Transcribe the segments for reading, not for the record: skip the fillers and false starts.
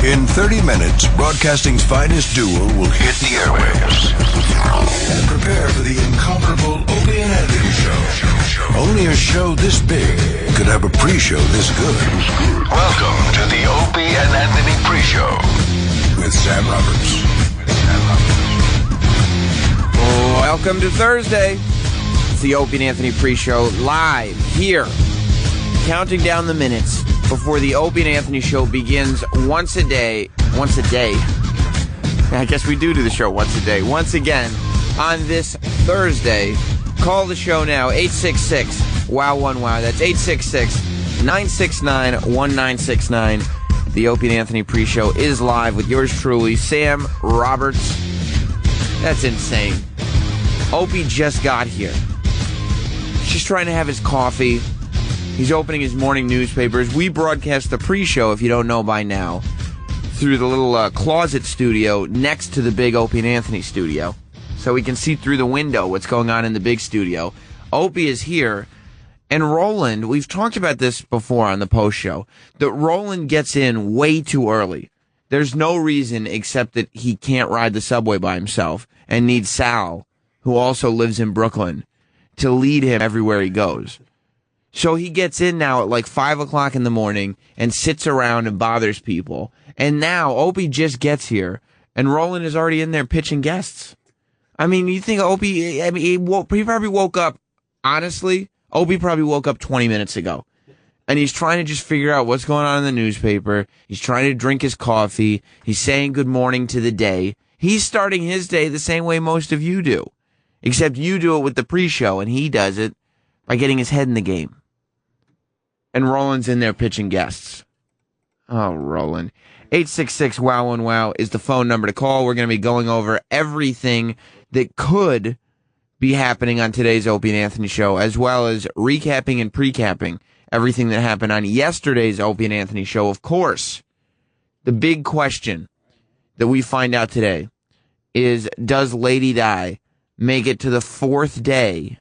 In 30 minutes, broadcasting's finest duo will hit the airwaves. And prepare for the incomparable Opie and Anthony Show. Only a show this big could have a pre-show this good. Welcome to the Opie and Anthony pre-show with Sam Roberts. Welcome to Thursday. It's the Opie and Anthony pre-show live here, counting down the minutes before the Opie and Anthony show begins once a day. I guess we do the show once a day. Once again, on this Thursday, call the show now, 866-WOW1WOW. That's 866-969-1969. The Opie and Anthony pre-show is live with yours truly, Sam Roberts. That's insane. Opie just got here. She's trying to have his coffee. He's opening his morning newspapers. We broadcast the pre-show, if you don't know by now, through the little closet studio next to the big Opie and Anthony studio. So we can see through the window what's going on in the big studio. Opie is here. And Roland, we've talked about this before on the post show, that Roland gets in way too early. There's no reason except that he can't ride the subway by himself and needs Sal, who also lives in Brooklyn, to lead him everywhere he goes. So he gets in now at like 5 o'clock in the morning and sits around and bothers people. And now Opie just gets here and Roland is already in there pitching guests. I mean, you think Opie, he probably woke up, honestly, Opie probably woke up 20 minutes ago. And he's trying to just figure out what's going on in the newspaper. He's trying to drink his coffee. He's saying good morning to the day. He's starting his day the same way most of you do. Except you do it with the pre-show and he does it by getting his head in the game. And Roland's in there pitching guests. Oh, Roland. 866-WOW1WOW is the phone number to call. We're going to be going over everything that could be happening on today's Opie and Anthony show, as well as recapping and pre-capping everything that happened on yesterday's Opie and Anthony show. Of course, the big question that we find out today is, does Lady Di make it to the fourth day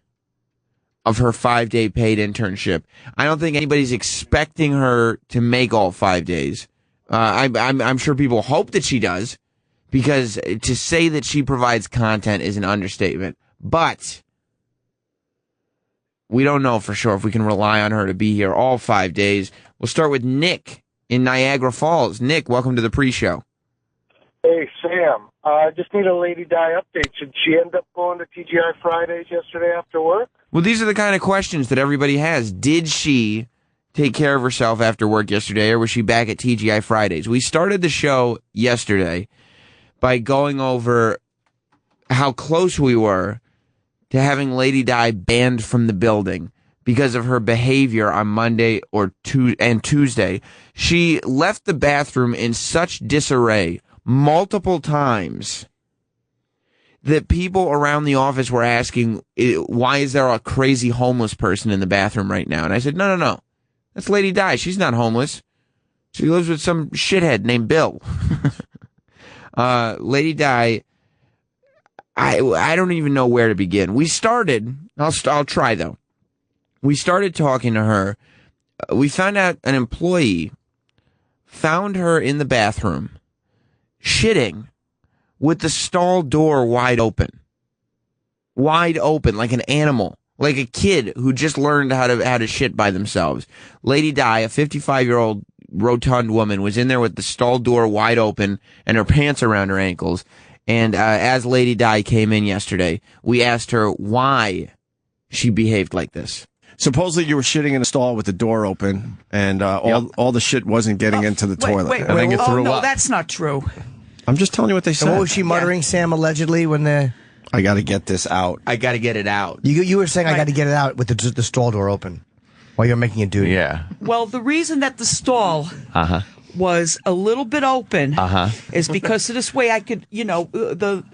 of her 5-day paid internship? I don't think anybody's expecting her to make all 5 days. I'm sure people hope that she does, because to say that she provides content is an understatement. But we don't know for sure if we can rely on her to be here all 5 days. We'll start with Nick in Niagara Falls. Nick, welcome to the pre-show. Hey, Sam. I just need a Lady Di update. Should she end up going to TGI Fridays yesterday after work? Well, these are the kind of questions that everybody has. Did she take care of herself after work yesterday, or was she back at TGI Fridays? We started the show yesterday by going over how close we were to having Lady Di banned from the building because of her behavior on Monday and Tuesday. She left the bathroom in such disarray multiple times that people around the office were asking, why is there a crazy homeless person in the bathroom right now? And I said, no. That's Lady Di. She's not homeless. She lives with some shithead named Bill. Lady Di, I don't even know where to begin. We started, I'll try though. We started talking to her. We found out an employee found her in the bathroom shitting with the stall door wide open, like an animal, like a kid who just learned how to shit by themselves. Lady Di, a 55-year-old rotund woman, was in there with the stall door wide open and her pants around her ankles. And as Lady Di came in yesterday, we asked her why she behaved like this. Supposedly you were shitting in a stall with the door open, and all the shit wasn't getting into the toilet. And then you threw up. That's not true. I'm just telling you what they said. And what was she muttering, Sam, allegedly, when the... I got to get this out. I got to get it out. You were saying I got to get it out with the stall door open while you're making a duty. Yeah. Well, the reason that the stall was a little bit open is because of this way I could, the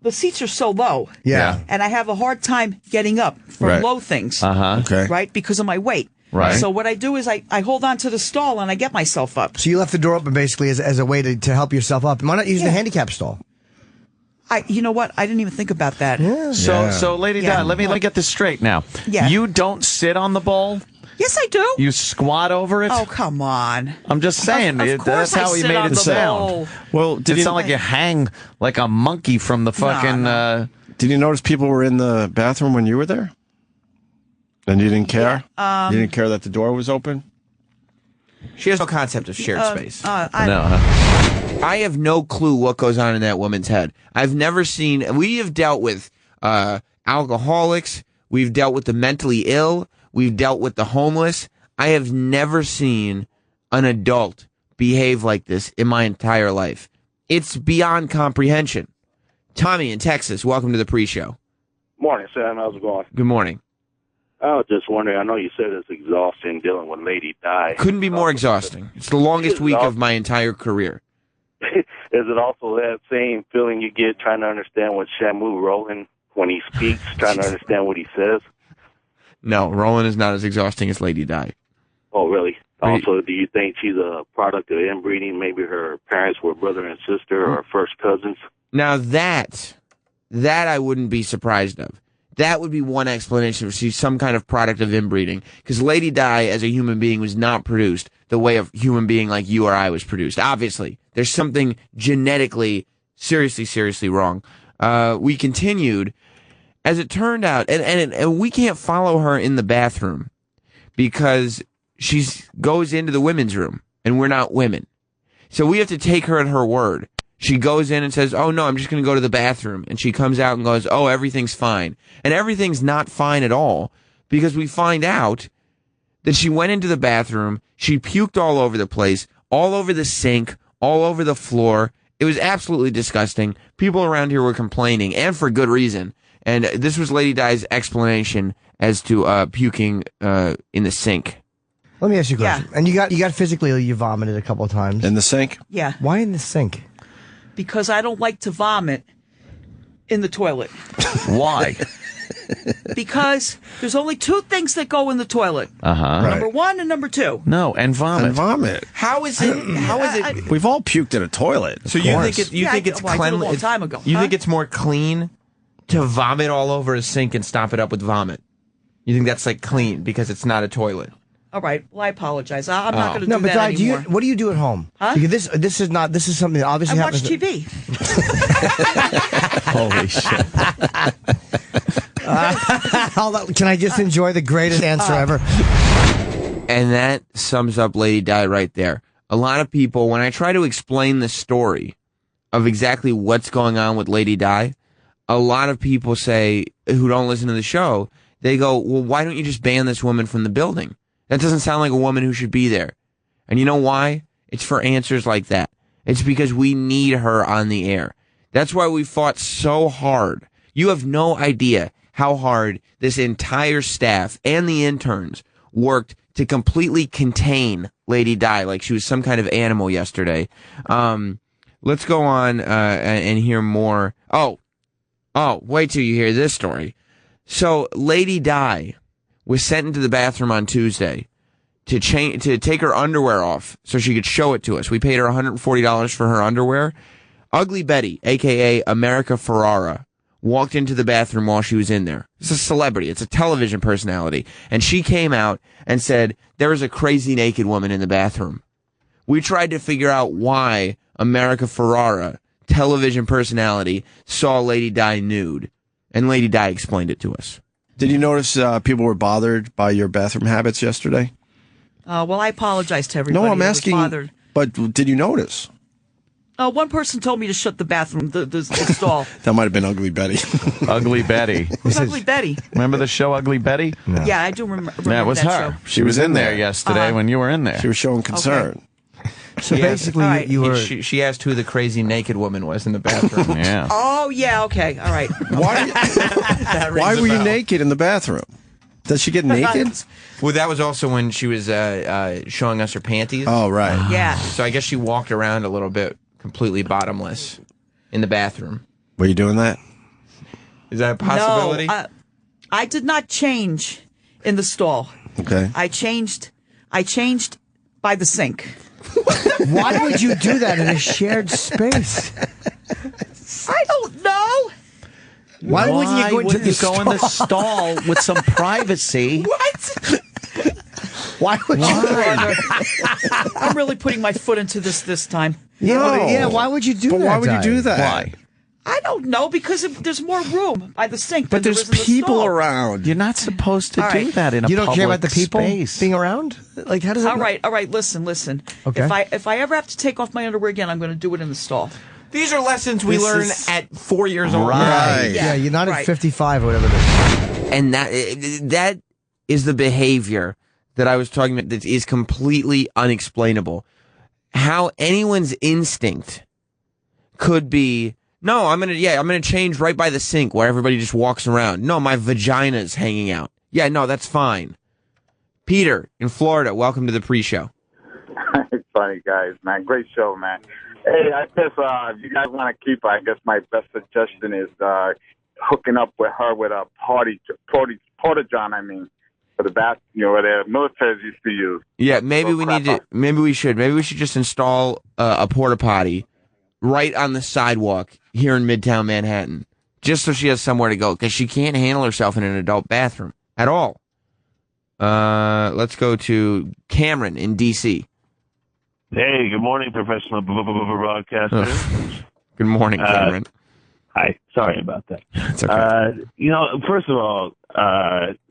seats are so low. Yeah. And I have a hard time getting up from low things. Okay. Right? Because of my weight. Right. So what I do is I hold on to the stall and I get myself up. So you left the door open basically as a way to help yourself up. Why not use the handicap stall? You know what? I didn't even think about that. So Lady Di, let me get this straight now. Yeah. You don't sit on the bowl. Yes, I do. You squat over it? Oh, come on. I'm just saying. Of That's how he made it sound. Bowl. Well, Did it sound like you hang like a monkey from the fucking... No. Did you notice people were in the bathroom when you were there? And you didn't care? Yeah, you didn't care that the door was open? She has no concept of shared space. No, I have no clue what goes on in that woman's head. I've never seen... We have dealt with alcoholics. We've dealt with the mentally ill. We've dealt with the homeless. I have never seen an adult behave like this in my entire life. It's beyond comprehension. Tommy in Texas, welcome to the pre-show. Morning, Sam. How's it going? Good morning. I was just wondering, I know you said it's exhausting dealing with Lady Di. Couldn't be more exhausting. It's the longest week of my entire career. Is it also that same feeling you get trying to understand what Shamu Roland, when he speaks, trying to understand what he says? No, Roland is not as exhausting as Lady Di. Oh, really? Also, do you think she's a product of inbreeding? Maybe her parents were brother and sister or first cousins? Now that I wouldn't be surprised of. That would be one explanation. She's some kind of product of inbreeding. Because Lady Di, as a human being, was not produced the way a human being like you or I was produced. Obviously, there's something genetically seriously wrong. We continued. As it turned out, and we can't follow her in the bathroom because she goes into the women's room, and we're not women. So we have to take her at her word. She goes in and says, oh, no, I'm just going to go to the bathroom. And she comes out and goes, oh, everything's fine. And everything's not fine at all because we find out that she went into the bathroom. She puked all over the place, all over the sink, all over the floor. It was absolutely disgusting. People around here were complaining, and for good reason. And this was Lady Di's explanation as to puking in the sink. Let me ask you a question. And you got physically, you vomited a couple of times. In the sink? Yeah. Why in the sink? Because I don't like to vomit in the toilet. Why? Because there's only two things that go in the toilet. Uh-huh. Number one and number two. No, and vomit. And vomit. How is it? We've all puked in a toilet. So you think it's I did it a cleanly? long time ago. You think it's more clean to vomit all over a sink and stop it up with vomit? You think that's like clean because it's not a toilet? All right. Well, I apologize. I'm not going to No, do but that Di, anymore. what do you do at home? Huh? Because this is something that obviously I watch happens. TV. Holy shit. Can I just enjoy the greatest answer ever? And that sums up Lady Di right there. A lot of people, when I try to explain the story of exactly what's going on with Lady Di, a lot of people say, who don't listen to the show, they go, well, why don't you just ban this woman from the building? That doesn't sound like a woman who should be there. And you know why? It's for answers like that. It's because we need her on the air. That's why we fought so hard. You have no idea how hard this entire staff and the interns worked to completely contain Lady Di like she was some kind of animal yesterday. Let's go on and hear more. Oh, wait till you hear this story. So Lady Di was sent into the bathroom on Tuesday to take her underwear off so she could show it to us. We paid her $140 for her underwear. Ugly Betty, a.k.a. America Ferrara, walked into the bathroom while she was in there. It's a celebrity. It's a television personality. And she came out and said, there is a crazy naked woman in the bathroom. We tried to figure out why America Ferrara, television personality, saw Lady Di nude. And Lady Di explained it to us. Did you notice people were bothered by your bathroom habits yesterday? Well, I apologize to everybody. No, I'm who was asking. bothered. But did you notice? One person told me to shut the bathroom, the stall. That might have been Ugly Betty. Ugly Betty. Who's Ugly Betty? Remember the show Ugly Betty? No. Yeah, I do remember Yeah, it was that her. show. She was in there yesterday when you were in there. She was showing concern. So basically, you were. She asked who the crazy naked woman was in the bathroom. Yeah. Oh, yeah, okay, all right. Why were you naked in the bathroom? Does she get naked? Well, that was also when she was showing us her panties. Oh, right. Yeah. So I guess she walked around a little bit completely bottomless in the bathroom. Were you doing that? Is that a possibility? No, I did not change in the stall. Okay. I changed by the sink. Why would you do that in a shared space? I don't know. Why wouldn't you go into the go in the stall with some privacy? What? Why would you? I'm really putting my foot into this time. Yeah, why would you do that? Why would you do that? Why? I don't know, because there's more room by the sink. But than there's there is in the people stall. around. You're not supposed to All do right. that in a You don't care about the public people space. being around? Like, how does that? All right. Listen. Okay. If I ever have to take off my underwear again, I'm going to do it in the stall. These are lessons we This learn is- at 4 years old. Right. Yeah, you're not at Right. 55 or whatever it is. And that is the behavior that I was talking about that is completely unexplainable. How anyone's instinct could be, no, I'm gonna change right by the sink where everybody just walks around. No, my vagina's hanging out. Yeah, no, that's fine. Peter in Florida, welcome to the pre-show. It's funny, guys, man. Great show, man. Hey, I guess if you guys want to keep her, I guess my best suggestion is hooking up with her with a porta-john, for the bath, where the militaries used to use. Yeah, maybe we should just install a porta potty right on the sidewalk here in Midtown Manhattan, just so she has somewhere to go, because she can't handle herself in an adult bathroom at all. Let's go to Cameron in D.C. Hey, good morning, professional broadcaster. Good morning, Cameron. Hi, sorry about that. It's okay. First of all,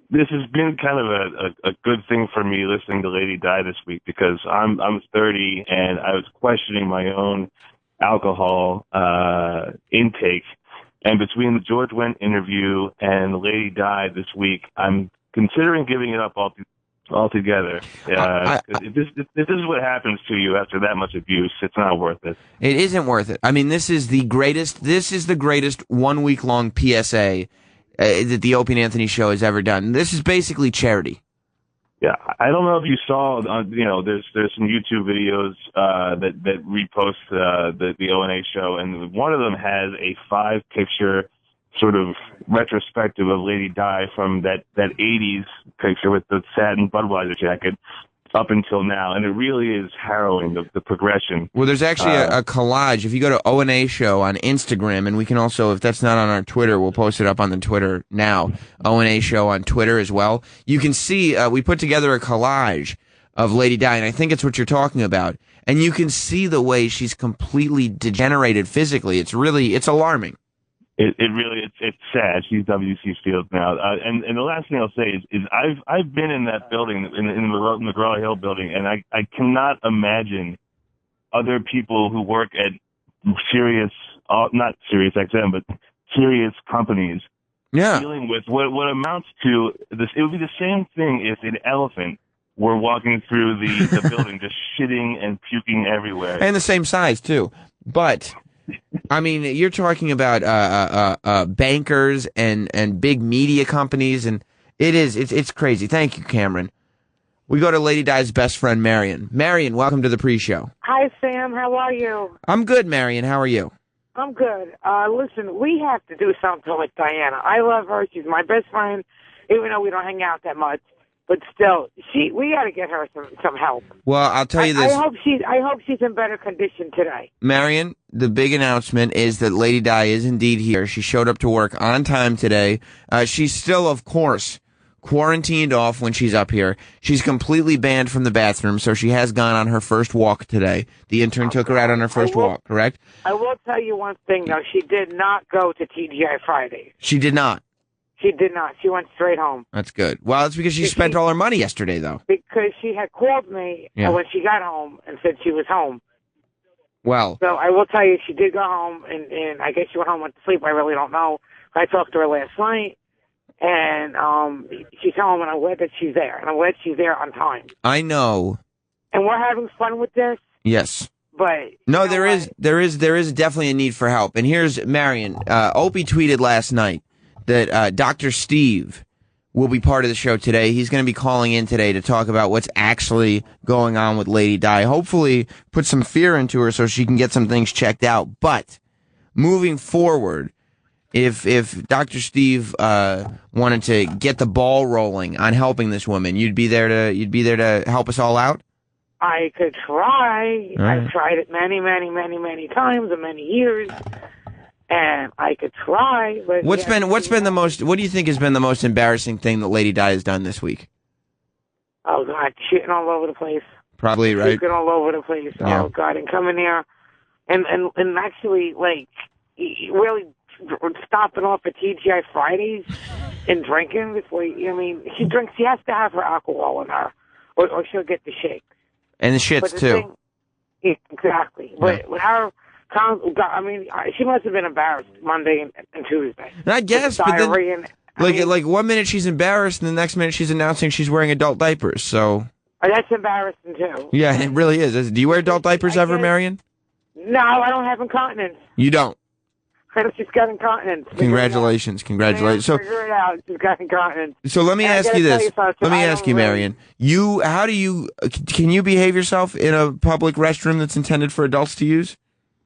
this has been kind of a good thing for me listening to Lady Di this week, because I'm 30 and I was questioning my own alcohol intake, and between the George Wendt interview and Lady Di this week, I'm considering giving it up altogether. If this is what happens to you after that much abuse, it's not worth it. It isn't worth it. I mean, this is the greatest 1 week long PSA that the Opie and Anthony show has ever done. This is basically charity. Yeah, I don't know if you saw, there's some YouTube videos that repost the O&A show, and one of them has a 5-picture sort of retrospective of Lady Di from that 80s picture with the satin Budweiser jacket up until now, and it really is harrowing, the progression. Well, there's actually a collage. If you go to O&A Show on Instagram, and we can also, if that's not on our Twitter, we'll post it up on the Twitter now, O&A Show on Twitter as well. You can see, we put together a collage of Lady Di, and I think it's what you're talking about. And you can see the way she's completely degenerated physically. It's alarming. It really, it's sad. She's W.C. Fields now. And the last thing I'll say is I've been in that building, in the McGraw Hill building, and I cannot imagine other people who work at serious, not Sirius XM, but serious companies dealing with what amounts to this. It would be the same thing if an elephant were walking through the building, just shitting and puking everywhere. And the same size, too. But I mean, you're talking about bankers and big media companies, and it's crazy. Thank you, Cameron. We go to Lady Di's best friend, Marion. Marion, welcome to the pre-show. Hi, Sam. How are you? I'm good, Marion. How are you? I'm good. Listen, we have to do something with Diana. I love her. She's my best friend, even though we don't hang out that much. But still, we got to get her some help. Well, I'll tell you this. I hope she's in better condition today. Marion, the big announcement is that Lady Di is indeed here. She showed up to work on time today. She's still, of course, quarantined off when she's up here. She's completely banned from the bathroom, so she has gone on her first walk today. The intern took her out on her first walk, correct? I will tell you one thing, though. She did not go to TGI Fridays. She did not. She did not. She went straight home. That's good. Well, it's because she spent all her money yesterday, though. Because she had called me when she got home and said she was home. Well. So I will tell you, she did go home, and I guess she went home, went to sleep. I really don't know. I talked to her last night, and she's home, and I'm glad that she's there. And I'm glad she's there on time. I know. And we're having fun with this. Yes. But no, there is definitely a need for help. And here's Marion. Opie tweeted last night that Dr. Steve will be part of the show today. He's going to be calling in today to talk about what's actually going on with Lady Di. Hopefully put some fear into her so she can get some things checked out. But moving forward, if Dr. Steve wanted to get the ball rolling on helping this woman, you'd be there to help us all out? I could try. Right. I've tried it many, many, many, many times in many years. And I could try, but what do you think has been the most embarrassing thing that Lady Di has done this week? Oh God, shitting all over the place. Probably, right? Puking all over the place. Yeah. Oh God, and coming here, and actually like really stopping off at TGI Fridays and drinking before. I mean, she drinks. She has to have her alcohol in her, or she'll get the shakes. And the shits too. Exactly. But with her, I mean, she must have been embarrassed Monday and Tuesday. I guess, but then, like 1 minute she's embarrassed, and the next minute she's announcing she's wearing adult diapers. So that's embarrassing too. yeah, it really is. Do you wear adult diapers ever, Marion? No, I don't have incontinence. You don't. She's got incontinence. Congratulations. So figure it out. She's got incontinence. So let me ask you this. Let me ask you, Marion. Can you behave yourself in a public restroom that's intended for adults to use?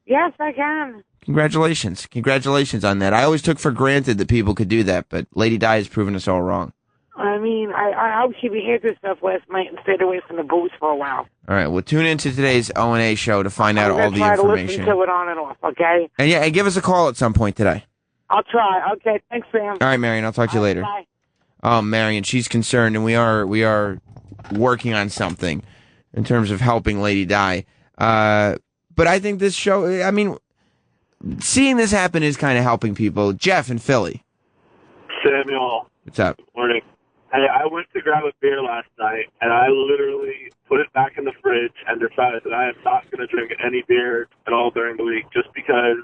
Yes, I can. Congratulations on that. I always took for granted that people could do that, but Lady Di has proven us all wrong. I mean, I hope she behaved herself last night and stayed away from the booze for a while. All right, well, tune into today's O&A show to find out all the information. I'm going to try to listen to it on and off, okay? And give us a call at some point today. I'll try. Okay, thanks, Sam. All right, Marion, I'll talk to you later. Bye. Oh, Marion, she's concerned, and we are working on something in terms of helping Lady Di. But I think this show, I mean, seeing this happen is kind of helping people. Jeff in Philly. Samuel. What's up? Good morning. Hey, I went to grab a beer last night, and I literally put it back in the fridge and decided that I am not going to drink any beer at all during the week just because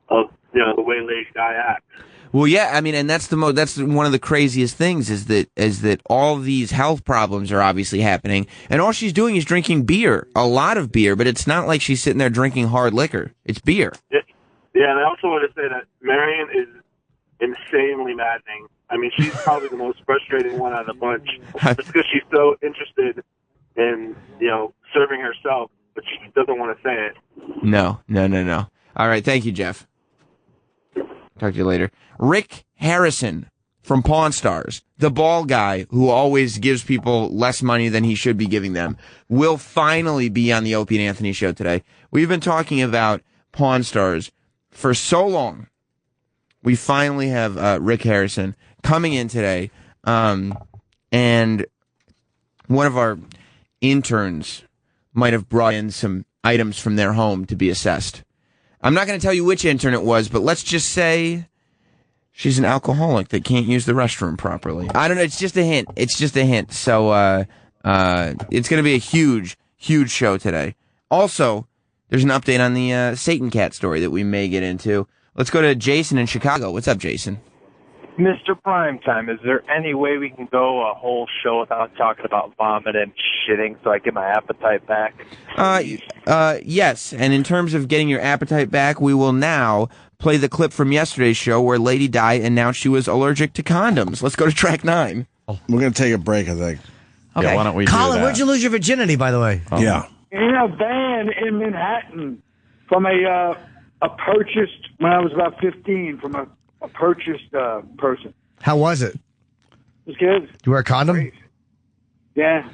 of the way Lady Di acts. Well, yeah, I mean, and that's one of the craziest things is that all these health problems are obviously happening, and all she's doing is drinking beer, a lot of beer, but it's not like she's sitting there drinking hard liquor. It's beer. Yeah, and I also want to say that Marion is insanely maddening. I mean, she's probably the most frustrating one out of the bunch. Just because she's so interested in, serving herself, but she doesn't want to say it. No. All right, thank you, Jeff. Talk to you later. Rick Harrison from Pawn Stars, the bald guy who always gives people less money than he should be giving them, will finally be on the Opie and Anthony show today. We've been talking about Pawn Stars for so long. We finally have Rick Harrison coming in today, and one of our interns might have brought in some items from their home to be assessed. I'm not going to tell you which intern it was, but let's just say she's an alcoholic that can't use the restroom properly. I don't know. It's just a hint. So it's going to be a huge, huge show today. Also, there's an update on the Satan Cat story that we may get into. Let's go to Jason in Chicago. What's up, Jason? Mr. Primetime, is there any way we can go a whole show without talking about vomit and shitting so I get my appetite back? Yes, and in terms of getting your appetite back, we will now play the clip from yesterday's show where Lady Di announced she was allergic to condoms. Let's go to track 9. We're going to take a break, I think. Okay. Yeah, why don't we Colin, do that? where'd you lose your virginity, by the way? Oh. Yeah. In a van in Manhattan from a purchased, when I was about 15, from a purchased person. How was it? It was good. You wear a condom? Great. Yeah.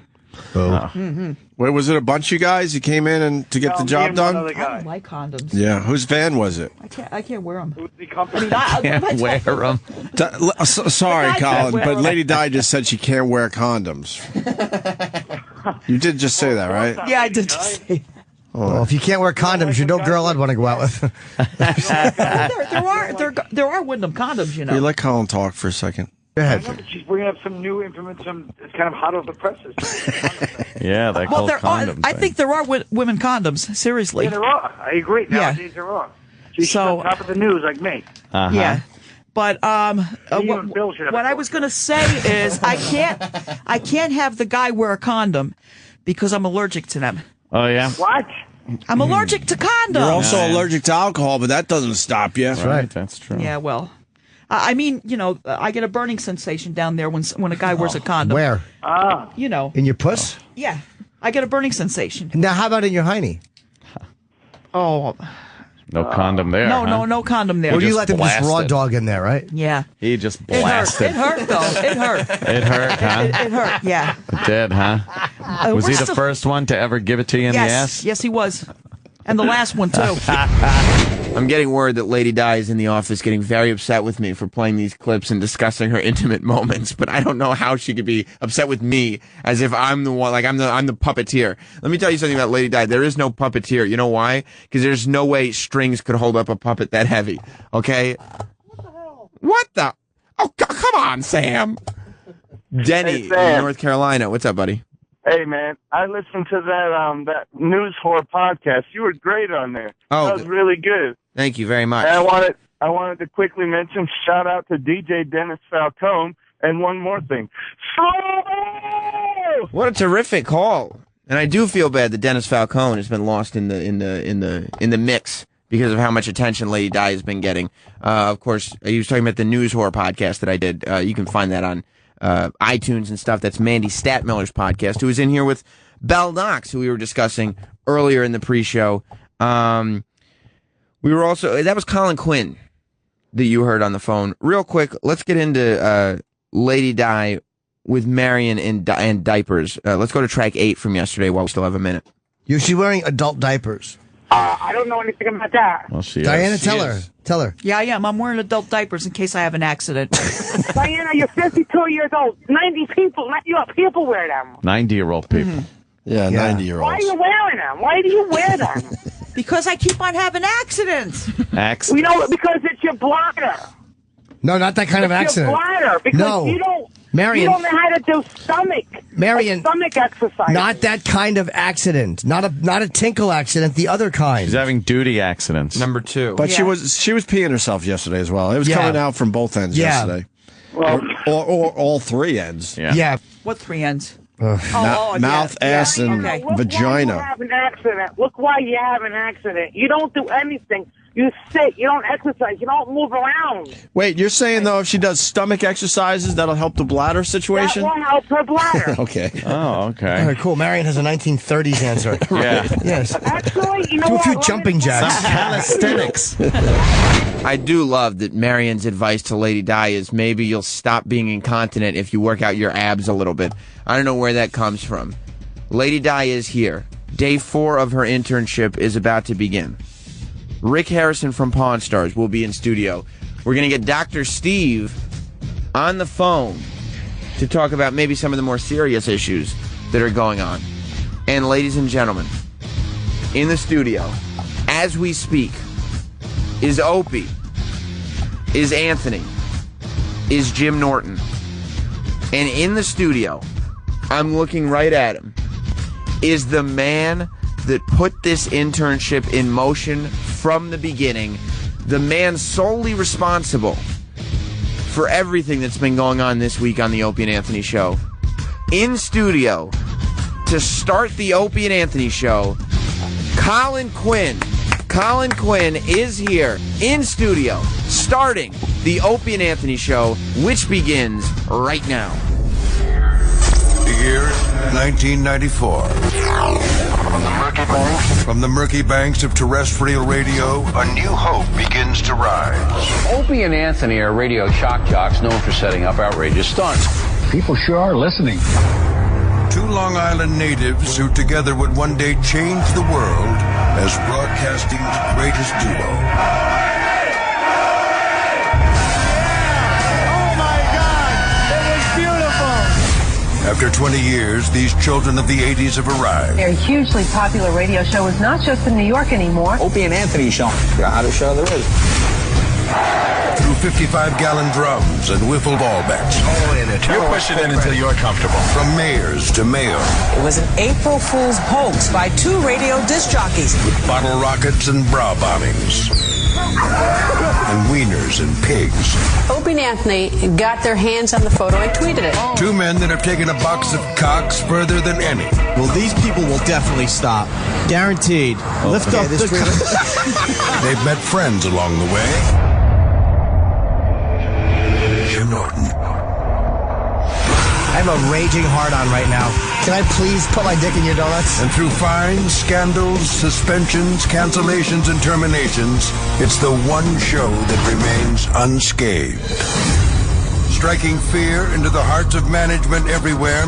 Oh. Mm-hmm. Wait, was it a bunch of you guys who came in to get the job done? I don't like condoms. Yeah. Whose van was it? I can't wear them. The company. Can't wear them. Sorry, I can't Colin, wear but 'em. Lady Di just said she can't wear condoms. You did just say that, right? Yeah, I did just say that. Well, if you can't wear condoms, you're no girl I'd want to go out with. There are Wyndham condoms, you know. You let Colin talk for a second. Go I ahead. know, but she's bringing up some new information. It's kind of hot off the presses. Yeah, that Well, whole there are. condom I thing. think there are women condoms. Seriously. Yeah, there are. I agree. Yeah. Nowadays there are. She's So- on top of the news like me. Uh-huh. Yeah. But Even Bill should have what a I was going to say is I can't have the guy wear a condom because I'm allergic to them. Oh, yeah? What? I'm allergic to condoms. You're also allergic to alcohol, but that doesn't stop you. That's right. That's true. Yeah, well, I mean, I get a burning sensation down there when a guy wears a condom. Where? In your puss? Yeah, I get a burning sensation. Now, how about in your hiney? Oh, No condom there. no condom there. Or do you just let them just raw blasted. dog in there, right? Yeah. He just It hurt. blasted. It hurt, though. It hurt. It hurt, huh? It hurt, yeah. It did, huh? Was we're he the still- first one to ever give it to you in the ass? Yes, he was. And the last one, too. I'm getting word that Lady Di is in the office getting very upset with me for playing these clips and discussing her intimate moments, but I don't know how she could be upset with me as if I'm the one, like I'm the puppeteer. Let me tell you something about Lady Di. There is no puppeteer. You know why? Because there's no way strings could hold up a puppet that heavy. Okay? What the hell? What the? Oh, come on, Sam. Denny in North Carolina. What's up, buddy? Hey, man, I listened to that news whore podcast. You were great on there. Oh, that was really good. Thank you very much. And I wanted to quickly mention, shout out to DJ Dennis Falcone, and one more thing. What a terrific call! And I do feel bad that Dennis Falcone has been lost in the mix because of how much attention Lady Di has been getting. Of course, he was talking about the news whore podcast that I did. You can find that on iTunes and stuff. That's Mandy Statmiller's podcast, who was in here with Belle Knox, who we were discussing earlier in the pre-show. We were also, that was Colin Quinn that you heard on the phone. Real quick, let's get into Lady Di with Marion and diapers. Let's go to track 8 from yesterday while we still have a minute. Is she wearing adult diapers? I don't know anything about that. Well, she Diana, is. tell her. Tell her. Yeah, I am. I'm wearing adult diapers in case I have an accident. Diana, you're 52 years old. 90 people wear them. 90-year-old people. Yeah, 90-year-olds. Why are you wearing them? Why do you wear them? Because I keep on having accidents. We know because it's your bladder. No, not that kind of accident. Your bladder. Because No. you don't Marion. You don't know how to do Marion. stomach exercise. Not that kind of accident. Not a tinkle accident. The other kind. She's having duty accidents. Number 2. But she was peeing herself yesterday as well. It was coming out from both ends yesterday. Well, or all 3 ends. Yeah. What 3 ends? Mouth, ass, and vagina. Look why you have an accident. Look why you have an accident. You don't do anything. You sit. You don't exercise. You don't move around. Wait, you're saying, though, if she does stomach exercises, that'll help the bladder situation? That will help her bladder. Okay. Oh, okay. All right, cool. Marion has a 1930s answer. Yeah. Yes. Actually, you know Do a what? few jumping jacks. Some calisthenics. I do love that Marion's advice to Lady Di is maybe you'll stop being incontinent if you work out your abs a little bit. I don't know where that comes from. Lady Di is here. Day 4 of her internship is about to begin. Rick Harrison from Pawn Stars will be in studio. We're going to get Dr. Steve on the phone to talk about maybe some of the more serious issues that are going on. And ladies and gentlemen, in the studio, as we speak, is Opie, is Anthony, is Jim Norton. And in the studio, I'm looking right at him, is the man that put this internship in motion from the beginning, the man solely responsible for everything that's been going on this week on the Opie and Anthony Show. In studio, to start the Opie and Anthony Show, Colin Quinn. Colin Quinn is here in studio, starting the Opie and Anthony Show, which begins right now. The year 1994. From the murky banks of terrestrial radio, a new hope begins to rise. Opie and Anthony are radio shock jocks known for setting up outrageous stunts. People sure are listening. 2 Long Island natives who together would one day change the world as broadcasting's greatest duo. After 20 years, these children of the 80s have arrived. Their hugely popular radio show is not just in New York anymore. Opie and Anthony Show. The hottest show there is. Through 55-gallon drums and wiffle ball bats. You push it in until you're comfortable. From mayors to mayor. It was an April Fool's hoax by 2 radio disc jockeys. With bottle rockets and bra bombings. And wieners and pigs. Opie and Anthony got their hands on the photo and tweeted it. 2 men that have taken a box of cocks further than any. Well, these people will definitely stop. Guaranteed. Lift up the... They've met friends along the way. Jim Norton. I have a raging hard-on right now. Can I please put my dick in your donuts? And through fines, scandals, suspensions, cancellations, and terminations, it's the one show that remains unscathed. Striking fear into the hearts of management everywhere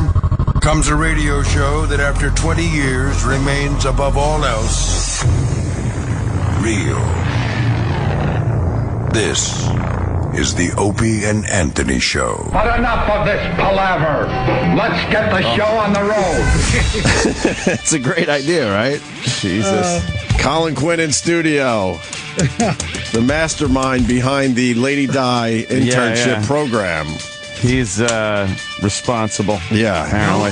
comes a radio show that after 20 years remains above all else real. This is the Opie and Anthony Show. But enough of this palaver. Let's get the show on the road. It's a great idea, right? Jesus. Colin Quinn in studio. The mastermind behind the Lady Di internship program. He's responsible. Yeah. Apparently.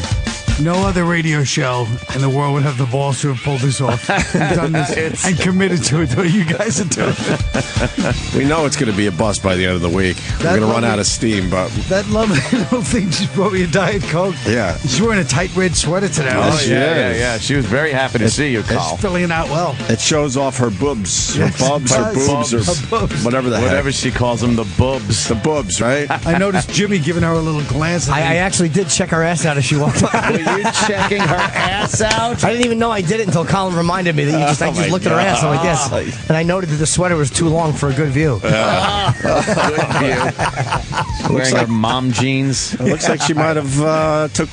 No other radio show in the world would have the balls to have pulled this off and done this and committed to it the way you guys are doing it. We know it's going to be a bust by the end of the week. We're going to run out of steam, but... That lovely little thing she brought me a Diet Coke. Yeah. She's wearing a tight red sweater today. Oh, yeah. She was very happy to see you, Carl. It's filling out well. It shows off her boobs. Her bubs, her boobs, or whatever the heck. Whatever she calls them, the boobs. The boobs, right? I noticed Jimmy giving her a little glance. I actually did check her ass out as she walked by. Were you checking her ass out? I didn't even know I did it until Colin reminded me that I just looked at her ass. I'm like this. And I noted that the sweater was too long for a good view. Good view. Wearing her mom jeans. It looks like she might have took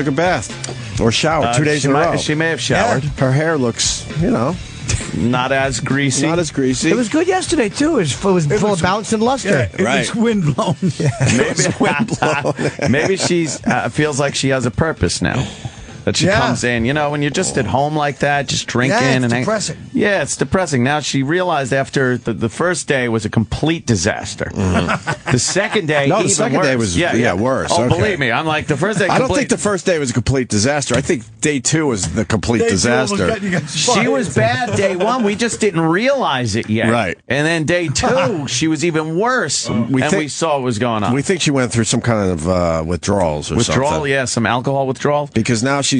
a bath or showered 2 days in a row. She may have showered. Yeah. Her hair looks, not as greasy. Not as greasy. It was good yesterday, too. It was full of bounce and luster. Yeah, it was windblown. Maybe she feels like she has a purpose now. That she comes in, when you're just at home like that, just drinking. It's depressing. Yeah, it's depressing. Now, she realized after the first day was a complete disaster. Mm-hmm. The second day, the second day was worse. Oh, okay. Believe me, I'm like, the first day, I don't think the first day was a complete disaster. I think day 2 was the complete disaster. She was bad day 1. We just didn't realize it yet. Right. And then day 2, she was even worse. We saw what was going on. We think she went through some kind of withdrawals or something. Withdrawal, yeah, some alcohol withdrawal. Because now she's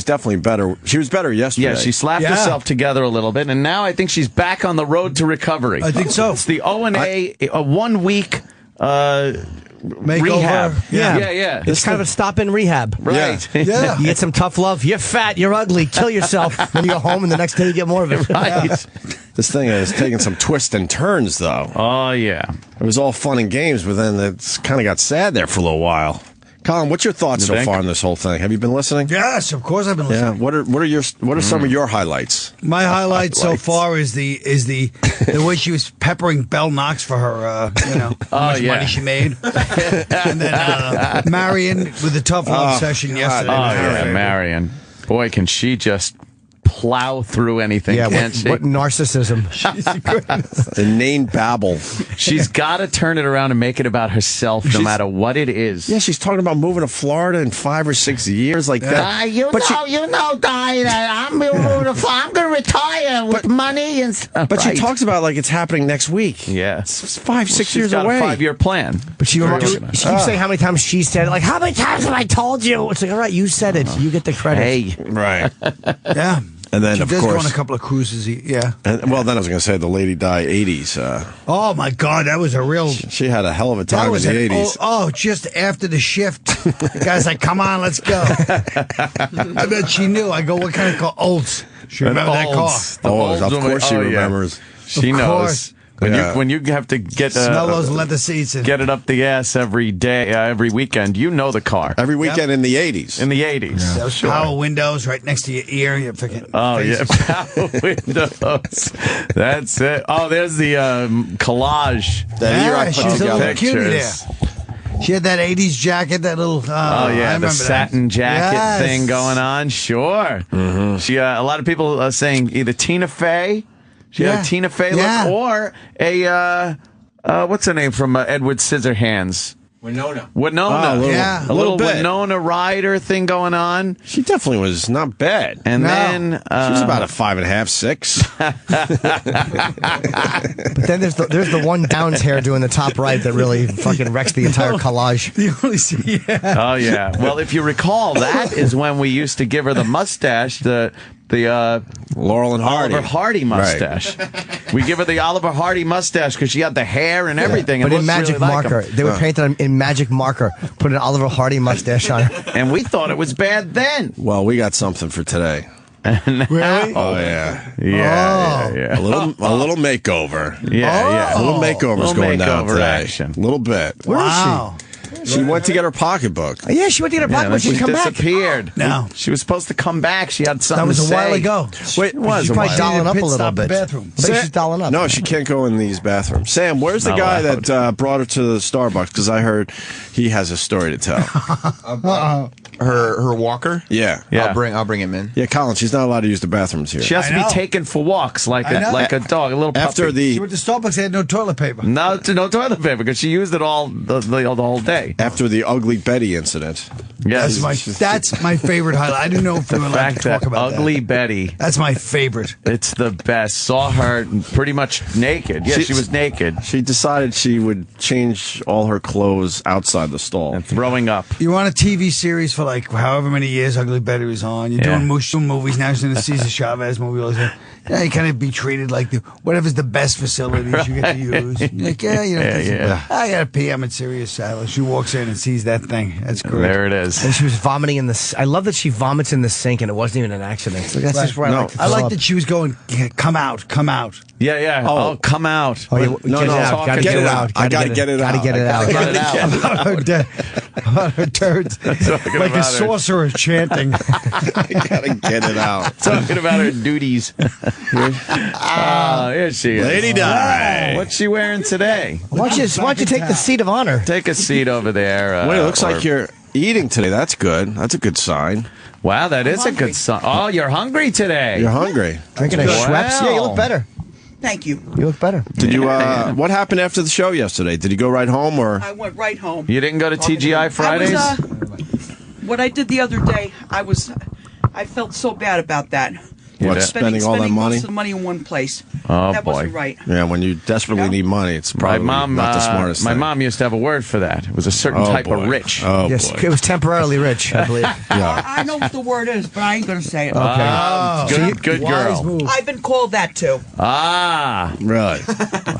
definitely better. She was better yesterday. Yeah, she slapped herself together a little bit, and now I think she's back on the road to recovery. I think so. It's the O&A, a 1 week rehab. Yeah. It's kind of a stop-in rehab. Right. Yeah. You get some tough love. You're fat. You're ugly. Kill yourself. Then you go home, and the next day you get more of it. Right. This thing is taking some twists and turns, though. Oh, yeah. It was all fun and games, but then it kind of got sad there for a little while. Colin, what's your thoughts so far on this whole thing? Have you been listening? Yes, of course I've been listening. Yeah. What are some of your highlights? My highlight so far is the way she was peppering Bell Knox for her, how much money she made, and then Marion with the tough love session yesterday. Oh yeah, Marion. Boy, can she just plow through anything, can't she? What narcissism. The name babble. She's got to turn it around and make it about herself no matter what it is. Yeah, she's talking about moving to Florida in 5 or 6 years like that. I'm going to retire with money and stuff. But she talks about like it's happening next week. Yeah. It's 5, 6 she's years got away. A 5-year plan. But she keeps saying how many times she said it. Like, how many times have I told you? It's like, all right, you said it. You get the credit. Hey. Right. Yeah. And then, of course, go on a couple of cruises. Yeah. And, then I was going to say the Lady Di 80s. Oh my God, that was a real. She had a hell of a time in the 80s. Oh, just after the shift, the guy's like, "Come on, let's go." I bet she knew. I go, "What kind of car?" Olds. She remember that car? Of course she remembers. She knows. When you have to get smell those leather seats and get it up the ass every day, every weekend, you know the car. Every weekend in the 80s. In the 80s. Those power windows right next to your ear. You're freaking power windows. That's it. Oh, there's the collage. She was a little cutie there. She had that 80s jacket, that little... the satin jacket thing going on. Sure. Mm-hmm. She a lot of people are saying either Tina Fey... She had a Tina Fey look, or a what's her name from Edward Scissorhands? Winona. A little Winona Ryder thing going on. She definitely was not bad. And then she was about a 5.5, 6. But then there's the one Downs hairdo in the top right that really fucking wrecks the entire collage. Oh yeah. Well, if you recall, that is when we used to give her the mustache, the Laurel and Hardy. Oliver Hardy mustache. Right. We give her the Oliver Hardy mustache because she had the hair and everything. But and in magic really marker, they would paint it in magic marker, put an Oliver Hardy mustache on her. And we thought it was bad then. Well, we got something for today. Really? Oh yeah. Yeah. A little makeover. Yeah. A little makeover's going down today. Action. A little bit. Where is she? She went to get her pocketbook. Yeah, she went to get her pocketbook. She She come back. disappeared. No. She was supposed to come back. She had something That was to a say. while ago. Wait, It was She's a probably while. dolling up Pit a little stop bit. bathroom. I bet she's dolling up. No, she can't go in these bathrooms. Sam, where's the Not guy allowed. that brought her to the Starbucks? Because I heard he has a story to tell. Her walker. Yeah. I'll bring him in. Yeah, Colin, she's not allowed to use the bathrooms here. She has to be taken for walks like I know. a dog, a little puppy. After She went to Starbucks, they had no toilet paper. No toilet paper because she used it all the whole day. After the ugly Betty incident. Yes. That's my favorite highlight. I didn't know if we were allowed to talk about ugly that. Betty. That's my favorite. It's the best. Saw her pretty much naked. Yeah, she was naked. She decided she would change all her clothes outside the stall. And throwing up. You were on a TV series for like however many years Ugly Betty was on. You're doing movies now. She's in a Cesar Chavez movie. All that. Yeah, you kind of be treated like whatever's the best facilities you get to use. You're like, I got to pee. I'm at Sirius Satellite. She walks in and sees that thing. That's great. There it is. And she was vomiting in the. I love that she vomits in the sink, and it wasn't even an accident. Like, that's just where I like that she was going. Come out, come out. Yeah. Oh, come out. Oh, gotta get it out. I gotta get it out. Gotta get it out. Get it out. About her turds, like a sorcerer chanting. I gotta get it out. Talking about her duties. Here she is. Lady Di. What's she wearing today? Why don't you take the seat of honor? Take a seat over there. Wait, it looks like you're eating today. That's good. That's a good sign. Wow, that is a good sign. Oh, you're hungry today. You're hungry. Drinking a Schweppes? Yeah, you look better. Thank you. You look better. Did you? What happened after the show yesterday? Did you go right home or? I went right home. You didn't go to TGI Fridays? What I did the other day, I felt so bad about that. What, spending all that money? Most of the money in one place. Oh, that boy. wasn't right. Yeah, when you desperately need money, it's probably not the smartest My thing. mom used to have a word for that. It was a certain type of rich. Oh, yes, boy. it was temporarily rich, I believe. I know what the word is, but I ain't going to say it. Okay. Good girl. Move. I've been called that too. Really?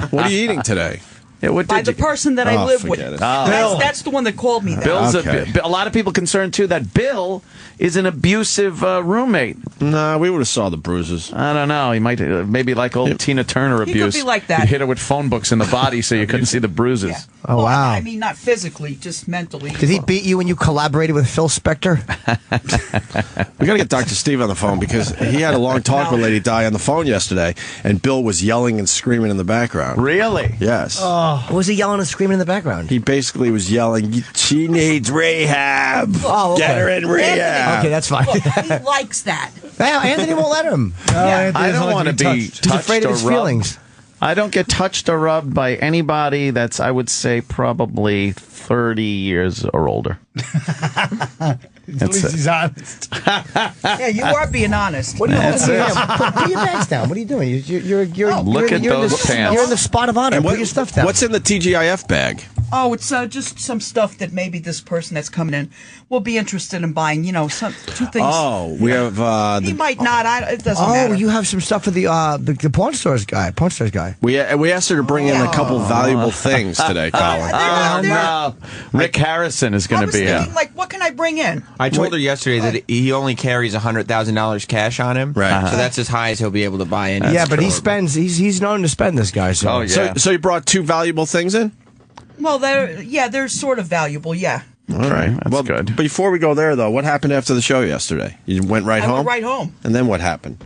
What are you eating today? Yeah, what By did the you? person that I live with. forget it. That's the one that called me that. Bill's Okay. a lot of people concerned too that Bill is an abusive roommate. Nah, we would have saw the bruises. I don't know. He might maybe like old Tina Turner He abuse. could be like that. He'd hit her with phone books in the body so you couldn't see the bruises. Yeah. Oh, Well, wow. I mean, not physically, just mentally. Did he beat you when you collaborated with Phil Spector? We got to get Dr. Steve on the phone because he had a long talk with Lady Di on the phone yesterday, and Bill was yelling and screaming in the background. Really? Yes. What was he yelling and screaming in the background? He basically was yelling, "She needs rehab. Oh, okay. Get her in rehab." Okay, that's fine. Look, he likes that. Well, Anthony won't let him. I don't want to be touched He's afraid of or his rubbed. feelings. I don't get touched or rubbed by anybody that's, I would say, probably 30 years or older. At least he's honest. Yeah, you are being honest. What are you That's holding? it. Yeah, put your bags down. What are you doing? You're Look at you're in those the, pants. You're in the spot of honor. And Put your stuff down. what's in the TGIF bag? Oh, it's just some stuff that maybe this person that's coming in will be interested in buying. You know, two things. Oh, we have He might not. It doesn't Oh, matter. you have some stuff for the pawn stores guy. Pawn stores guy. we asked her to bring in a couple valuable things today, Colin. No. Rick Harrison is I going to was be thinking, here. like, what can I bring in? I told her yesterday that he only carries $100,000 cash on him. Right. So that's as high as he'll be able to buy in. Yeah, but he spends. He's known to spend, this guy. So. Oh, yeah. So you brought two valuable things in? Well, they're sort of valuable. Yeah, All right. That's good. Before we go there, though, what happened after the show yesterday? You went right I home? went right home. And then what happened?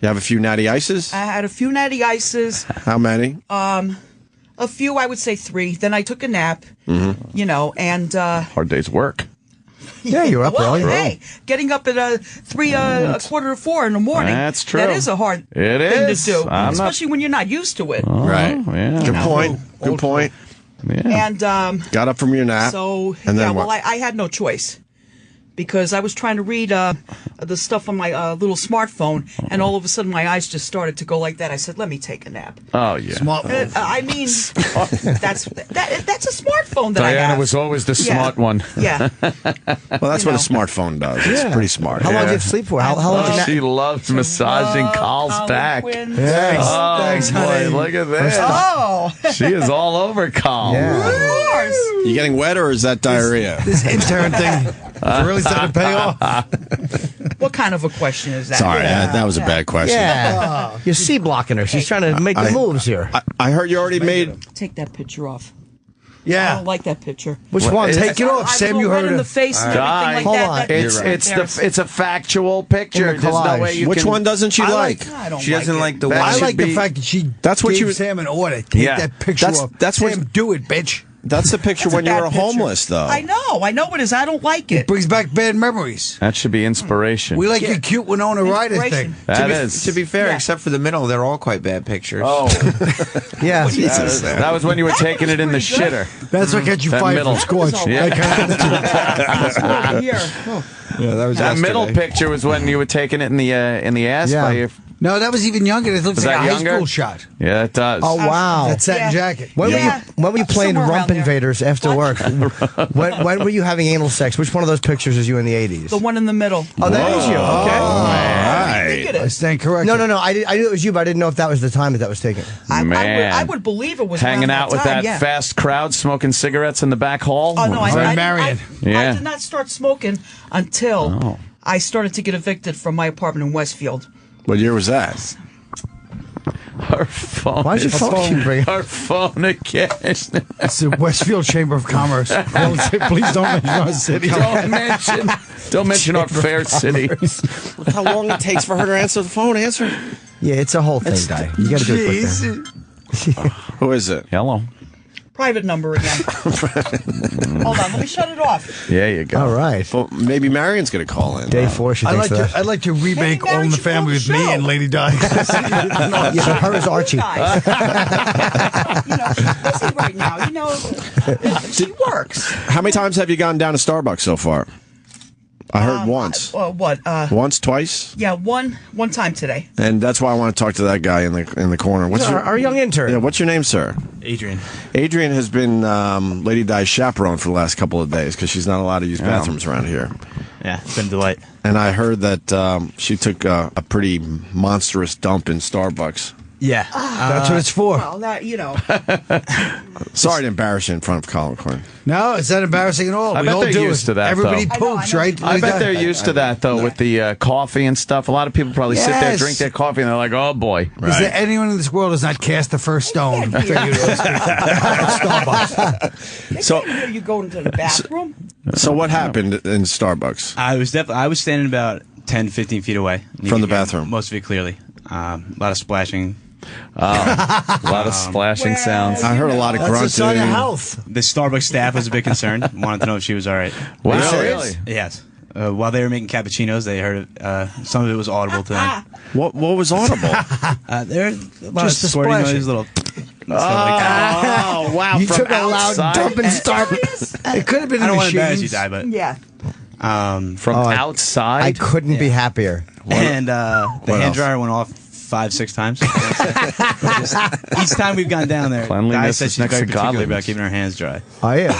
You have a few natty ices? I had a few natty ices. How many? A few, I would say 3. Then I took a nap. Mm-hmm. You know, and Hard day's work. Yeah, you're up well, early. hey, getting up at a 3:15 in the morning. That's true. That is a hard It thing is. to do, I'm not- especially when you're not used to it. Right. Yeah. Good point. Good point. Yeah. And Got up from your nap. so and then yeah, what? well, I had no choice because I was trying to read the stuff on my little smartphone, and all of a sudden my eyes just started to go like that. I said, "Let me take a nap." Oh, yeah. I mean, that's a smartphone that I Diana have. was always the smart one. Yeah. Well, that's what a smartphone does. It's pretty smart. How long did you have to sleep for? How long did you She loves massaging Carl's Colin back. Quinn. Oh, Thanks, boy, honey. look at this. Oh, She is all over Carl. Yeah. of course. You getting wet or is that diarrhea? This intern thing is really starting to pay off. What kind of a question is that? Sorry, that was a bad question. Yeah. You're C blocking her. She's trying to make the moves here. I heard you already made. Take that picture off. Yeah. I don't like that picture. Which one? Take it off, Sam. You heard in it. the face and everything like Hold that. on. It's a factual picture. In the There's no collage. way you Which can. one doesn't she like? I don't She doesn't like the That one. I should like the be- fact that she That's what gave you- Sam an order. Take Yeah. that picture off. That's what- Sam, do it, bitch. That's the picture That's a when you bad were picture. homeless, though. I know it is. I don't like it. Brings back bad memories. That should be inspiration. We like your cute Winona Ryder thing. That is. To be fair, except for the middle, they're all quite bad pictures. Oh, Yeah. that was when you were taking it in the shitter. That's what got you That fired middle. from Scorch. Yeah. Here. Yeah, that was That middle picture was when you were taking it in the ass Yeah. by your. No, that was even younger. It looks Was like a that high younger? school shot. Yeah, it does. Oh wow. That satin jacket. When were you playing Somewhere Rump around there. Invaders after work? when were you having anal sex? Which one of those pictures is you in the 80s? The one in the middle. Oh, that is you. Okay. I stand corrected. No. I knew it was you, but I didn't know if that was the time that was taken. I would believe it was hanging around out with time, that yeah. fast crowd, smoking cigarettes in the back hall. Oh no, I Marion. did not start smoking until I started to get evicted from my apartment in Westfield. What year was that? Her phone. Why'd your phone keep ringing? Her phone again. It's the Westfield Chamber of Commerce. Please don't mention our city. Don't mention our fair city. Look how long it takes for her to answer the phone. Answer. Yeah, it's a whole thing, Di. You got to do it quicker. Who is it? Hello. Private number again. Hold on, let me shut it off. There you go. All right. Well, maybe Marion's going to call in. Day 4, she thinks that. I'd like to remake All in the Family with me and Lady Di. Yeah, but her is Archie. She's busy right now. She works. How many times have you gone down to Starbucks so far? I heard once. What? Once, twice? Yeah, one time today. And that's why I want to talk to that guy in the corner. What's our young intern. Yeah, what's your name, sir? Adrian. Adrian has been Lady Di's chaperone for the last couple of days because she's not allowed to use bathrooms around here. Yeah, it's been a delight. And I heard that she took a pretty monstrous dump in Starbucks. Yeah. That's what it's for. Well, that, Sorry to embarrass you in front of Colin Quinn. No, it's not embarrassing at all. I We bet all they're do used it. to that, Everybody though. poops, right? I bet they're used to that, though, with the coffee and stuff. A lot of people probably sit there, Yes. drink their coffee, and they're like, oh, boy. Is there anyone in this world who has not cast the first stone for you to Starbucks? So, Here you go into the bathroom. so what happened in Starbucks? I was standing about 10, 15 feet away. You From can the hear bathroom. Most of it clearly. A lot of splashing. A lot of splashing sounds. I heard a lot of grunting. That's a sign of health. The Starbucks staff was a bit concerned. Wanted to know if she was all right. Wow, really? Yes. While they were making cappuccinos, they heard some of it was audible to them. What was audible? There a lot Just the of squirting splashing. noise, little. Oh, wow. You From took a loud outside? dump in Starbucks. It could have been I don't in want to embarrass you, machines. Di, but Yeah. From outside? I couldn't be happier. and the hand else? dryer went off 5-6 times. Each time we've gone down there, Di Cleanliness said is she's next very to particular godliness. about keeping her hands dry. Oh, yeah.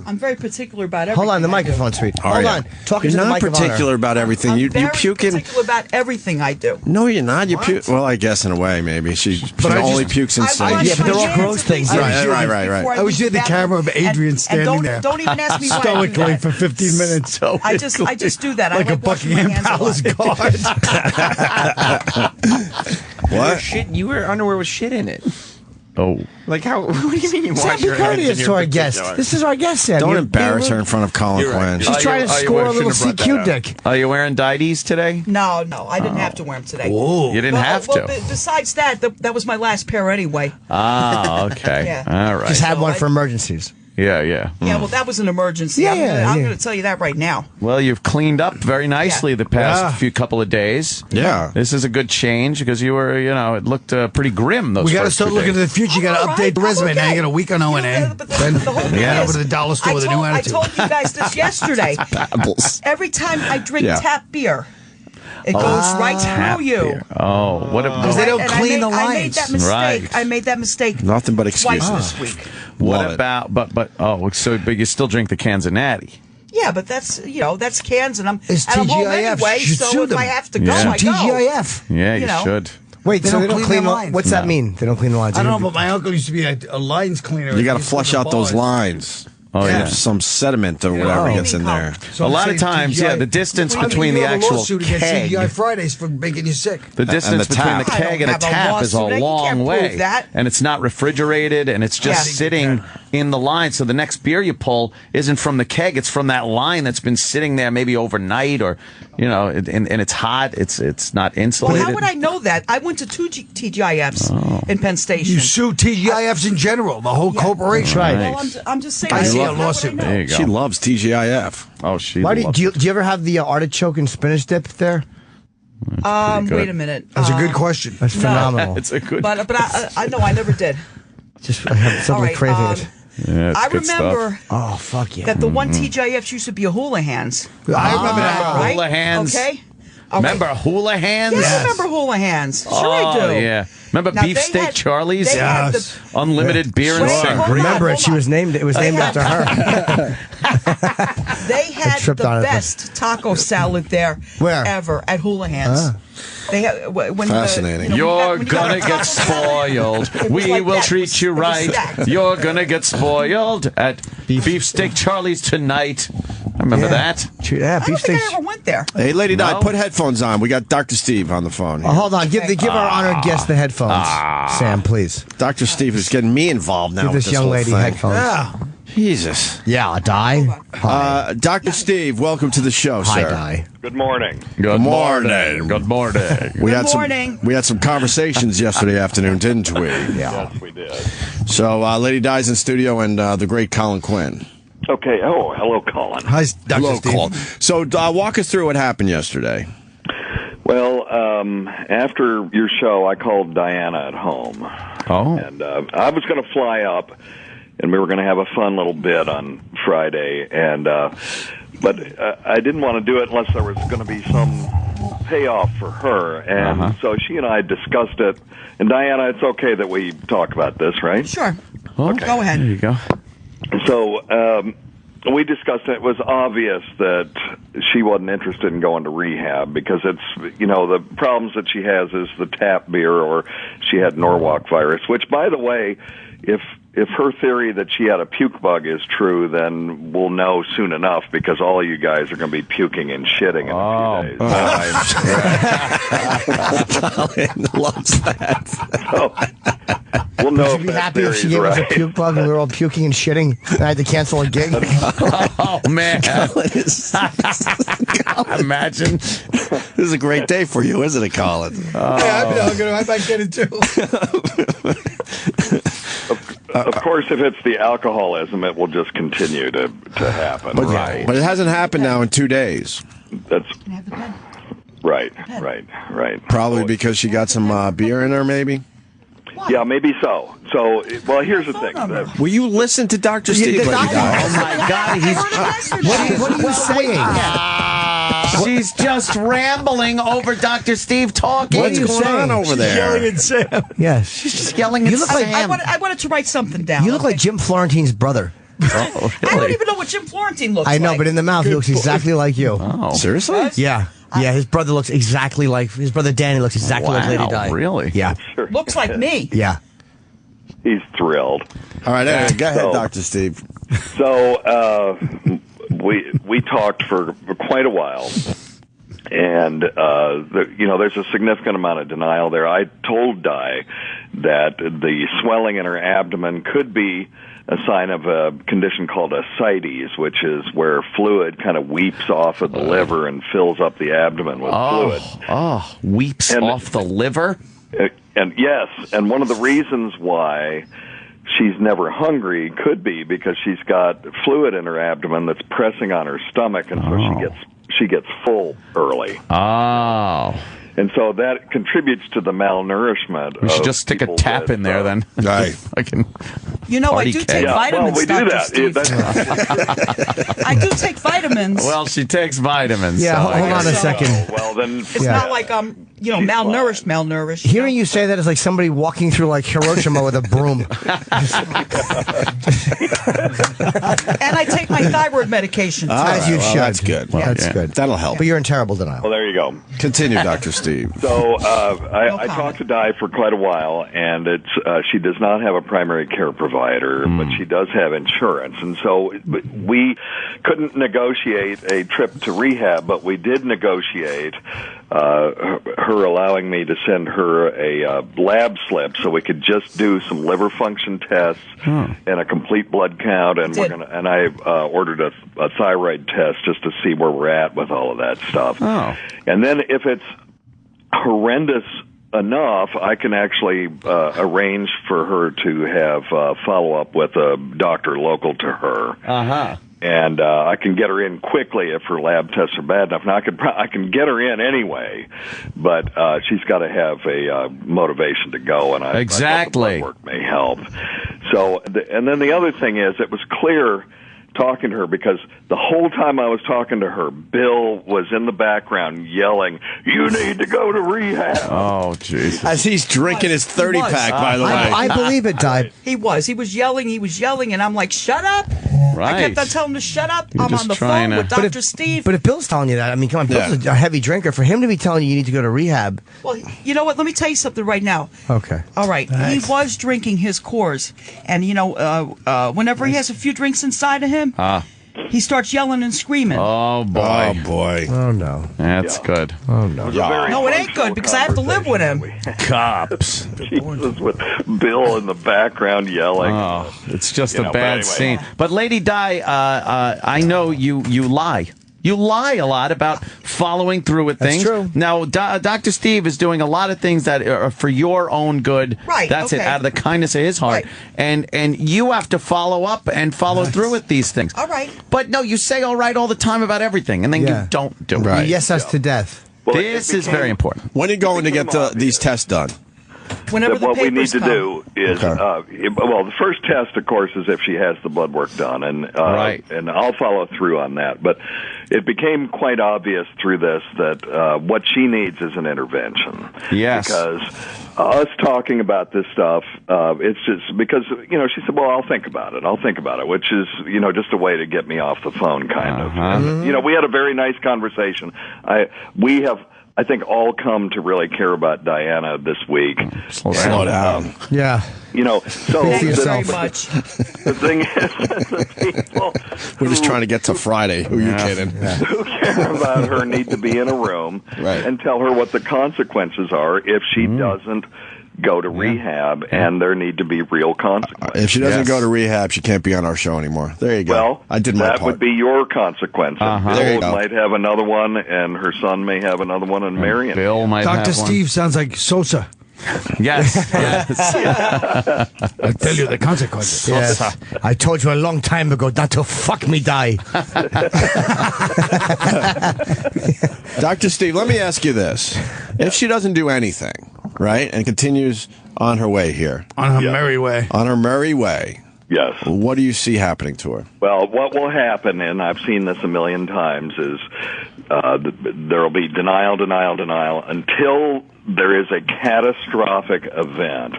I'm very particular about everything. Hold on, the I do. microphone, sweet. Are Hold ya? on. Talking You're to the not mic of honor. particular about everything. I'm You very puking? particular about everything I do. No, you're not. You puke. Well, I guess in a way, maybe she only pukes in I sinks. wash Yeah, but they're my all hands gross at things. least Right. before I was leave near the camera of bathroom. Adrian And standing don't, there. Don't even ask me why I do Stoically that. for 15 minutes. I just do that. Like I a like washing my Buckingham hands a lot. Palace guard. What? You wear underwear with shit in it. Oh. Like how? What do you mean you Sam, wash be your hands in courteous your to our picture guest. jar? This is our guest, Sam. Don't You're embarrass her being- in front of Colin Quinn. She's trying to score a little CQ dick. Are you wearing Dides today? No, I didn't have to wear them today. You didn't have to. Besides that, that was my last pair anyway. Ah, okay. Yeah. All right. Just had one for emergencies. Yeah. Yeah, well, that was an emergency. Yeah, I'm yeah. going to tell you that right now. Well, you've cleaned up very nicely the past couple of days. Yeah. This is a good change because you were, it looked pretty grim those We got to first start 2 looking to days. the future. You got to update the resume. Now you got a week on O&M. Then The whole thing head is, over to the dollar store with a new I attitude. told you guys this yesterday. Babbles. Every time I drink Yeah. tap beer, it goes right Tap through you. beer. Oh, what a... Because they don't And clean the I made lines. that mistake. Right. I made that mistake Nothing but twice excuses. this week. What Love it. about... But you still drink the cans of Natty. Yeah, but that's cans, and I'm It's at home TGIF. anyway. You should So sue if them. I have to go, Yeah. I go. TGIF. Yeah, you You know. should. Wait, They so don't they don't clean clean their the lines. What's that mean? They don't clean the lines. I don't know, but my uncle used to be a lines cleaner. You got to He used flush do out those bars. lines. Oh, yeah. There's some sediment or whatever Oh. gets in there. So A I'm lot of saying times, TGI the distance I mean, between you the have a actual lawsuit against keg... TGI Fridays for making you sick. The distance the between the tap. keg and a I don't have a tap is a lawsuit. You long can't way. prove that. And it's not refrigerated, and it's just Yeah. sitting in the line. So the next beer you pull isn't from the keg; it's from that line that's been sitting there maybe overnight, or and it's hot. It's not insulated. Well, how would I know that? I went to 2 TGIFs in Penn Station. You sue TGIFs in general, the whole corporation. Right. Well, I'm just saying. I see a lawsuit. There you go. She loves TGIF. Oh, she. Why do you ever have the artichoke and spinach dip there? Wait a minute. That's a good question. That's phenomenal. It's a good. But I know I never did. Just I have suddenly right, craving it. Yeah, it's I good remember Oh fuck yeah! that the one TGIF used to be a hula hands. I remember that. Right? Hula hands. Okay. Remember hula hands? Yeah, I remember hula hands. Sure I do. Yeah. Remember Now, Beefsteak Charlie's? they had Yes. Unlimited beer and Wait, sangria. hold on. Remember it? It was named had- after her. They had tripped the on it. best taco salad there Where? ever at Hula Hands. They had when Fascinating. You're when you got gonna a get taco salad, spoiled. it was We like will that. treat you It was right. stacked. You're gonna get spoiled at Beefsteak Charlie's tonight. I remember that. Yeah, I don't beefsteak. think I ever went there. Hey, Lady Di, No? put headphones on. We got Dr. Steve on the phone here. Hold on, give our honored guest the headphones, Sam, please. Dr. Steve is getting me involved now Give with this young whole lady thing. headphones. Yeah. Jesus. Yeah, Di. Dr. Steve, welcome to the show, Hi, sir. Di. Good morning. Good morning. Good morning. Good morning. We had some conversations yesterday afternoon, didn't we? Yeah. Yes, we did. So, Lady Di's in studio and the great Colin Quinn. Okay. Oh, hello, Colin. Hi, Dr. Hello, Steve. Colin. So, walk us through what happened yesterday. Well, after your show, I called Diana at home. Oh. And I was going to fly up, and we were going to have a fun little bit on Friday. And but I didn't want to do it unless there was going to be some payoff for her. And so she and I discussed it. And Diana, it's okay that we talk about this, right? Sure. Okay. Go ahead. There you go. So we discussed it. It was obvious that she wasn't interested in going to rehab because it's, the problems that she has is the tap beer, or she had Norwalk virus, which, by the way, if her theory that she had a puke bug is true, then we'll know soon enough because all you guys are going to be puking and shitting in a few days. Colin loves that. So, we'll know Would if you be that happy if she theory's gave us a right. puke bug and we were all puking and shitting and I had to cancel a gig? Oh, man. Imagine. This is a great day for you, isn't it, Colin? I might get it too. Of course, if it's the alcoholism, it will just continue to happen. But, Right. but it hasn't happened now in 2 days. That's right. Probably because she got some beer in her, maybe? Yeah, maybe so. So, well, here's the thing. Will you listen to Dr. Steve? the Lady doctor- Di? Oh, my God. What are you saying? She's just rambling over Dr. Steve talking. What are you going on saying? over there? Yelling at Sam. Yes. She's just yelling at You look like- Sam. I wanted to write something down. You look like Jim Florentine's brother. Oh, I don't really? even know what Jim Florentine looks I like. know, but in the mouth, he looks exactly like you. Oh. Seriously? Yeah. Yeah, his brother looks exactly like his brother Danny looks exactly like Lady Di. Really? Yeah. Looks like me. Yeah. He's thrilled. All right, anyway, go ahead, So- Dr. Steve. So we talked for quite a while, and there's a significant amount of denial there. I told Di that the swelling in her abdomen could be a sign of a condition called ascites, which is where fluid kind of weeps off of the liver and fills up the abdomen with fluid. Oh, weeps off the liver? And yes, and one of the reasons why she's never hungry could be because she's got fluid in her abdomen that's pressing on her stomach, and so she gets full early. Oh. And so that contributes to the malnourishment. We should of just stick a people tap that, in there then. Right. I can I party do cake. take vitamins, well, we Dr. do that. Steve. I do take vitamins. Well, she takes vitamins. Yeah, so I hold on a guess- second. Well, then It's not like I'm, malnourished. Hearing you say that is like somebody walking through like Hiroshima with a broom. And I take my thyroid medication, too. As you should. That's good. That's good. That'll help. But you're in terrible denial. Well, there you go. Continue, Dr. Steve. So I talked to Di for quite a while, and she does not have a primary care provider, but she does have insurance. And so we couldn't negotiate a trip to rehab, but we did negotiate her allowing me to send her a lab slip so we could just do some liver function tests and a complete blood count, and I ordered a thyroid test just to see where we're at with all of that stuff. And then if it's horrendous enough, I can actually arrange for her to have follow-up with a doctor local to her. And I can get her in quickly if her lab tests are bad enough. Now, I can get her in anyway, but she's got to have a motivation to go, and I thought the blood work may help. So, and then the other thing is, it was clear talking to her, because the whole time I was talking to her, Bill was in the background yelling, "You need to go to rehab." Oh, Jesus. As he's drinking his 30-pack, by the way. I believe it, Di. He was yelling, and I'm like, shut up. Right. I kept on telling him to shut up. You're I'm on the phone with Dr. Steve. But if Bill's telling you that, I mean, come on, Bill's a heavy drinker. For him to be telling you need to go to rehab. Well, you know what? Let me tell you something right now. Okay. All right. Nice. He was drinking his Coors, and, whenever he has a few drinks inside of him, he starts yelling and screaming. Oh, boy. Oh, boy. Oh, no. That's good. Oh, no. No, it ain't good, because I have to live with him. Cops. Jesus, with Bill in the background yelling. Oh, it's just a bad scene. But Lady Di, I know you lie. You lie a lot about following through with things. That's true. Now, Dr. Steve is doing a lot of things that are for your own good. Right. That's it, out of the kindness of his heart. Right. And you have to follow up and follow through with these things. All right. But no, you say all right all the time about everything, and then you don't do it. Right. Yes, us to death. Well, this is very important. When are you going to get these tests done? Whenever the what we need papers to come. do is, the first test, of course, is if she has the blood work done, and and I'll follow through on that. But it became quite obvious through this that what she needs is an intervention. Yes. Because us talking about this stuff, it's just because, she said, well, I'll think about it, which is, just a way to get me off the phone, kind of. And, we had a very nice conversation. We have, I think, all come to really care about Diana this week. Slow down. Yeah. So very much. The thing is, the people we're just trying to get to Friday. Who are you kidding? Who care about her need to be in a room and tell her what the consequences are if she doesn't go to rehab, and there need to be real consequences. If she doesn't go to rehab, she can't be on our show anymore. There you go. Well, I did my that part. would be your consequence. There you Bill go. might have another one, and her son may have another one, and Marion. Bill might have Dr. Steve sounds like Sosa. Yes. I'll tell you the consequences. Yes. I told you a long time ago not to fuck me, Di. Dr. Steve, let me ask you this. If she doesn't do anything, right, and continues on her way here. On her merry way. On her merry way. Yes. What do you see happening to her? Well, what will happen, and I've seen this a million times, is there will be denial until there is a catastrophic event.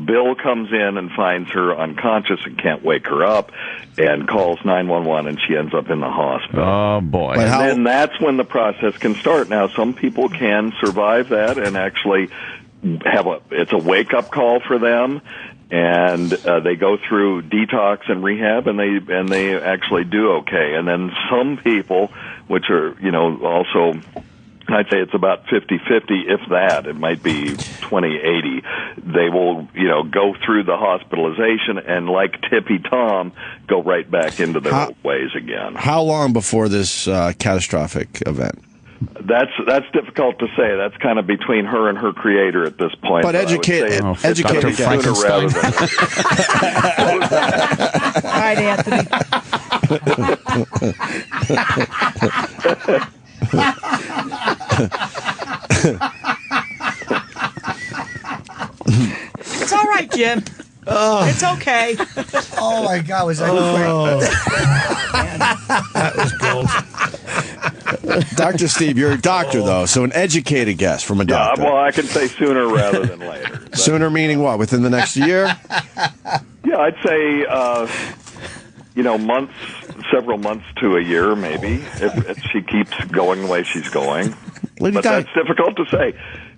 Bill comes in and finds her unconscious and can't wake her up and calls 911, and she ends up in the hospital. Oh, boy. And then that's when the process can start. Now, some people can survive that and actually it's a wake-up call for them, and they go through detox and rehab, and they actually do okay. And then some people, which are, also, I'd say it's about 50-50, if that. It might be 20-80. They will, go through the hospitalization and, like Tippy Tom, go right back into their old ways again. How long before this catastrophic event? That's difficult to say. That's kind of between her and her creator at this point. But educate Dr. Frankenstein. All right, Anthony. It's all right, Jim. It's okay. Oh, my God. Was that great? That was gold. Dr. Steve, you're a doctor, though, so an educated guess from a doctor. Well, I can say sooner rather than later. Sooner meaning what? Within the next year? Yeah, I'd say, several months to a year, maybe, if she keeps going the way she's going. But that's difficult to say.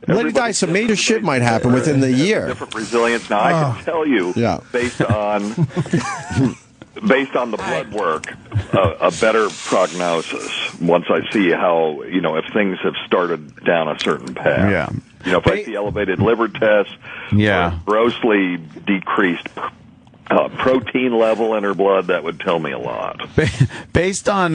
Lady Di, some major shit might happen within the year. Different resilience. Now, I can tell you, based on based on the blood work, a better prognosis once I see how, if things have started down a certain path. Yeah. If I see elevated liver tests, yeah, or grossly decreased protein level in her blood, that would tell me a lot. Based on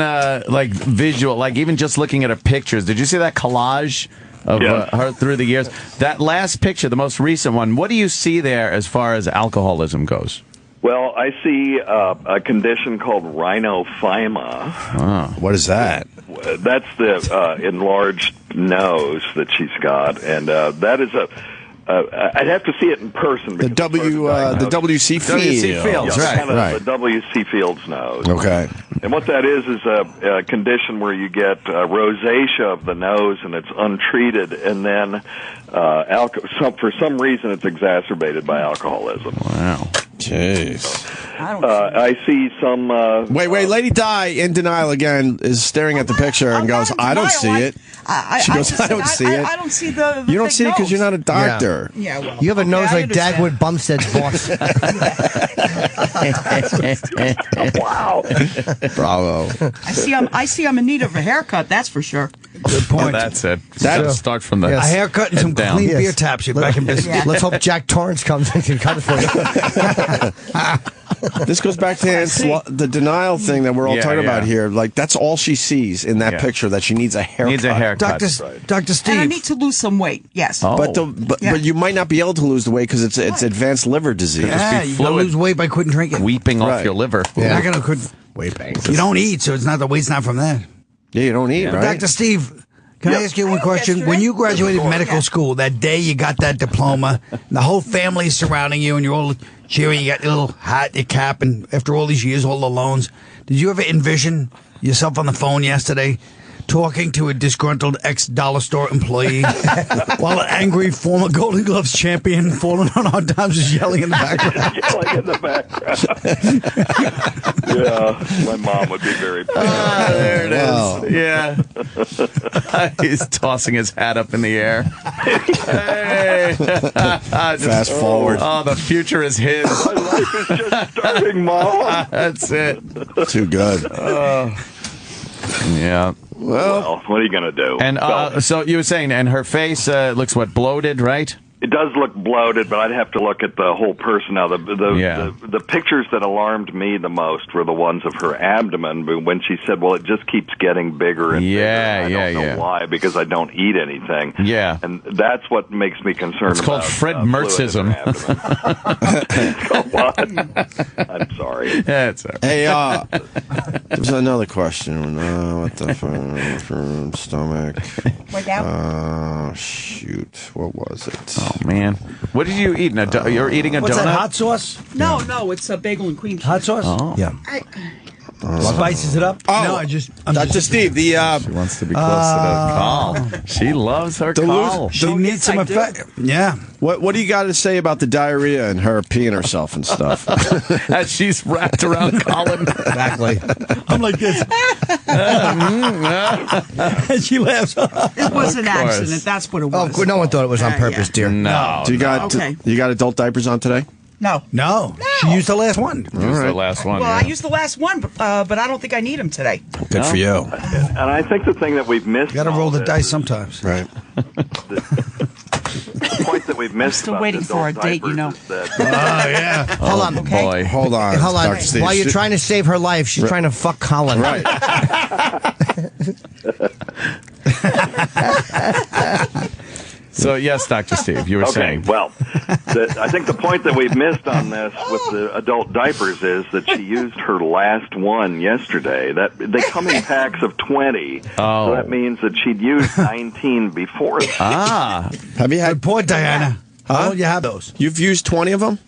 visual, even just looking at her pictures, did you see that collage of her through the years? That last picture, the most recent one, what do you see there as far as alcoholism goes? Well, I see a condition called rhinophyma. Oh, what is that? That's the enlarged nose that she's got, and that is I'd have to see it in person. The WC Fields, right. The WC Fields nose. Okay. And what that is a condition where you get rosacea of the nose, and it's untreated, and then for some reason it's exacerbated by alcoholism. Wow. Jeez. I see some... Wait, Lady Di, in denial again, is staring at the picture and goes, I don't see it. She goes, I don't see it. I don't see the You don't see it because you're not a doctor. Yeah, well, you have a nose like Dagwood Bumstead's boss. Wow. Bravo. I see I'm in need of a haircut, that's for sure. Good point. That's it. Start from the a haircut and some down. clean beer taps. You're back in business. Yeah. Let's hope Jack Torrance comes and can cut it for you. This goes back to the denial thing that we're all talking about here. Like, that's all she sees in that picture, that she needs a haircut. Needs a haircut. Dr. Steve. And I need to lose some weight, yes. Oh. But you might not be able to lose the weight because it's advanced liver disease. Yeah, you gotta lose weight by quitting drinking. Weeping off your liver. You're not gonna quit. Weight banks. You don't eat, so it's not the weight's not from that. Yeah, you don't eat, right? Dr. Steve, can I ask you one question? When you graduated medical school, that day you got that diploma, and the whole family's surrounding you, and you're all cheering, you got your little hat, your cap, and after all these years, all the loans, did you ever envision yourself on the phone yesterday talking to a disgruntled ex-dollar store employee while an angry former Golden Gloves champion falling on hard times is yelling in the background? Yelling in the background. Yeah, my mom would be very proud. There it is. Yeah. He's tossing his hat up in the air. Hey. Fast forward. Oh, the future is his. My life is just starting, Mom. That's it. Too good. Yeah. Well, what are you going to do? And so you were saying, and her face looks bloated, right? It does look bloated, but I'd have to look at the whole person. Now, the pictures that alarmed me the most were the ones of her abdomen. But when she said, "Well, it just keeps getting bigger and bigger," I don't know why, because I don't eat anything. Yeah, and that's what makes me concerned. It's called Fred Mertzism. What? I'm sorry. Yeah, it's all right. Hey, there's another question. What the fuck? Stomach. Shoot. What was it? Oh, man. What did you eat? You're eating a What's donut? that, hot sauce? No, it's a bagel and cream cheese. Hot sauce? Oh. Yeah. Spices it up? Oh, no, Dr. Steve, she wants to be close to the call. She loves her call. She needs some effect. Yeah. What do you got to say about the diarrhea and her peeing herself and stuff? As she's wrapped around Colin. Exactly. I'm like this. And she laughs. It was an accident. That's what it was. Oh, no one thought it was on purpose, dear. No. Do you got adult diapers on today? No. She used the last one. The last one. Well, I used the last one, but I don't think I need them today. Good for you. And I think the thing that we've missed... You got to roll the dice sometimes. Right. The point that we've missed still waiting for our date, Hold on. Okay. Boy. Hold on. Dr. Steve. While you're trying to save her life, she's trying to fuck Colin. Right. So, yes, Dr. Steve, you were saying. Well, I think the point that we've missed on this with the adult diapers is that she used her last one yesterday. They come in packs of 20. Oh. So that means that she'd used 19 before that. Have you had... Good point, Diana. How old you have those? You've used 20 of them?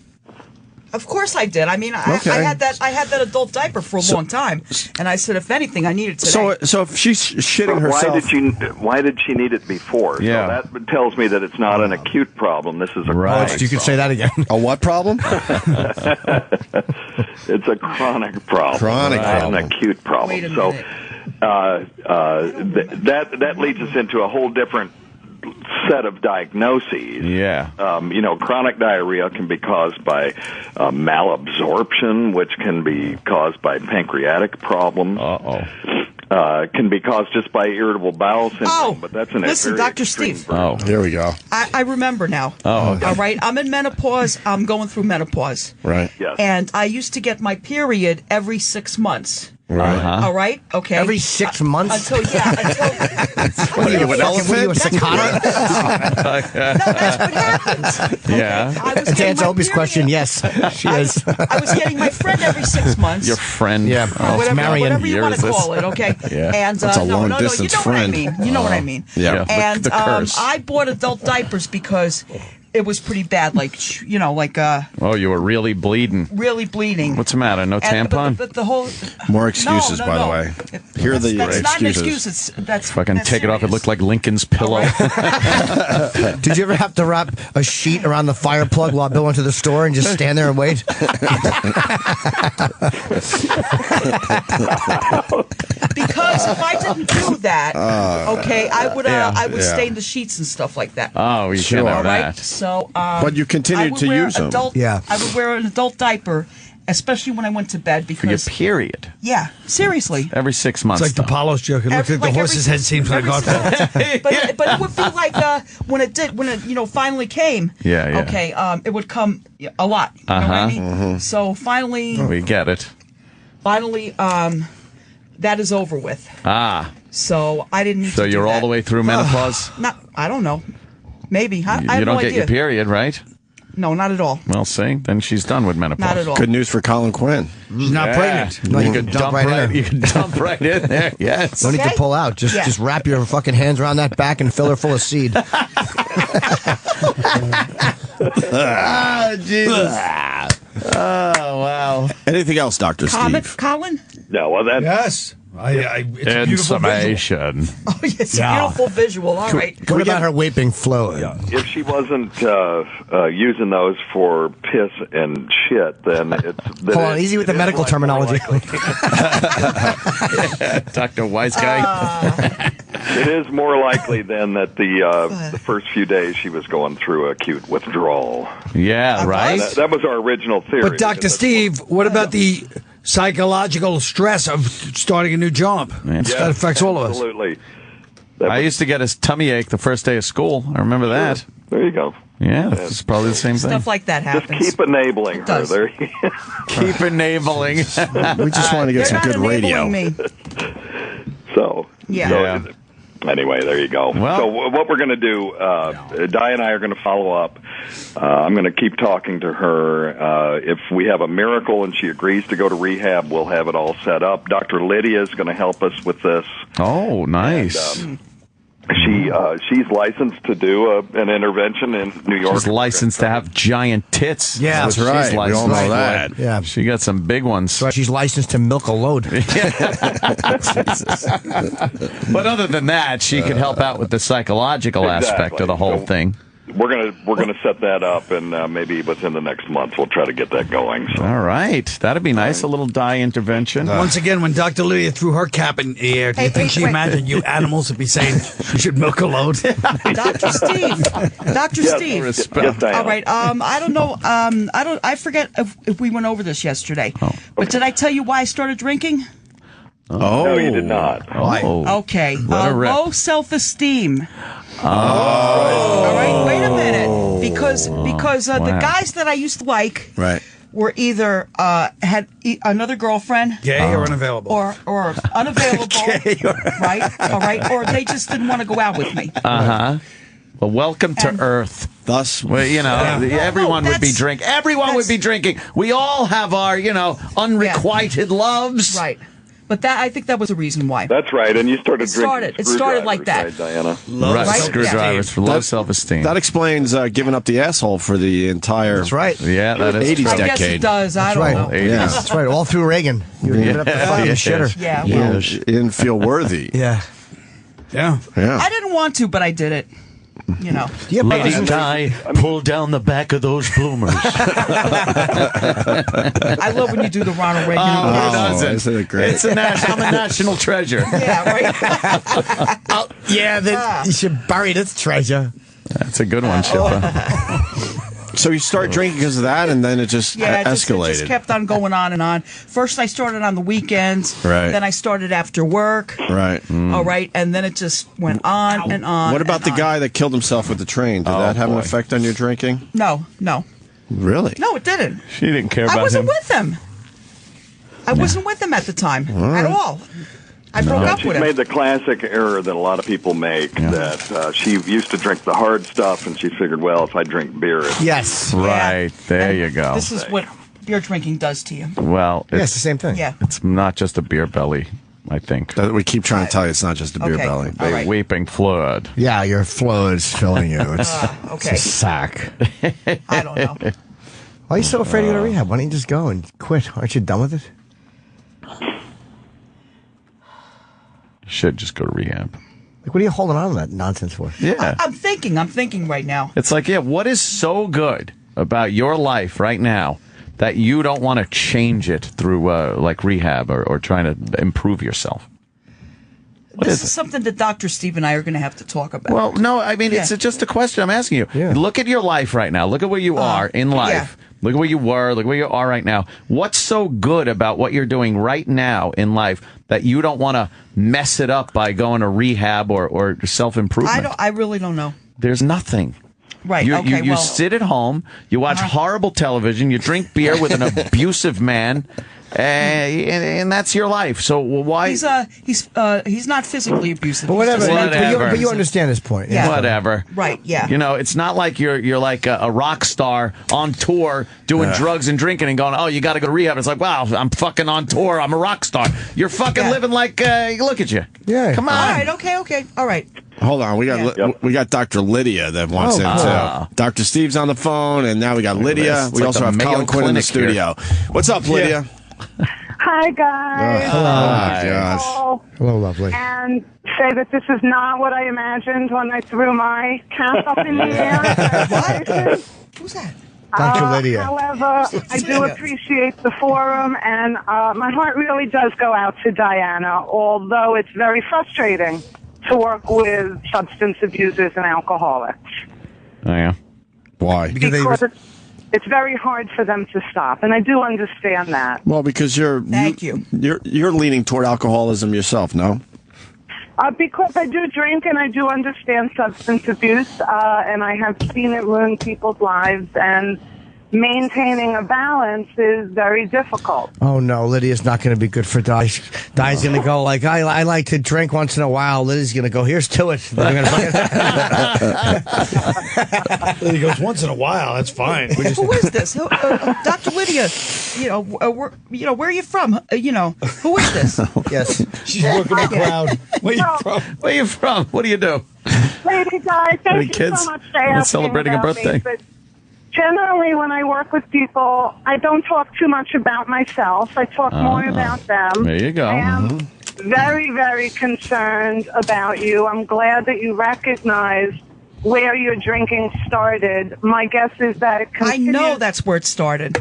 Of course I did. I mean, I had that adult diaper for a long time, and I said, if anything, I need it today. So if she's shitting herself, why did she need it before? Yeah. So that tells me that it's not an acute problem. This is a chronic. You could say that again. A what problem? It's a chronic problem. Not an acute problem. Wait a so minute. that leads us into a whole different set of diagnoses. Yeah. Chronic diarrhea can be caused by malabsorption, which can be caused by pancreatic problems. Can be caused just by irritable bowel syndrome, but that's listen, very Dr. Steve. version. Here we go. I remember now. Okay. All right, I'm in menopause. I'm going through menopause. Right. Yes. And I used to get my period every 6 months. Right. All right. Okay. Every 6 months. Until What are you, an elephant? What are you, a cicada? That's what happens. Yeah. was To getting answer my Opie's question, yes, she is. I was getting my friend every 6 months. Your friend. Yeah. Whatever, Marion. whatever you want to call it, okay? Yeah. And That's a no, long-distance you know friend. what I mean. You know what I mean. Yeah. And The curse. I bought adult diapers because it was pretty bad, Oh, you were really bleeding. really bleeding. What's the matter? No tampon? But the whole More excuses, No, by the no. way. Here are the that's not an excuses. excuse. That's Fucking that's take it off. It serious. looked like Lincoln's pillow. Did you ever have to wrap a sheet around the fire plug while Bill went to the store and just stand there and wait? Because if I didn't do that, okay, I would stain the sheets and stuff like that. Oh, you Sure. can't All have right. that. So, But you continued I would to wear use them. Yeah. I would wear an adult diaper, especially when I went to bed For your because period. yeah, seriously. Every 6 months. It's like the though. Apollo's joke. It looked like the horse's head seems like Godfather. but it would be like when it finally came. Yeah, yeah. Okay, it would come a lot. You know what I mean? Mm-hmm. So finally, We get it. that is over with. Ah. So I didn't need So to do you're all that. the way through menopause? I don't know. Maybe. I You have don't no get idea. your period, right? No, not at all. Well, see, then she's done with menopause. Not at all. Good news for Colin Quinn. She's not pregnant. No, You could dump right in in. there. You can dump right in there. Yes. No need to pull out. Just wrap your fucking hands around that back and fill her full of seed. Ah, Jesus. Oh, wow. Anything else, Dr. Comment, Steve? Colin? No, well, that's Yes. It's a beautiful visual. Information. Oh, it's a beautiful visual. All right. What about her vaping fluid? if she wasn't using those for piss and shit, then it's. Hold on, easy with the medical terminology. Dr. Wise Guy. It is more likely then that the first few days she was going through acute withdrawal. Yeah, right? That was our original theory. But Dr. Steve, what about the psychological stress of starting a new job? That affects all of us. Absolutely. I used to get a tummy ache the first day of school. I remember that. There you go. Yeah, it's probably the same thing. Stuff like that happens. Just keep enabling her. does. There you go. Keep enabling. We just want to get some You're good not radio. enabling me. So, Yeah. anyway, there you go. Well- So what we're going to do, Di and I are going to follow up. I'm going to keep talking to her. If we have a miracle and she agrees to go to rehab, we'll have it all set up. Dr. Lydia is going to help us with this. Oh, nice. And, she's licensed to do an intervention in New York. She's licensed to have giant tits. Yeah, That's that's what right. she's We all licensed know for. that. Yeah. She got some big ones. So she's licensed to milk a load. But other than that, she could help out with the psychological aspect of the whole So thing. We're gonna set that up, and maybe within the next month we'll try to get that going. So. All right. That'd be nice. A little dye intervention. Once again, when Dr. Lydia threw her cap in the air, do you think she imagined you animals would be saying you should milk a load? Dr. Steve. Dr. Steve. Yes, Diana. All right. I don't know. I forget if we went over this yesterday. But did I tell you why I started drinking? Oh. No, you did not. Oh. Okay. Let her rip. Low self-esteem. Oh. All right. Wait a minute. Because the Wow. guys that I used to like Right. were either had another girlfriend, Gay or unavailable? or unavailable, right? All right. Or they just didn't want to go out with me. Uh-huh. Well, welcome to Earth. Thus, well, everyone would be drinking. Everyone would be drinking. We all have our, unrequited loves. Right. But I think that was the reason why. That's right, and you started drinking. It started like that. Right, Diana? Right, screwdrivers for low self-esteem. That explains giving up the asshole for the entire. That's right. Yeah, that is 80s I decade. guess it does. I That's don't right. know. Yeah. That's right. All through Reagan. You were giving up the fucking shitter. Yeah. You Well, didn't feel worthy. Yeah. Yeah. Yeah. I didn't want to, but I did it. Lady Di, pull down the back of those bloomers. I love when you do the Ronald Reagan. Oh, Isn't it great? I'm a national treasure. Yeah, right. Yeah, you should bury this treasure. That's a good one, Chippa. So you start drinking because of that, and then it just escalated. It just kept on going on and on. First, I started on the weekends. Right. Then I started after work. Right. All right. And then it just went on and on. What about the guy that killed himself with the train? Did that have an effect on your drinking? No. Really? No, it didn't. She didn't care about him. I wasn't with him. I wasn't with him at the time at all. I broke up with him. She's made the classic error that a lot of people make, that she used to drink the hard stuff, and she figured, well, if I drink beer... Yes. Right. There you go. This is what beer drinking does to you. Well, it's the same thing. Yeah. It's not just a beer belly, I think. We keep trying to tell you it's not just a beer belly. A weeping fluid. Yeah, your fluid is filling you. It's, okay. it's a sack. I don't know. Why are you so afraid to go to rehab? Why don't you just go and quit? Aren't you done with it? Should just go to rehab. Like, what are you holding on to that nonsense for? Yeah. I'm thinking right now. It's like, what is so good about your life right now that you don't want to change it through like rehab or trying to improve yourself? This is something that Dr. Steve and I are going to have to talk about. Well, no, I mean, it's just a question I'm asking you. Yeah. Look at your life right now. Look at where you are in life. Yeah. Look at where you were. Look where you are right now. What's so good about what you're doing right now in life that you don't want to mess it up by going to rehab or self-improvement? I really don't know. There's nothing. Right. You sit at home, you watch horrible television, you drink beer with an abusive man, and that's your life. So why? He's not physically abusive. But whatever. Whatever. But you understand his point. Yeah. Whatever. Right. Yeah. You know, it's not like you're like a rock star on tour doing drugs and drinking and going, oh, you got to go to rehab. It's like, wow, I'm fucking on tour. I'm a rock star. You're fucking living like, look at you. Yeah. Come on. All right. Okay. All right. Hold on, we got Dr. Lydia that wants in too. Dr. Steve's on the phone, and now we got Lydia. It's We like also the have Mayo Colin Quinn in the Clinic here. studio. What's up, Lydia? Hi, guys. Hello. Oh my gosh. Hello, lovely. And say that this is not what I imagined when I threw my cap up in the air. Who's that? Dr. Lydia. However, I do appreciate the forum, and my heart really does go out to Diana, although it's very frustrating to work with substance abusers and alcoholics. Oh, yeah. Why? Because it's very hard for them to stop, and I do understand that. Well, because you're leaning toward alcoholism yourself, no? Because I do drink and I do understand substance abuse, and I have seen it ruin people's lives, and maintaining a balance is very difficult. Oh, no, Lydia's not going to be good for Di. Di's going to go like, I like to drink once in a while. Lydia's going to go, here's to it. Lydia goes, once in a while, that's fine. Who is this? Dr. Lydia, where are you from? Who is this? Yes. She's working the crowd. Where you from? What do you do? Lady Di, thank you kids? so much for asking Celebrating a about birthday. me, but generally, when I work with people, I don't talk too much about myself. I talk more about them. There you go. I am very, very concerned about you. I'm glad that you recognize where your drinking started. My guess is that it continues. I know that's where it started.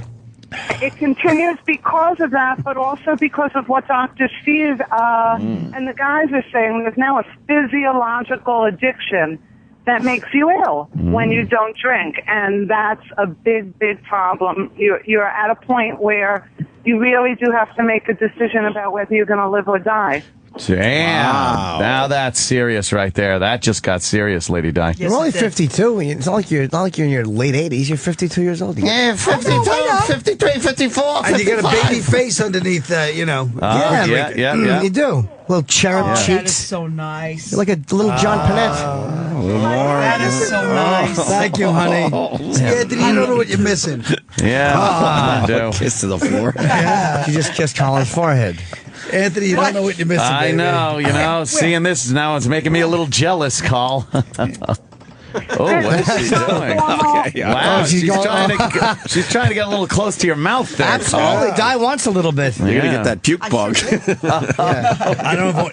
It continues because of that, but also because of what Dr. Steve and the guys are saying. There's now a physiological addiction that makes you ill when you don't drink, and that's a big, big problem. You're at a point where you really do have to make a decision about whether you're going to live or die. Damn. Wow. Now that's serious right there. That just got serious, Lady Di. You're only 52. It's not like you're in your late 80s. You're 52 years old. Yeah, 52, 53, 54, 55. And you got a baby face underneath, Yeah. You do. Little cherub cheeks. That is so nice. You're like a little John Panette. A little more. That is so nice. Thank you, honey. See, Anthony, you don't know what you're missing. Yeah. I do. Kiss to the floor. You just kissed Colin's forehead. Anthony, you don't know what you're missing, I baby. know, seeing this now, it's making me a little jealous, Carl. what is she doing? Okay, wow, she's she's trying to get a little close to your mouth there. Absolutely. Di wants a little bit. You're going to get that puke bug. I don't know.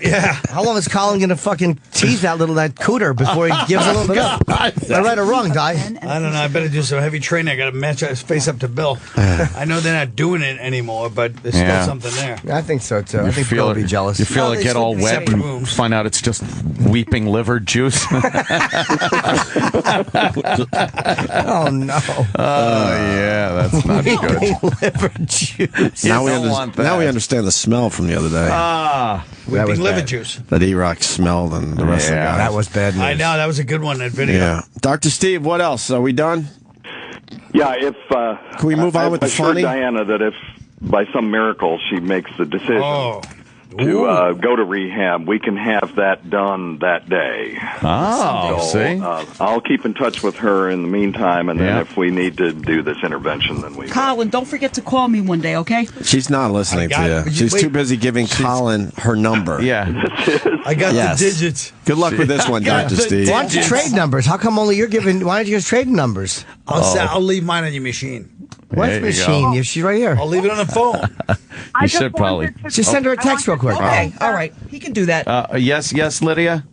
How long is Colin going to fucking tease that cooter before he gives a little bit up? Am I right or wrong, Di? I don't know. I better do some heavy training. I got to match his face up to Bill. I know they're not doing it anymore, but there's still something there. I think so, too. I think Bill will be jealous. You feel it get all wet and find out it's just weeping liver juice. Oh, no. Oh, yeah, that's not good. Liver juice. Now we understand the smell from the other day. Weeping liver juice. That E-Rock smelled and the rest of the guys. That was bad news. I know. That was a good one, that video. Yeah. Dr. Steve, what else? Are we done? Yeah, if can we move on with the funny? Diana that if by some miracle she makes the decision to go to rehab, we can have that done that day. Oh, see? I'll keep in touch with her in the meantime, and then if we need to do this intervention, then we Colin, don't forget to call me one day, okay? She's not listening to you. She's too busy giving Colin her number. Yeah. I got the digits. Good luck with this one, Dr. Steve. Why don't you trade numbers? How come only you're giving? Why don't you just trade numbers? I'll leave mine on your machine. What machine? She's right here. I'll leave it on the phone. You should probably. Just send her a text real quick. Okay, all right. He can do that. Yes, Lydia?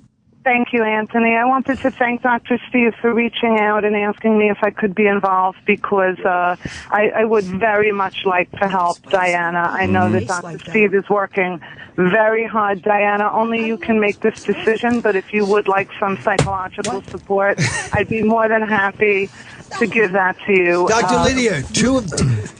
Thank you, Anthony. I wanted to thank Dr. Steve for reaching out and asking me if I could be involved because I would very much like to help Diana. I know that Dr. Steve is working very hard, Diana. Only you can make this decision, but if you would like some psychological support, I'd be more than happy to give that to you. Dr. Lydia, two of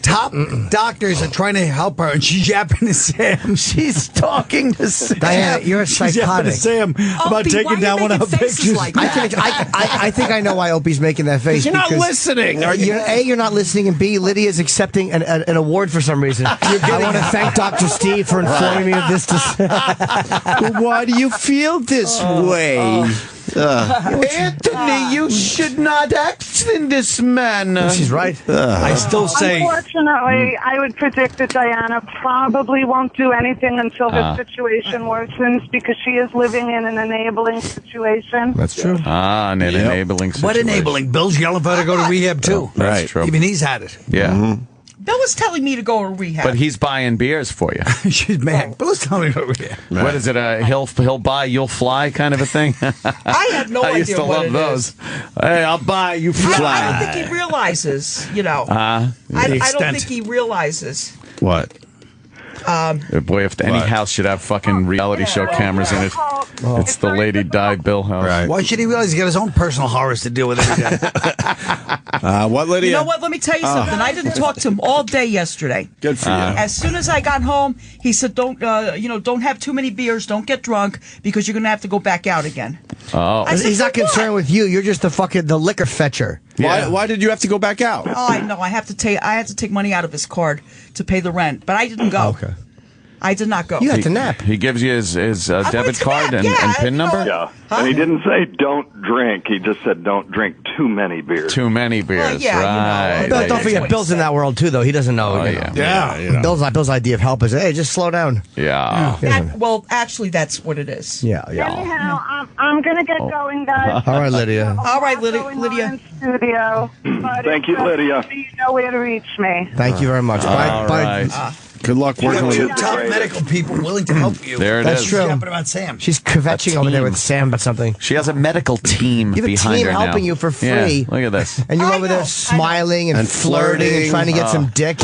top doctors are trying to help her, and she's yapping to Sam. She's talking to Sam. Diana, you're a She's yapping to psychotic. Sam about taking down one of her pictures. Like I think I know why Opie's making that face. You're not because listening. You're not listening, and B, Lydia is accepting an award for some reason. I want to thank Dr. Steve for informing me of this. Why do you feel this way? Anthony, you should not act in this manner. She's right. I still say... Unfortunately, I would predict that Diana probably won't do anything until her situation worsens because she is living in an enabling situation. That's true. An enabling situation. What enabling? Bill's yelling for her to go to rehab, too. That's true. Even he's had it. Yeah. Bill was telling me to go to rehab. But he's buying beers for you. She's mad. Bill's telling me to go to rehab. What is it? He'll buy, you'll fly kind of a thing? I have no idea. I used to love those. Hey, I'll buy, you fly. I don't think he realizes, I don't think he realizes. What? Boy, if any house should have fucking reality show cameras in it, it's the Lady Di Bill house. Right. Why should he realize he's got his own personal horrors to deal with every day? What, Lydia? You know what? Let me tell you something. I didn't talk to him all day yesterday. Good for you. As soon as I got home, he said, "Don't have too many beers. Don't get drunk because you're going to have to go back out again." Oh, he's not concerned with you. You're just the liquor fetcher. Why did you have to go back out? Oh, I know. I had to take money out of his card to pay the rent, but I didn't go. Okay. I did not go. You had to nap. He gives you his debit card and PIN number? Yeah. And he didn't say don't drink. He just said don't drink too many beers. Too many beers, right. But don't forget, Bill's in that world, too, though. He doesn't know. Oh, yeah. Bill's idea of help is, hey, just slow down. Yeah. Well, actually, that's what it is. Yeah. Anyhow, I'm going to get going, guys. All right, Lydia. All right, Lydia. In studio. Thank you, Lydia. You know where to reach me. Thank you very much. All Bye. right. Good luck working with Two you. top medical people willing to help you. There it That's is. true. Yapping about Sam. She's kvetching over there with Sam about something. She has a medical team You have a behind team her now. helping you for free. Yeah, look at this. And you're over there smiling and flirting and trying to get some dick.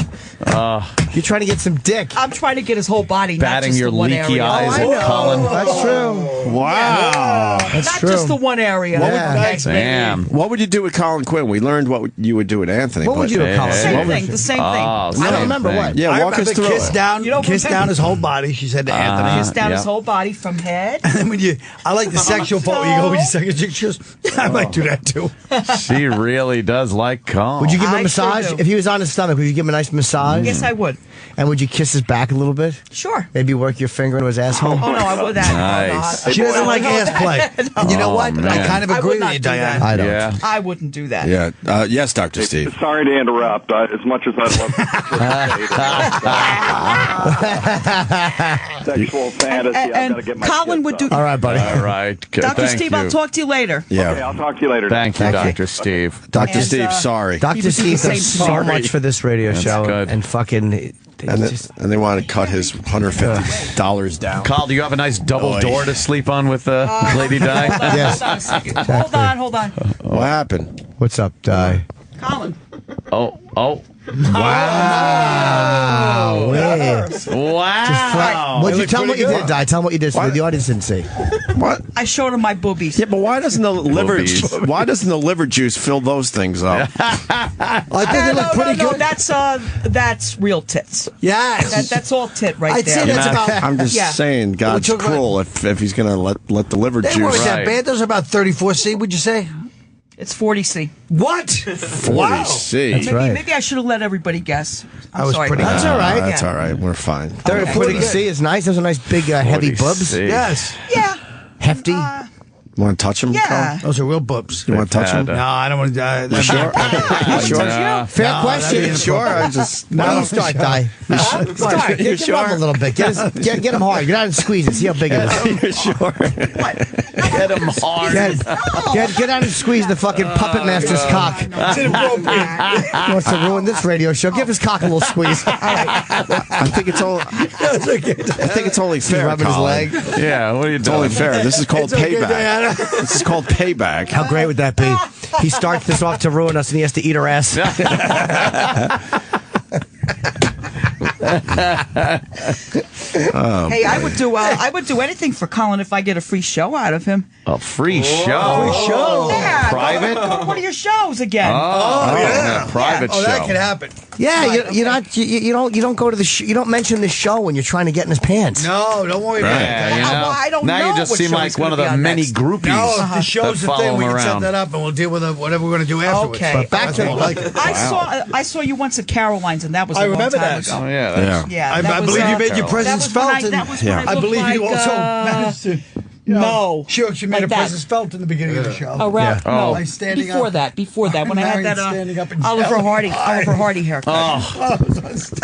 You're trying to get some dick. I'm trying to get his whole body, Batting not just your the one leaky area. eyes I at know. Colin. That's true. Wow. That's Not true. just the one area. Yeah. Sam. What would you do with Colin Quinn? We learned what you would do with Anthony. What would you do with Colin? Same thing. The same thing. Oh, I don't remember thing. what. Yeah, I walk us remember through kiss it. down, You don't kiss remember? down his whole body, she said to Anthony. Kiss down yeah. his whole body from head. And then I like the sexual part where you go with your second chick. She goes, I might do that too. She really does like Colin. Would you give him a I massage? sure do. If he was on his stomach, would you give him a nice massage? Yes, I would. And would you kiss his back a little bit? Sure. Maybe work your finger into his asshole? Oh, no, I would that. Nice. She doesn't like ass play. And you know what? man. I kind of I agree would with you, not do Diane. that. I don't. Yeah. I wouldn't do that. Yeah. Yes, Dr. Steve. Sorry to interrupt. As much as I'd love to sexual fantasy, I've got to get my Colin would do. All right, buddy. All right. Good. Dr. Thank Steve, you. I'll talk to you later. Yeah. Okay, I'll talk to you later. Thank you, Thank you. Dr. Steve. Dr. And, Steve, sorry. Dr. Keep it Steve the does same so story. much for this radio show. good. And fucking... And they want to cut his $150 down. Carl, do you have a nice double Oy. door to sleep on with Lady Di? Yes. Hold on a second. Exactly. Hold on. What happened? What's up, Di? Colin. Oh. Wow. Wait. Wow. Would you tell him what you did, Di? Tell him what you did so the audience didn't see. What? I showed him my boobies. Yeah, but why doesn't the liver juice fill those things up? I think they look pretty good. That's real tits. Yes. That's all tit right I'd there. say that's about... I'm just saying, God's We're talking cruel if he's going to let the liver They juice. weren't that bad. Those are about 34C, would you say? It's 40C. What? 40C. Maybe I should have let everybody guess. I'm sorry. That's all right. That's all right. We're fine. 40C is nice. Those are nice big heavy bubs. Yes. Yeah. Hefty. You want to touch him? Yeah. Those are real bubs. You want to touch him? No, I don't want to. You sure? Fair question. Sure. I just. Why don't you start, Di? Start. Get him up a little bit. Get him hard. Get out and squeeze it. See how big it is. You're sure. Get him hard. Get out and squeeze the fucking puppet master's cock. It's inappropriate. He wants to ruin this radio show. Give his cock a little squeeze. All right. I think it's only He's fair. rubbing his Colin. leg. Yeah, what are you It's doing? only fair. This is called payback. This is called payback. How great would that be? He starts this off to ruin us, and he has to eat her ass. Hey, I would do anything for Colin if I get a free show out of him. A free show. Free show. Yeah, Private? Go to one of your shows again. yeah. Private show. Oh, that could happen. Yeah, you don't go to the you don't mention the show when you're trying to get in his pants. No, don't worry about Yeah, it. you know, I don't now know you just what seem show like he's one of gonna the be on many next. groupies No, if the show's that the thing, follow we him can set around. that up and we'll deal with whatever we're going to do afterwards. Okay. But back to I saw you once at Caroline's, and that was a long remember time that. ago. Oh, yeah. Yeah, I that was, believe you made your presence felt. That was when I I looked believe you like, also managed to. No. She made Like a that. presence felt in the beginning of the show. Around, no, Like standing before up. that, when I had that Marion standing up and Oliver yelling. Hardy haircut.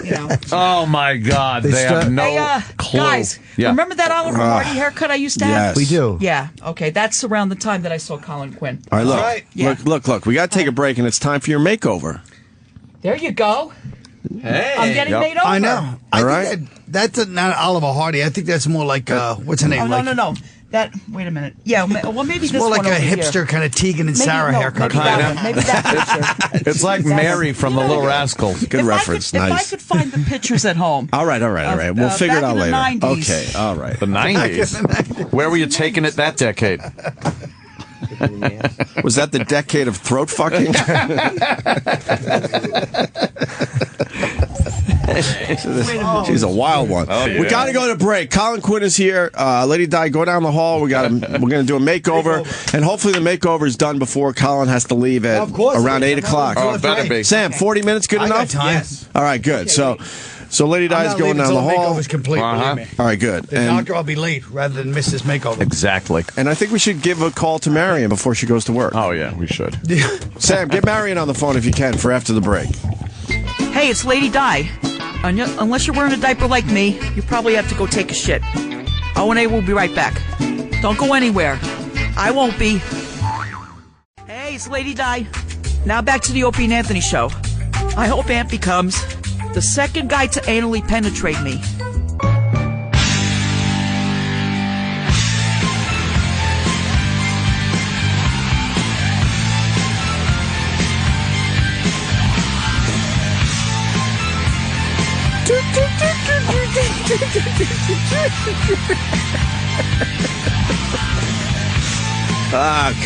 You know. Oh my God, they have no clue. Guys, Yeah. remember that Oliver Hardy haircut I used to have? Yes. We do. Yeah. Okay, that's around the time that I saw Colin Quinn. All right, look. Right. Yeah. Look. We got to take a break, and it's time for your makeover. There you go. Hey. I'm getting made over. I know. All I think that's not Oliver Hardy. I think that's more like what's her name? Oh, like, no. Wait a minute. Yeah, well, maybe It's this more like one a over here. hipster kind of Tegan and Sarah haircut. Maybe that one. Maybe that picture. It's like Mary from The Little Rascals. Good reference. If I Nice. could find the pictures at home. All right. We'll figure it back out in the later. 90s. Okay. All right. The 90s. Where were you taking it that decade? Was that the decade of throat fucking? She's a wild one. Oh, yeah. We got to go to break. Colin Quinn is here. Lady Di, go down the hall. We're going to do a makeover, and hopefully the makeover is done before Colin has to leave at around 8 o'clock. Oh, it better be. Sam, 40 minutes good enough? Time. Yes. All right, good. So Lady Di is going down the hall. Makeover's complete. Believe me. All right, good. The doctor, I'll be late rather than miss this makeover. Exactly. And I think we should give a call to Marion before she goes to work. Oh, yeah, we should. Sam, get Marion on the phone if you can for after the break. Hey, it's Lady Di. Unless you're wearing a diaper like me, you probably have to go take a shit. O&A will be right back. Don't go anywhere. I won't be. Hey, it's Lady Di. Now back to the Opie and Anthony show. I hope Ant becomes the second guy to anally penetrate me.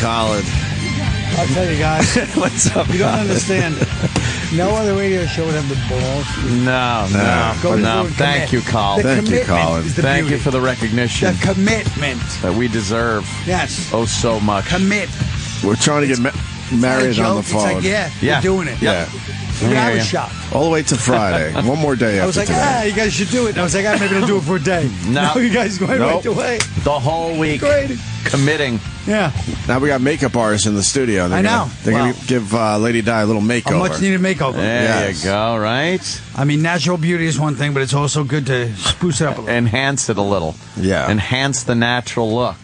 Colin. I'll tell you guys. What's up? You don't understand. No other radio show would have the balls. No. Thank you, Colin. Thank you, Colin. Thank you for the recognition The commitment. that we deserve. Yes. Oh, so much. Commit. We're trying to get Marion on the phone. It's like, yeah, Yeah. we're doing it. Yeah. You can have a shot. All the way to Friday. One more day I was like, today. you guys should do it. And I was like, maybe I'll do it for a day. No. You guys going right away. The whole week. Great. Committing. Yeah. Now we got makeup artists in the studio. I know. They're going to give Lady Di a little makeover. A much-needed makeover. There you go, right? I mean, natural beauty is one thing, but it's also good to spruce it up a little. Enhance it a little. Yeah. Enhance the natural look.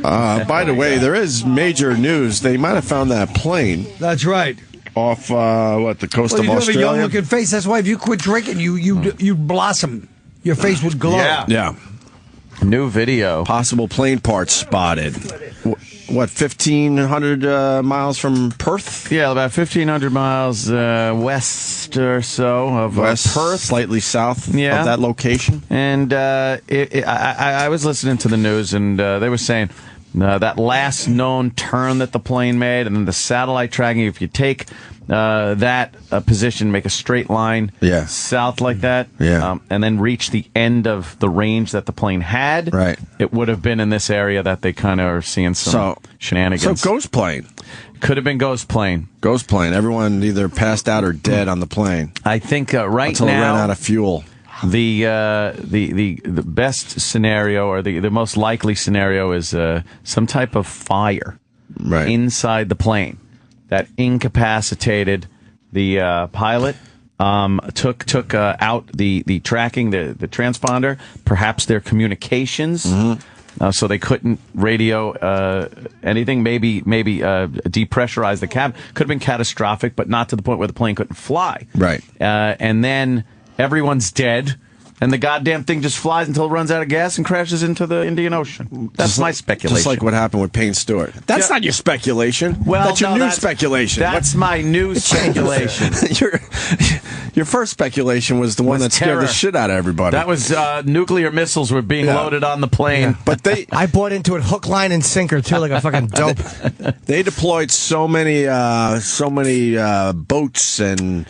By the way, there is major news. They might have found that plane. That's right. Off, the coast of you Australia? You have a young-looking face. That's why if you quit drinking, you blossom. Your face would glow. Yeah. New video. Possible plane parts spotted. What, 1,500 miles from Perth? Yeah, about 1,500 miles west or so of Perth. Slightly south of that location. And I was listening to the news, and they were saying that last known turn that the plane made, and then the satellite tracking, if you take that position, make a straight line south like that, and then reach the end of the range that the plane had, it would have been in this area that they kind of are seeing some shenanigans. So ghost plane. Could have been ghost plane. Ghost plane. Everyone either passed out or dead on the plane. I think right until now it ran out of fuel. The best scenario, or the most likely scenario, is some type of fire inside the plane that incapacitated the pilot. Took out the tracking, the transponder, perhaps their communications. So they couldn't radio anything. Maybe depressurize the cabin. Could have been catastrophic, but not to the point where the plane couldn't fly. Right. And then everyone's dead, and the goddamn thing just flies until it runs out of gas and crashes into the Indian Ocean. That's my speculation. Just like what happened with Payne Stewart. That's not your speculation. Well, that's your new speculation. That's my new speculation. Your first speculation was the one that scared the shit out of everybody. That was nuclear missiles were being loaded on the plane. But I bought into it hook, line, and sinker too, like a fucking dope. They deployed so many boats and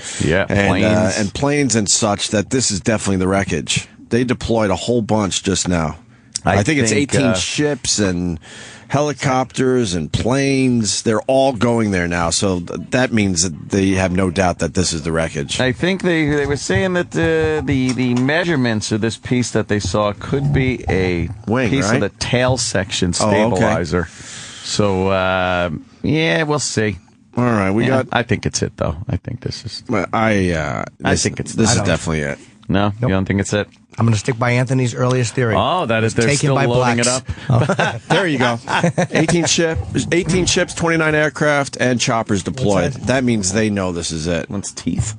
planes and such that this is definitely the wreckage. They deployed a whole bunch just now. I think it's 18 ships and helicopters and planes. They're all going there now, so that means that they have no doubt that this is the wreckage. I think they were saying that the measurements of this piece that they saw could be a piece of the tail section stabilizer. So, we'll see. All right, I think it's it, though. I think this is. I think it's. This is definitely it. No, you don't think it's it? I'm going to stick by Anthony's earliest theory. Oh, that is, they're taken still by loading blacks. it up. There you go. 18 ships, 29 aircraft, and choppers deployed. That means they know this is it. One's teeth.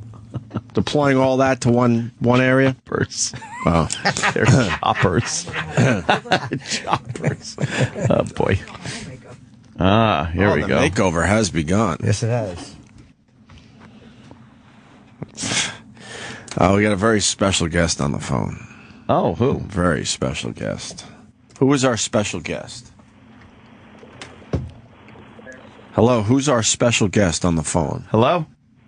Deploying all that to one area? Choppers. Oh. They're choppers. Choppers. Oh, boy. Here we go. The makeover has begun. Yes, it has. We got a very special guest on the phone. Oh, who? Very special guest. Who is our special guest? Hello, who's our special guest on the phone? Hello?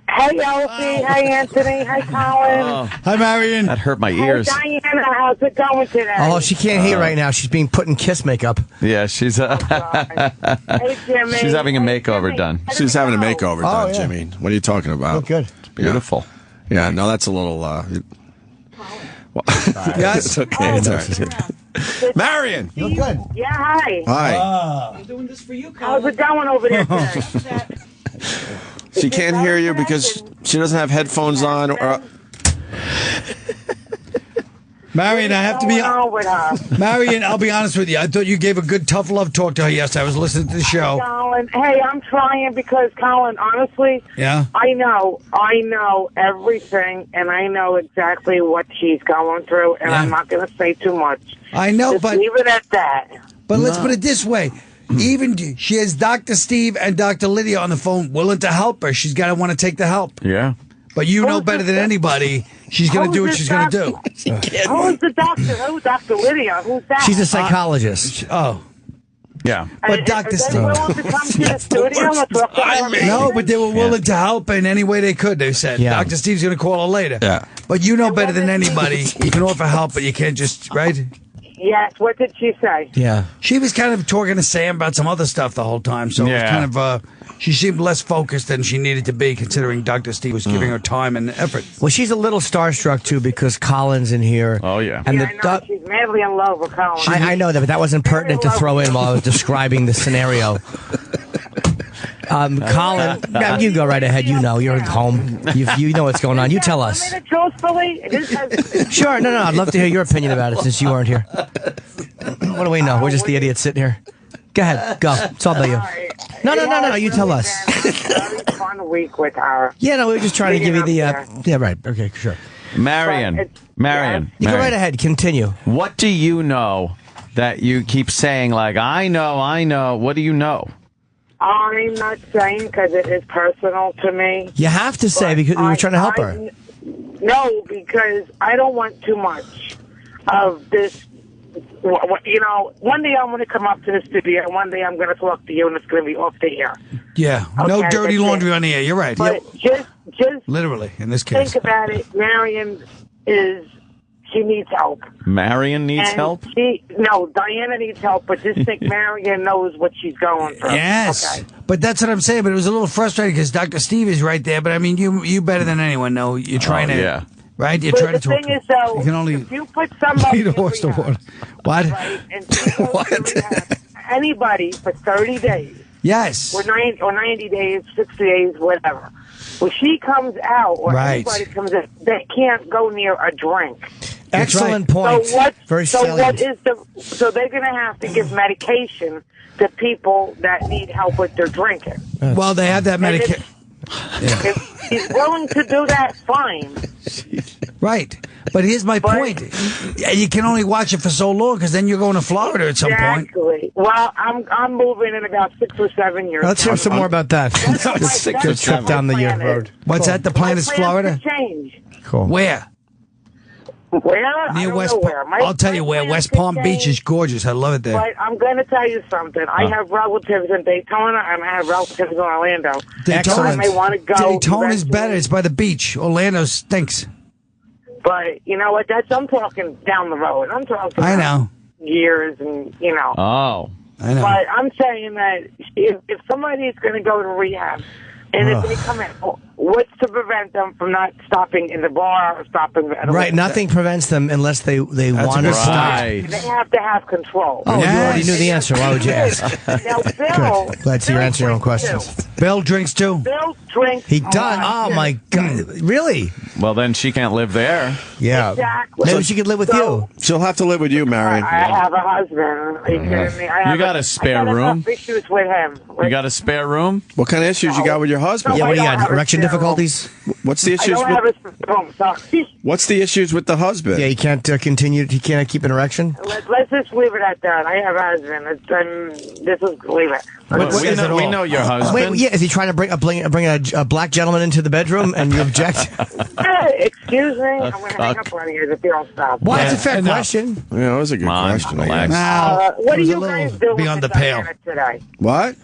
Hey, Opie. Hi, Anthony. Hi, Colin. Hi, Marion. That hurt my ears. Hey, Diana. How's it going today? Oh, she can't hear right now. She's being put in kiss makeup. Yeah, she's Hey, Jimmy. she's having a makeover done. She's having a makeover done, Jimmy. What are you talking about? Oh, good. It's beautiful. Yeah, no, that's a little... Yes? It's okay. It's all right. Marion! You're good. Yeah, hi. Hi. I'm doing this for you, How's it going over there today? She can't hear you because she doesn't have headphones on. Marion, I have to be with her? Marion, I'll be honest with you. I thought you gave a good tough love talk to her yesterday. I was listening to the show. Colin, hey, I'm trying because, Colin, honestly, I know everything, and I know exactly what she's going through, and I'm not going to say too much. I know, Just but leave it at that. But let's put it this way. Even she has Dr. Steve and Dr. Lydia on the phone willing to help her. She's got to want to take the help. Yeah. But you know better than anybody, she's going to do what she's going to do. Who's the doctor? Who's Dr. Lydia? Who's that? She's a psychologist. Yeah. But Dr. Steve. Willing to come to the studio and talk to her? No, but they were willing to help in any way they could, they said. Yeah. Dr. Steve's going to call her later. Yeah. But you know better than anybody. You can offer help, but you can't just, right? Yes, what did she say? Yeah. She was kind of talking to Sam about some other stuff the whole time, so it was kind of, she seemed less focused than she needed to be, considering Dr. Steve was giving her time and effort. Well, she's a little starstruck, too, because Colin's in here. Oh, yeah. And I know, she's madly in love with Colin. I know that, but that wasn't pertinent to throw in while I was describing the scenario. Colin, you go right ahead. You know, you're at home. You know what's going on. You tell us. Sure, no, I'd love to hear your opinion about it since you weren't here. What do we know? We're just the idiots sitting here. Go ahead, go. It's all about you. No, you tell us. Very fun week with her. Yeah, no, we were just trying to give you the... yeah, right. Okay, sure. Marion. You go right ahead. Continue. What do you know that you keep saying, like, I know? What do you know? I'm not saying because it is personal to me. You have to say because we were trying to help her. No, because I don't want too much of this. You know, one day I'm going to come up to the studio, and one day I'm going to talk to you, and it's going to be off the air. Yeah, no dirty laundry on the air. You're right. But just literally in this case. Think about it. Marion she needs help. Marion needs help? No, Diana needs help, but just think Marion knows what she's going through. Yes. Okay. But that's what I'm saying. But it was a little frustrating because Dr. Steve is right there. But I mean, you better than anyone know. You're trying to, yeah. Right? You're but trying the to talk. thing is, though, you can only if you put somebody lead a horse to water. What? Right, and what? Anybody for 30 days. Yes. Or 90 days, 60 days, whatever. When she comes out, or anybody comes in, they can't go near a drink. Excellent point. Very salient. So they're going to have to give medication to people that need help with their drinking. Well, they have that medication. If he's willing to do that, fine. Right. But here's my point. You can only watch it for so long because then you're going to Florida at some point. Exactly. Well, I'm moving in about 6 or 7 years. Let's hear some more about that. Good trip down the road. What's that? The plan is Florida? Change. Cool. Where? Where? Near West Palm. I'll tell you where. West Palm Beach is gorgeous. I love it there. But I'm going to tell you something. I have relatives in Daytona and I have relatives in Orlando. Daytona. I may want to go. Daytona's better. It's by the beach. Orlando stinks. But you know what? I'm talking down the road. I'm talking. I know. Years and Oh. I know. But I'm saying that if somebody's going to go to rehab and if they come in, what's to prevent them from not stopping in the bar or stopping at a Right, nothing prevents them unless they want to stop. They have to have control. Oh, you already knew the answer. Why would you ask? Now, Bill, Good. Glad to see you answer your own questions. Bill drinks too. Bill drinks. He does. Oh my God! Really? Well, then she can't live there. Yeah. Exactly. Maybe she could live with you. She'll have to live with you, Marion. I have a husband. Are you kidding me? You got a spare room? Issues with him. You got a spare room? What kind of issues you got with your husband? Yeah, what do you got? Erection difficulties? What's the issues? What's the issues with the husband? Yeah, he can't continue. He can't keep an erection. Let's just leave it at that. I have a husband. Leave it. We know your husband. Wait, yeah, is he trying to bring a black gentleman into the bedroom and you object? Excuse me? I'm going to hang up on you if you don't stop. Well, that's a fair question. Yeah, that was a good question. What are you guys doing beyond the pale today? What?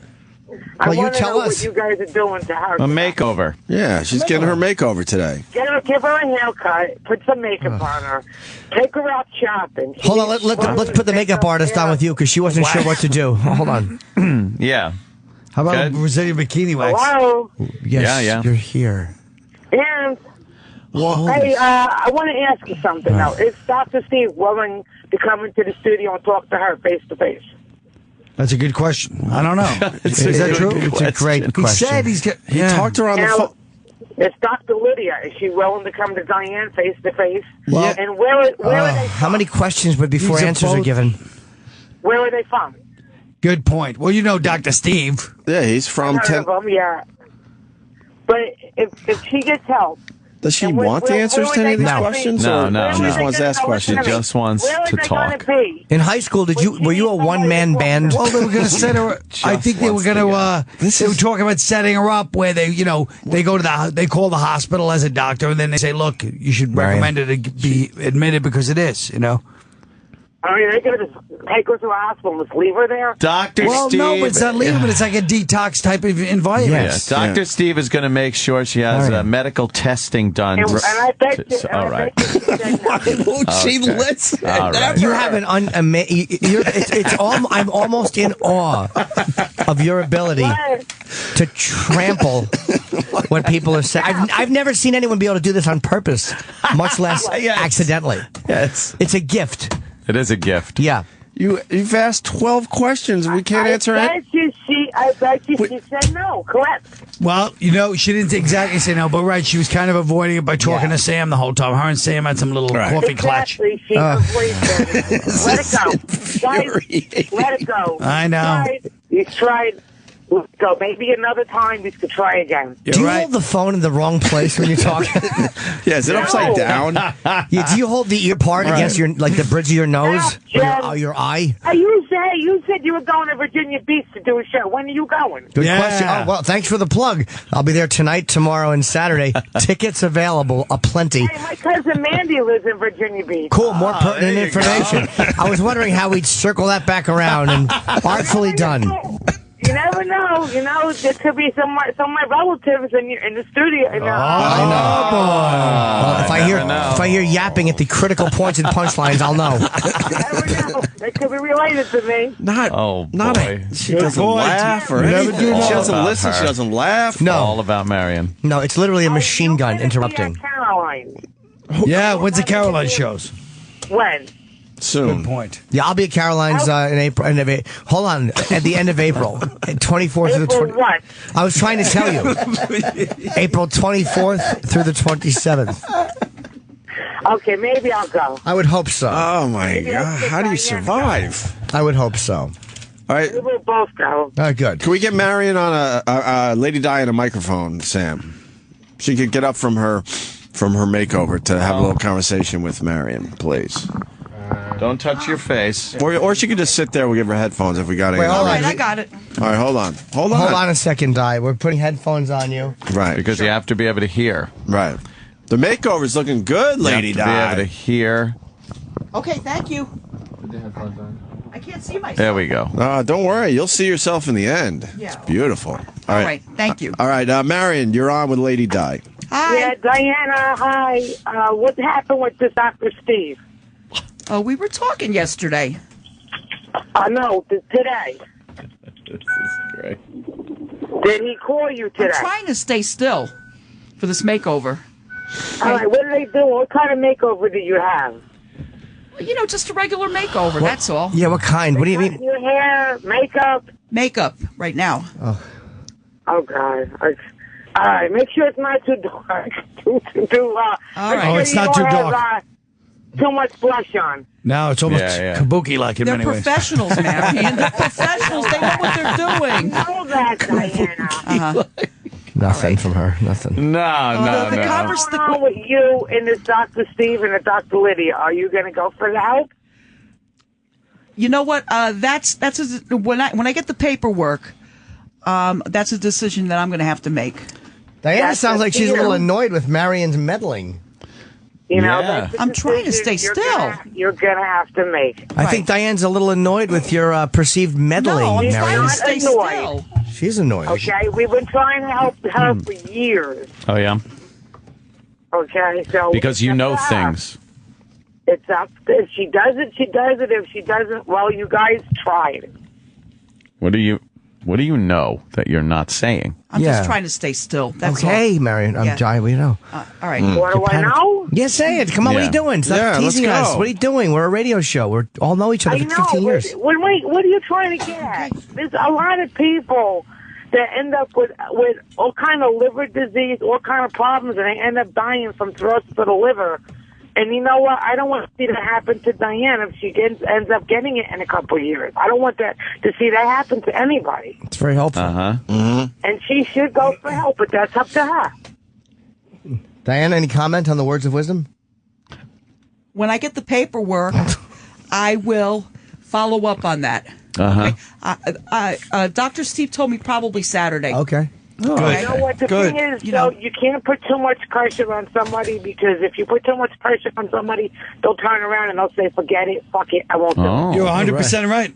Well, you tell us. What you guys are doing to her. A makeover. Yeah, she's getting her makeover today. Give her a haircut. Put some makeup on her. Take her out shopping. Hold on, let's put the makeup artist on with you because she wasn't sure what to do. Hold on. Yeah. How about Brazilian bikini wax? Hello? Yes, yeah. You're here. And, hey, I want to ask you something now. Is Dr. Steve willing to come into the studio and talk to her face to face? That's a good question. I don't know. Is that true? It's a great question. He said he talked to her on the phone. It's Dr. Lydia. Is she willing to come to Diane face to face? Well, and where are they from? How many questions would before answers are given? Where are they from? Good point. Well, you know Dr. Steve. Yeah, he's from... yeah. But if she gets help... Does she want the answers to any of these questions? No. She just wants to ask questions. She just wants to talk. In high school, were you a one-man band? Well, they were going to set her. I think they were going to. They were talking about setting her up where they go to they call the hospital as a doctor, and then they say, "Look, you should recommend her to be admitted because of this." I mean, they're going to just take her to the hospital and just leave her there? Well, Steve. no, but it's not leaving, but it's like a detox type of environment. Yes. Dr. Steve is going to make sure she has medical testing done. And I bet you. All right. Why won't she listen? All right. You have an I'm almost in awe of your ability to trample what people are saying. I've never seen anyone be able to do this on purpose, much less accidentally. Yes. It's a gift. It is a gift. Yeah. You've asked 12 questions and we can't answer it. I bet you she said no, correct? Well, she didn't exactly say no, but right, she was kind of avoiding it by talking to Sam the whole time. Her and Sam had some little coffee clutch. Exactly, she avoided it. Let it go. Guys, let it go. I know. You tried. Let's go. Maybe another time we could try again. Do you hold the phone in the wrong place when you're talking? Is it upside down? Do you hold the ear part against the bridge of your nose? Or your eye? You said you were going to Virginia Beach to do a show. When are you going? Good question. Oh, well, thanks for the plug. I'll be there tonight, tomorrow, and Saturday. Tickets available, aplenty. Hey, my cousin Mandy lives in Virginia Beach. Cool, more pertinent information. I was wondering how we'd circle that back around, and artfully done. You never know. There could be some of my relatives in the studio. I know. Well, if I hear yapping at the critical points and punchlines, I'll know. You never know. They could be related to me. She doesn't laugh or anything. She doesn't listen. She doesn't laugh. No. All about Marion. No, it's literally a machine gun interrupting. Caroline. Yeah, when's the Caroline shows? When? Soon. Good point. Yeah, I'll be at Caroline's in April. Hold on, at the end of April, 24th through the 20th. What? I was trying to tell you, April 24th through the 27th. Okay, maybe I'll go. I would hope so. Oh my God! How do you survive? I would hope so. All right, we will both go. Good. Can we get Marion on a Lady Di on a microphone, Sam? She could get up from her makeover to have a little conversation with Marion, please. Don't touch your face. Or she could just sit there. We'll give her headphones if we got any. All right, I got it. All right, hold on. Hold on a second, Di. We're putting headphones on you. Right. Because you have to be able to hear. Right. The makeover's looking good, Lady Di. You have to be able to hear. Okay, thank you. I can't see myself. There we go. Don't worry. You'll see yourself in the end. Yeah. It's beautiful. All right. Thank you. All right, Marion, you're on with Lady Di. Hi. Yeah, Diana, hi. What happened with this Dr. Steve? We were talking yesterday. No, today. This is great. Did he call you today? I'm trying to stay still for this makeover. All right, what do they do? What kind of makeover do you have? Just a regular makeover, that's all. Yeah, what kind? What do you mean? Your hair, makeup? Makeup, right now. Oh, God. All right, make sure it's not too dark. All right. It's not too dark. Too much blush on. No, it's almost kabuki-like in many ways. They're professionals, Marion. They're professionals. They know what they're doing. I know that, Diana. Nothing from her. Nothing. No. The conversation with you and this Dr. Steve and the Dr. Lydia, are you going to go for the help? You know what? When I get the paperwork, that's a decision that I'm going to have to make. Diana sounds like she's a little annoyed with Marion's meddling. I'm trying to stay still. You're going to have to make. I think Diane's a little annoyed with your perceived meddling, No, I'm Marion. trying to stay still. She's annoyed. Okay, we've been trying to help her for years. Oh, yeah? Okay, so... Because you know things. It's up. If she does it, she does it. If she doesn't, well, you guys tried. What do you know that you're not saying? I'm just trying to stay still. That's okay, all. Marion. I'm Jai. What do you know? All right. What do I know? Yeah, say it. Come on, what are you doing? Stop teasing us. What are you doing? We're a radio show. We all know each other for 15 years. What are you trying to get at? There's a lot of people that end up with all kind of liver disease, all kind of problems, and they end up dying from cirrhosis of the liver. And you know what? I don't want to see that happen to Diane if she ends up getting it in a couple of years. I don't want to see that happen to anybody. It's very helpful. And she should go for help, but that's up to her. Diana, any comment on the words of wisdom? When I get the paperwork, I will follow up on that. Okay? Dr. Steve told me probably Saturday. Okay. Good. You know what the thing is, though? You can't put too much pressure on somebody, because if you put too much pressure on somebody, they'll turn around and they'll say, forget it, fuck it, I won't do it. You're 100% right.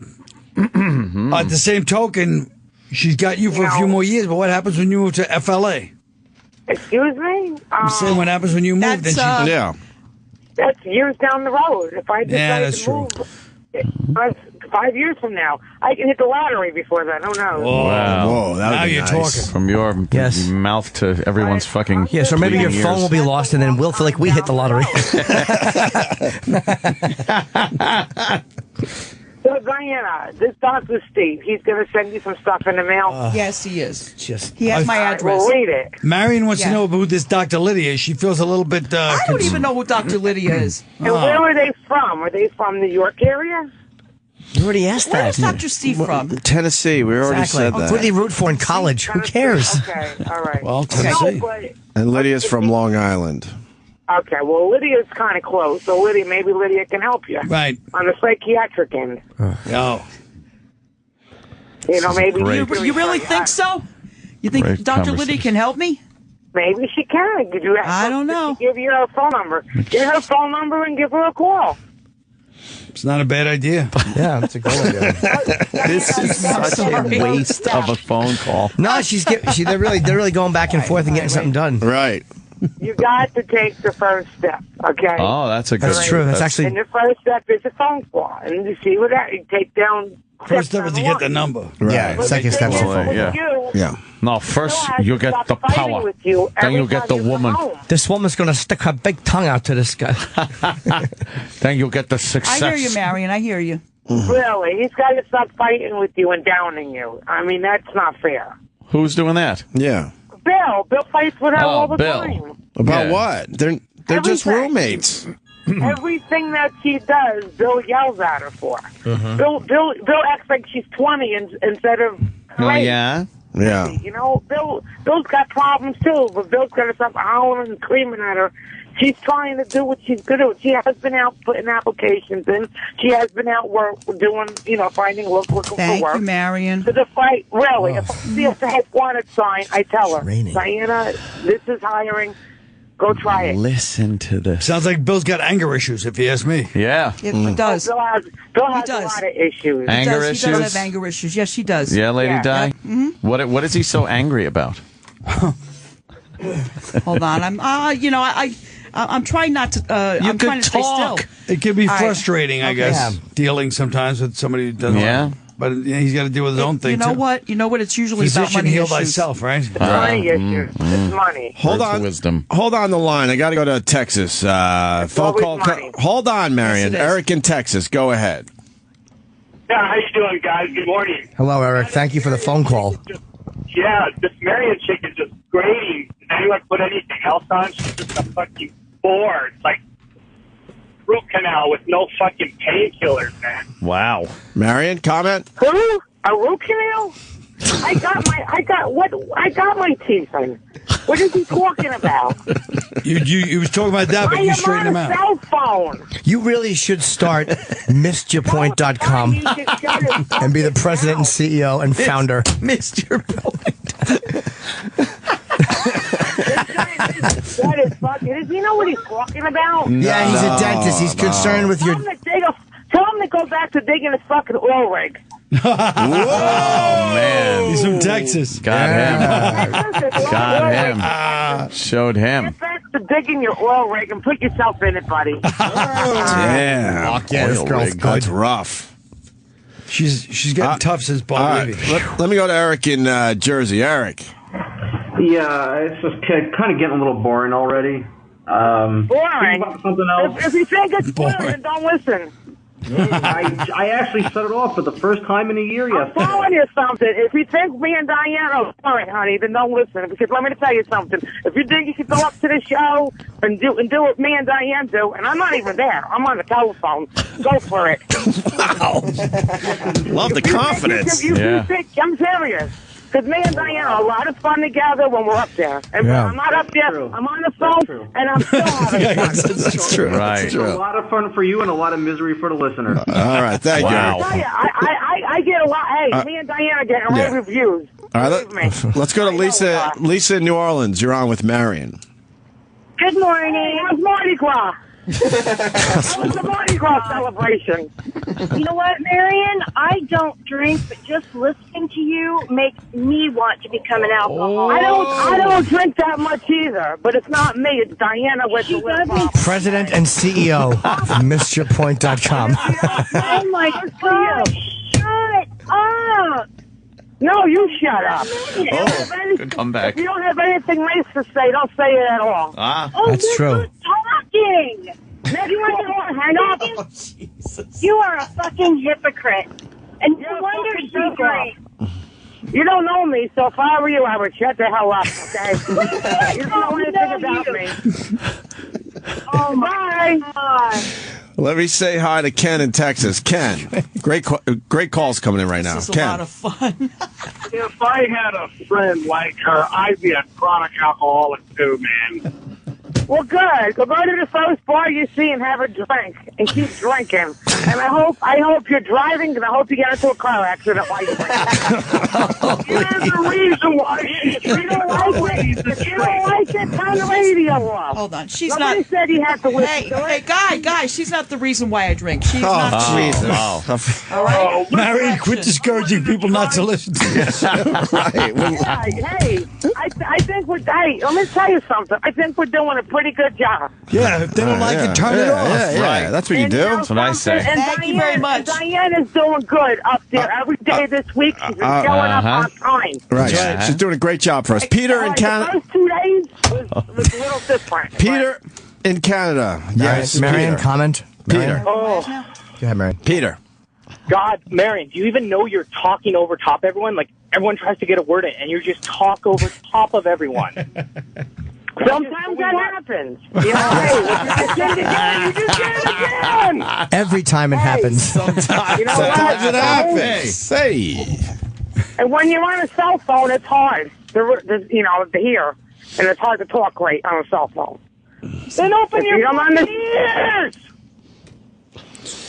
At the same token, she's got you for a few more years, but what happens when you move to FLA? Excuse me? I'm saying what happens when you move. Then That's years down the road. If I decide that's to move, 5 years from now, I can hit the lottery before then. Who knows? Wow. Now you're talking. From your mouth to everyone's fucking. Yes, or maybe your phone will be lost, and then we'll feel like we hit the lottery. So, Diana, this Dr. Steve, he's going to send you some stuff in the mail? Yes, he is. Just He has my address. We'll read it. Marion wants to know who this Dr. Lydia is. She feels a little bit. I don't even know who Dr. Lydia is. And where are they from? Are they from New York area? You already asked that. Where's Dr. Steve from? Tennessee. We already said that. Who do they root for in college? Who cares? Okay, all right. Well, Tennessee. And Lydia's from Long Island. Okay, well, Lydia's kind of close, so maybe Lydia can help you. Right. On the psychiatric end. Oh. You know, maybe You really think so? You think Great Dr. Lydia can help me? Maybe she can. I don't know. Give you her phone number. Get her phone number and give her a call. It's not a bad idea. Yeah, that's a good idea. This is such a waste of a phone call. No, they're really going back and forth and getting something done. Right. You got to take the first step, okay? Oh, that's a good. That's true. That's actually. And the first step is a phone call, and you see what you take down. First step is to get the number. Right. Yeah, second step. Yeah. No, first you get the power. Then you get the woman. This woman's going to stick her big tongue out to this guy. Then you get the success. I hear you, Marion. I hear you. Really? He's got to stop fighting with you and downing you. I mean, that's not fair. Who's doing that? Yeah. Bill fights with her all the time. About what? They're just roommates. Everything that she does, Bill yells at her for. Bill acts like she's 20 instead of 8. Oh, yeah? Yeah. You know, Bill's got problems too, but Bill's got to stop howling and screaming at her. She's trying to do what she's good at. She has been out putting applications in. She has been out doing, finding work, looking for work. Thank you, Marion. To the fight, really. If I see a wanted sign, I tell her, Diana, this is hiring. Go try it. Listen to this. Sounds like Bill's got anger issues, if you ask me. Yeah. It does. Bill has a lot of issues. He does have anger issues. Yes, he does. Yeah, Lady Di? Mm-hmm. What is he so angry about? Hold on. I'm trying not to. I'm trying to stay still. It can be frustrating, I guess, dealing sometimes with somebody who doesn't. Yeah. But he's got to deal with his own thing. You know what? It's usually about money heal issues. thyself, right? It's money issues. It's money. Hold on. Wisdom. Hold on the line. I got to go to Texas. Phone call. Hold on, Marion. Yes, Eric in Texas. Go ahead. Yeah, how you doing, guys? Good morning. Hello, Eric. Thank you for the phone call. Yeah, this Marion chick is just grating. Does anyone put anything else on? She's just a fucking bore. It's like root canal with no fucking painkillers, man. Wow. Marion, comment? Who? A root canal? I got my teeth in. What is he talking about? You was talking about that, but you straightened him out. I am on a cell phone. You really should start MissedYourPoint.com and be the president and CEO and founder. Missed your point. That is fucking. Does he know what he's talking about? Yeah, he's a dentist. He's concerned with your. Tell him to go back to digging his fucking oil rig. Whoa, man. He's from Texas. Got him. Showed him. Get back to digging your oil rig and put yourself in it, buddy. Damn. This girl's good. That's rough. She's getting tough since Bob Levy. Let me go to Eric in Jersey. Eric. Yeah, it's just kind of getting a little boring already. Boring? Something else. If you think it's boring, then don't listen. I actually set it off for the first time in a year yesterday. I'm telling you something. If you think me and Diane are boring, honey, then don't listen. Because let me tell you something. If you think you can go up to the show and do what me and Diane do, and I'm not even there. I'm on the telephone. Go for it. Wow. Love the confidence. You think, I'm serious. Because me and Diane are a lot of fun together when we're up there. And when I'm not up there, I'm on the phone, and I'm still having fun. That's true. Right. It's a lot of fun for you and a lot of misery for the listener. All right. Thank you. I get a lot. Hey, me and Diane are getting rave reviews. All right, let's go to Lisa. Lisa in New Orleans. You're on with Marion. Good morning. How's Mardi Gras? What's the Mardi Gras celebration? You know what, Marion? I don't drink, but just listening to you makes me want to become an alcoholic. I don't drink that much either, but it's not me. It's Diana with the lip pop. President and CEO of MrPoint.com. Oh my gosh! Shut up! No, you shut up. Good comeback. If you don't have anything nice to say, don't say it at all. That's true. Talking. You want to hang up? Oh, you are a fucking hypocrite. And no wonder you drink. You don't know me, so if I were you, I would shut the hell up, okay? You don't know anything about me. Oh, my God. Let me say hi to Ken in Texas. Ken, great calls coming in right now. This is Ken. a lot of fun. If I had a friend like her, I'd be a chronic alcoholic too, man. Well, good. Go to the first bar you see and have a drink and keep drinking. And I hope you're driving, and I hope you get into a car accident while you're drinking. Here's the reason why. If you don't like it, turn the radio off. Hold on. Nobody said he had to listen to it. Hey, guy, she's not the reason why I drink. She's not. Jesus. All right. Marion, quit discouraging people not to listen to this. Right. Hey, I think we're. Hey, let me tell you something. I think we're doing a pretty good job. Yeah, if they don't like it, turn it off. Yeah, that's what you do. That's what I say. And Thank you very much. Diane is doing good up there every day this week. She's been showing up on time. Right. Yeah. She's doing a great job for us. Peter in Canada. The first 2 days was a little different. Peter in Canada. Yes, Marion, Peter. comment. Peter. Oh, Go ahead, Marion. Peter. God, Marion, do you even know you're talking over top everyone? Like, everyone tries to get a word in, and you just talk over top of everyone. Sometimes that happens. You know, hey, you just did it again. Every time it happens. Sometimes You know what? it happens. Hey. And when you're on a cell phone, it's hard to hear, and it's hard to talk great on a cell phone. then open your ears.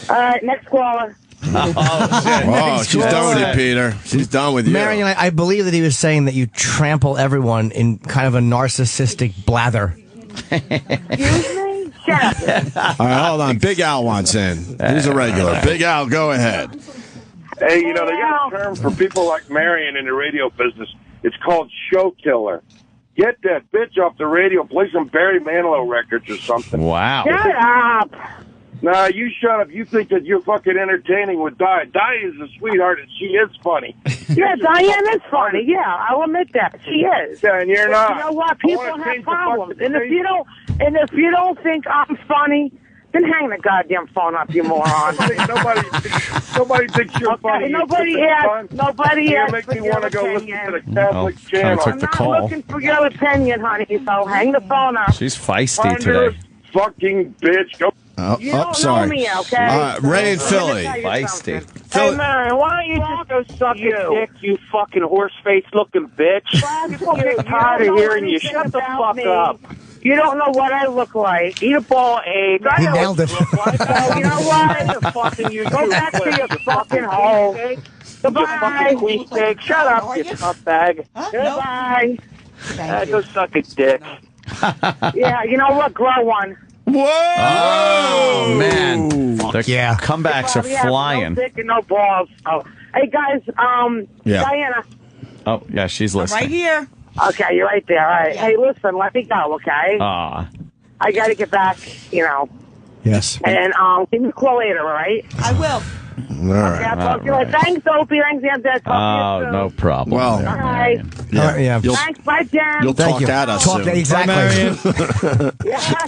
All right, next caller. Oh, she's done with you, Peter. She's done with you. Marion, I believe that he was saying that you trample everyone in kind of a narcissistic blather. Excuse me? Shut up. All right, hold on. Big Al wants in. He's a regular. Big Al, go ahead. Hey, they got a term for people like Marion in the radio business. It's called show killer. Get that bitch off the radio. Play some Barry Manilow records or something. Wow. Shut up. Nah, you shut up. You think that you're fucking entertaining with Di. Di is a sweetheart, and she is funny. Yeah, Diane is funny. Yeah, I'll admit that. She is. Yeah, and you're not. You know what? People have problems. And if you don't think I'm funny, then hang the goddamn phone up, you moron. Nobody thinks you're funny. Nobody has. You make me want to go listen to the Catholic channel. Took the call. I'm not looking for your opinion, honey, so hang the phone up. She's feisty today. Fucking bitch. Go. You don't know me, okay? Ray in Philly. Feisty. Hey, Marion, why don't you just go suck your dick, you fucking horse-face-looking bitch? I'm tired of hearing you. Shut the fuck up. You don't know what I look like. Eat a ball of eggs. He nailed it. You know what? Go back to your fucking hole. Goodbye. You fucking queen pig. Shut up, you nutbag. Goodbye. Go suck a dick. Yeah, you know what? Grow one. Whoa! Oh, man. The yeah. comebacks are flying. No dick and no balls. Oh. Hey, guys, Diana. Oh, yeah, she's listening. Right here. Okay, you're right there. All right. Hey, listen, let me go, okay? Ah. I got to get back, Yes. And give me a call later, all right? I will. All right. Okay, I'll talk to you later. Thanks, Opie. Thanks, Dad. Oh, no problem. Well, All right. Yeah. Thanks. Bye, Jen. You'll talk at us soon. Exactly. Yeah.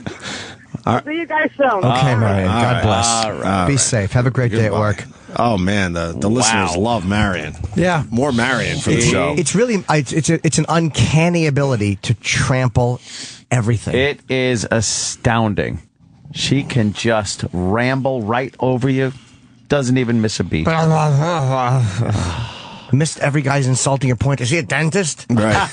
See you guys soon. Okay, Marion. God bless. All right. Be safe. Have a great day at work. Oh, man, the listeners love Marion. Yeah. More Marion for the show. It's really, it's an uncanny ability to trample everything. It is astounding. She can just ramble right over you. Doesn't even miss a beat. Missed every guy's insulting your point. Is he a dentist? Right.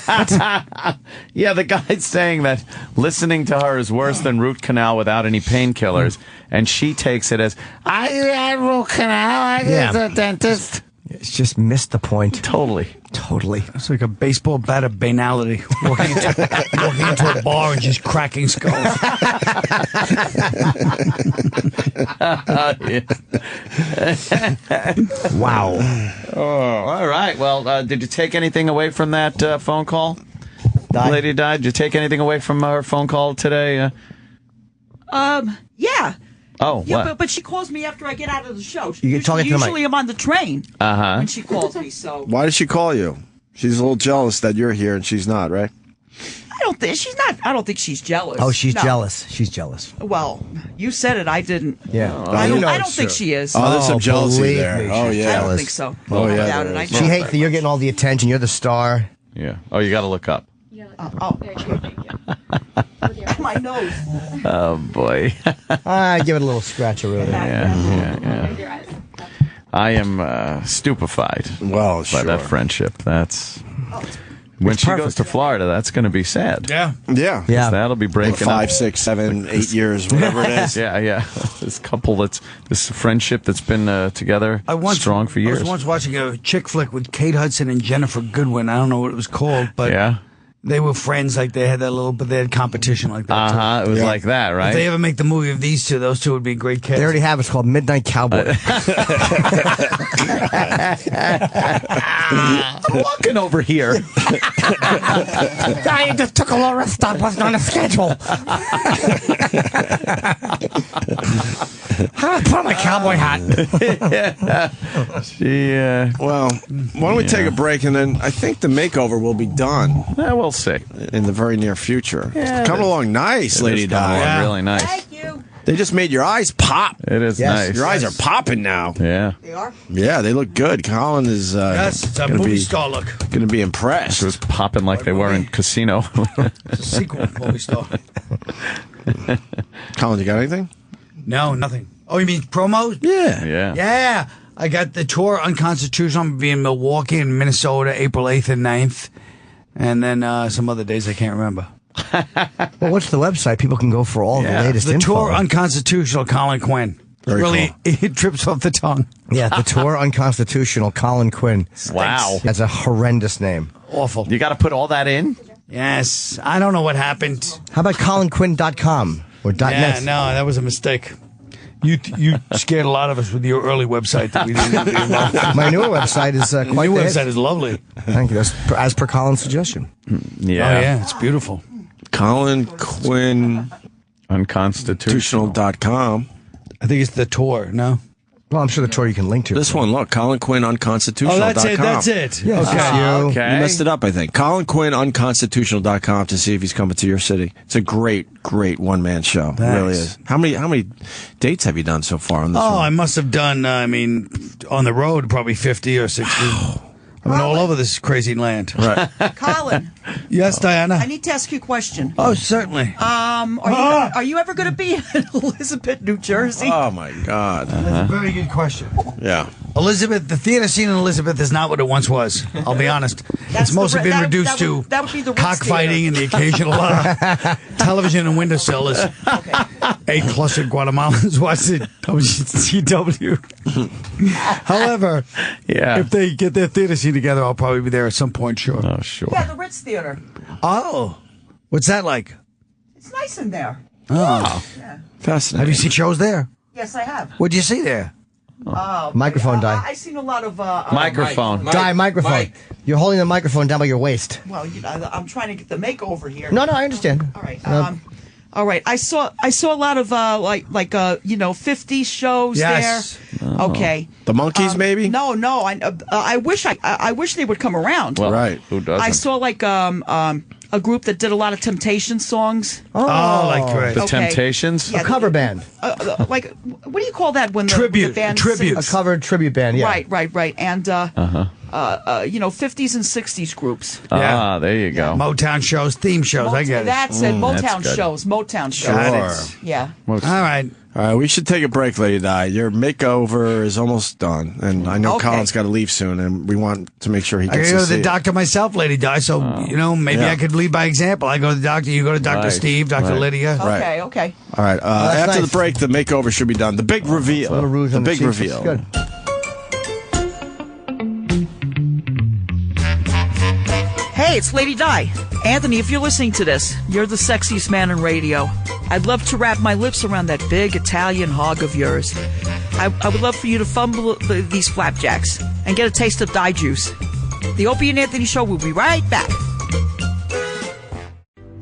Yeah, the guy's saying that listening to her is worse than root canal without any painkillers, and she takes it as, I had root canal, I was a dentist. It's just missed the point. Totally. It's like a baseball bat of banality. Walking into a bar and just cracking skulls. Wow. Oh, all right. Well, did you take anything away from that phone call? Lady Di, did you take anything away from our phone call today? Yeah. Oh, yeah, what? but she calls me after I get out of the show. You talk into the mic. Usually I'm on the train when she calls me. So why did she call you? She's a little jealous that you're here and she's not, right? I don't think she's not. I don't think she's jealous. Oh, she's jealous. She's jealous. Well, you said it. I didn't. Yeah. I don't think she is. Oh, there's some jealousy there. Oh, yeah. I don't think so. Oh, yeah. Doubt it. She hates that you're getting all the attention. You're the star. Yeah. Oh, you got to look up. My nose. Oh, boy. Give it a little scratcheroo. Yeah. I am stupefied by that friendship. That's when she goes to Florida. That's going to be sad. Yeah. 'Cause that'll be breaking 5, 6, 7, 8 years, whatever it is. Yeah. This friendship that's been together strong for years. I was once watching a chick flick with Kate Hudson and Jennifer Goodwin. I don't know what it was called, but they were friends. Like they had but they had competition like that. It was like that, right? If they ever make the movie of these two, those two would be great kids. They already have. It's called Midnight Cowboy. I'm walking over here. I just took a little rest. I wasn't on a schedule. How do I put on my cowboy hat? Well, why don't we take a break, and then I think the makeover will be done. We'll see. In the very near future. Yeah, coming along nice, Lady Di. Really nice. Thank you. They just made your eyes pop. It is nice. Your eyes are popping now. Yeah. They are? Yeah, they look good. Colin is it's a movie star look. Going to be impressed. It was popping like they were in Casino. It's a sequel, movie star. Colin, you got anything? No, nothing. Oh, you mean promos? Yeah. I got the tour Unconstitutional. I'm going to be in Milwaukee and Minnesota April 8th and 9th. And then some other days I can't remember. Well, what's the website? People can go for all the latest The info. tour Unconstitutional, Colin Quinn. Very cool. It trips off the tongue. Yeah, the tour Unconstitutional, Colin Quinn. Wow. That's a horrendous name. Awful. You got to put all that in? Yes. I don't know what happened. How about colinquinn.com or .net? Yeah, no, that was a mistake. You scared a lot of us with your early website that we didn't do well. My newer website is quite My new the website hit. is lovely. Thank you. That's as per Colin's suggestion. Yeah. Oh, yeah, it's beautiful. Colin Quinn Unconstitutional.com. I think it's the tour, no? Well, I'm sure the tour you can link to. This one, look, Colin Quinn Unconstitutional.com. Oh, that's it. Yeah, Okay. You messed it up, I think. Colin Quinn Unconstitutional.com to see if he's coming to your city. It's a great one-man show. It really is. How many dates have you done so far on this one? I must have done, on the road, probably 50 or 60. I've been all over this crazy land. Right. Colin. Yes, Diana? I need to ask you a question. Oh, certainly. Are you ever going to be in Elizabeth, New Jersey? Oh, my God. That's a very good question. Yeah. Elizabeth, the theater scene in Elizabeth is not what it once was. I'll be honest. It's mostly been reduced to cockfighting and the occasional television and windowsill as 8 clustered Guatemalans watch the WCW. However, if they get their theater scene together, I'll probably be there at some point, sure. Oh, sure. Yeah, the Ritz Theater. Oh. What's that like? It's nice in there. Oh. Yeah. Fascinating. Have you seen shows there? Yes, I have. What'd you see there? Microphone, Di. I've seen a lot of... microphone. Di, microphone. You're holding the microphone down by your waist. Well, I'm trying to get the makeover here. No, I understand. All right. All right. I saw a lot of 50s shows there. Oh. Okay. The Monkees, maybe? No. I wish they would come around. Well, right. Who doesn't? I saw a group that did a lot of Temptation songs. The Temptations? Yeah, a cover band. What do you call that when tribute, the band tribute, sings? A covered tribute band? Yeah. Right. And 50s and 60s groups. Yeah. There you go. Motown shows, theme shows. I get it. That's it. Motown shows. Sure. Yeah. All right. All right, we should take a break, Lady Di. Your makeover is almost done, and I know Colin's got to leave soon, and we want to make sure he gets I to go to see the doctor myself, Lady Di, so, maybe I could lead by example. I go to the doctor, you go to Dr. Steve, Dr. Lydia. Okay. All right, after the break, the makeover should be done. The big reveal. A little rouge the on the big cheeks. reveal. Good. Hey, it's Lady Di. Anthony, if you're listening to this, you're the sexiest man in radio. I'd love to wrap my lips around that big Italian hog of yours. I would love for you to fumble these flapjacks and get a taste of Di juice. The Opie and Anthony Show will be right back.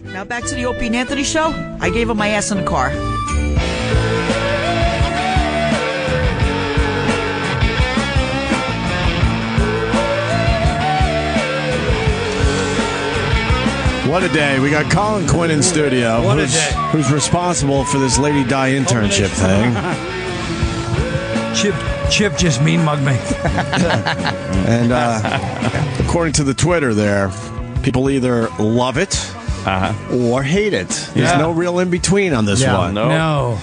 Now back to the Opie and Anthony Show. I gave him my ass in the car. What a day. We got Colin Quinn in studio. Who's responsible for this Lady Di internship thing. Chip just mean mugged me. And according to the Twitter there, people either love it or hate it. There's no real in-between on this one. No.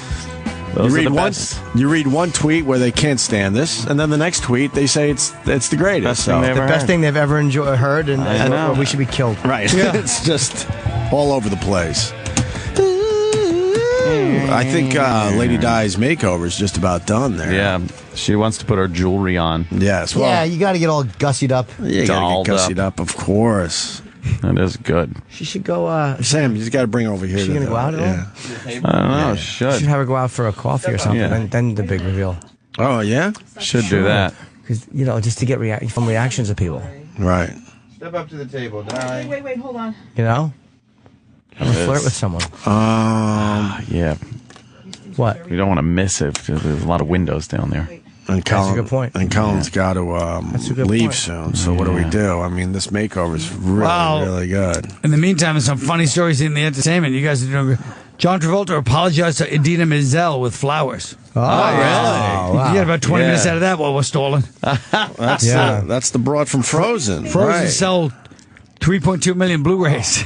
You read one tweet where they can't stand this, and then the next tweet they say it's the greatest. The best thing they've ever heard, and we should be killed. Right. Yeah. It's just all over the place. I think Lady Di's makeover is just about done there. Yeah, she wants to put her jewelry on. Yes. Well, yeah, you got to get all gussied up. You got to get gussied up, of course. That is good. She should go. Sam, you just got to bring her over here. Is she going to go out at all? I don't know. Should. You should have her go out for a coffee or something, and then the big reveal. Oh, yeah? Should do that. Because, just to get reactions of people. Right. Step up to the table, Di. Wait, hold on. Have a flirt with someone. Yeah. What? You don't want to miss it. There's a lot of windows down there. And That's a good point. And Colin's got to leave soon. So what do we do? I mean, this makeover is really good. In the meantime, there's some funny stories in the entertainment. You guys are doing good. John Travolta apologized to Idina Menzel with flowers. Oh, really? Wow. You got about 20 minutes out of that while we're stalling. That's the broad from Frozen. Frozen sold 3.2 million Blu-rays.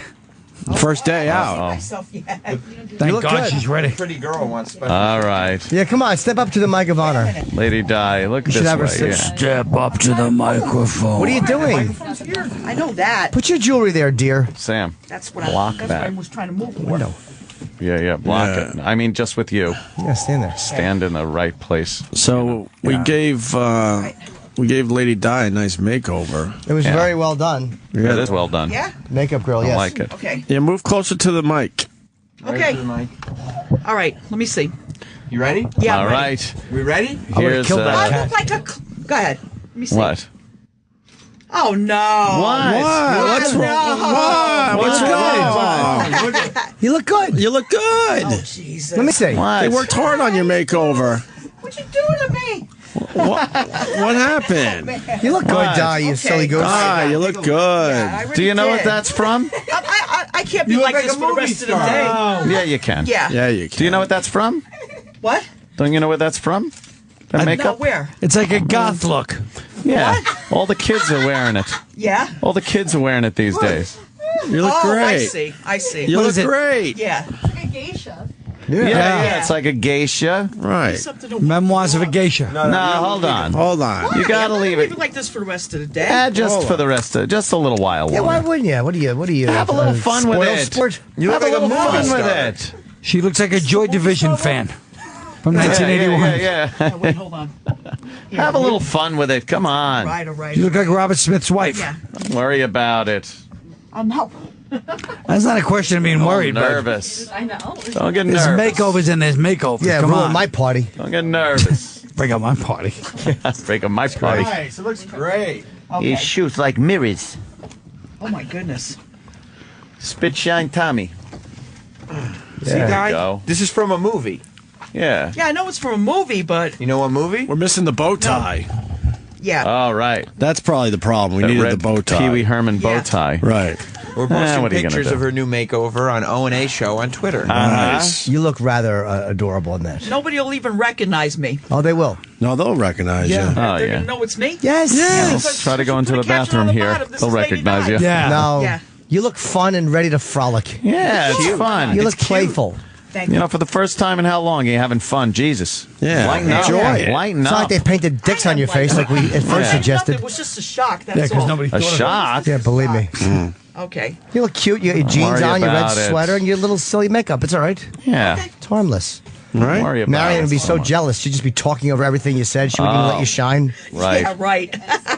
First day out. Thank God she's ready. Pretty girl wants. All right. Yeah, come on, step up to the mic of honor. Lady Di, look You this should have her way. Step up to the microphone. What are you doing? I know that. Put your jewelry there, dear. Sam, That's what block that's that. what I was trying to move for. Window. Yeah, block it. I mean, just with you. Yeah, stand there. Stand in the right place. So we gave Lady Di a nice makeover. It was very well done. Yeah, it is well done. Yeah? Makeup girl, yes. I like it. Okay. Yeah, move closer to the mic. Okay. All right. Let me see. You ready? Yeah. All I'm ready. right. We ready? Here's I look like a. Go ahead. Let me see. what? Oh no! What's wrong? What's wrong? You look good. You look good. Oh Jesus! Let me see. They worked hard on your makeover. What you doing to me? What happened? You look good, Di, you silly goose. You look good. Yeah, I really Do you know what did. that's from? I can't be like this for the rest of the day. Yeah, you can. Yeah. Yeah, you can. Do you know what that's from? What? Don't you know what that's from? That No, makeup? where? It's like a goth look. Yeah. All the kids are wearing it. Yeah. All the kids are wearing it these days. You look Oh, great. I see. You look great. Yeah. Yeah, it's like a geisha. Right. Memoirs of a geisha. No, hold on. Hold on. You gotta leave it. Leave it like this for the rest of the day. Just for the rest of just a little while. Yeah, why longer. wouldn't you? What do you? Have a little fun with spoil it. Sport? You Have look a like a little movie fun star. with it. She looks like a Joy Division fan from 1981. Yeah. Wait, hold on. Have a little fun with it. Come on. All right. You look like Robert Smith's wife. Yeah. Don't worry about it. No. That's not a question of being worried, but Nervous. I know. Don't get there's nervous. makeovers and there's makeovers. Yeah, Come ruin on. my party. Don't get nervous. Break up my party. Break up my party. Nice. It looks great. Okay. He shoots like mirrors. Oh my goodness. Spit shine Tommy. See, There guy, you go. this is from a movie. Yeah. Yeah, I know it's from a movie, but You know what movie? We're missing the bow tie. yeah. All right. That's probably the problem. We That needed red the bow tie. Pee Wee Herman bow Yeah. tie. Right. We're posting what are you gonna pictures do? of her new makeover on O&A show on Twitter. Nice. You look rather adorable in that. Nobody will even recognize me. Oh, they will. No, they'll recognize you. Oh, They're yeah. gonna know it's me. Yes. Yes. Try to go into the Put a caption bathroom on the here. bottom. This They'll is Lady recognize Di. you. Yeah. No. Yeah. You look fun and ready to frolic. Yeah, it's fun. You It's look playful. Thank You you. know, for the first time in how long? You're having fun. Jesus. Yeah. Lighten up. Enjoy it. Lighten It's not up. like they painted dicks on your face like we at first Yeah. suggested. It was just a shock. That's Yeah, because all. nobody A thought of it. shock? Yeah, believe me. Okay. You look cute. You got your jeans worry on, your red about it. sweater, and your little silly makeup. It's all right. Yeah. It's harmless. Don't Right? worry about Marion it. would be so jealous. She'd just be talking over everything you said. She wouldn't even let you shine. Right. Yeah, right.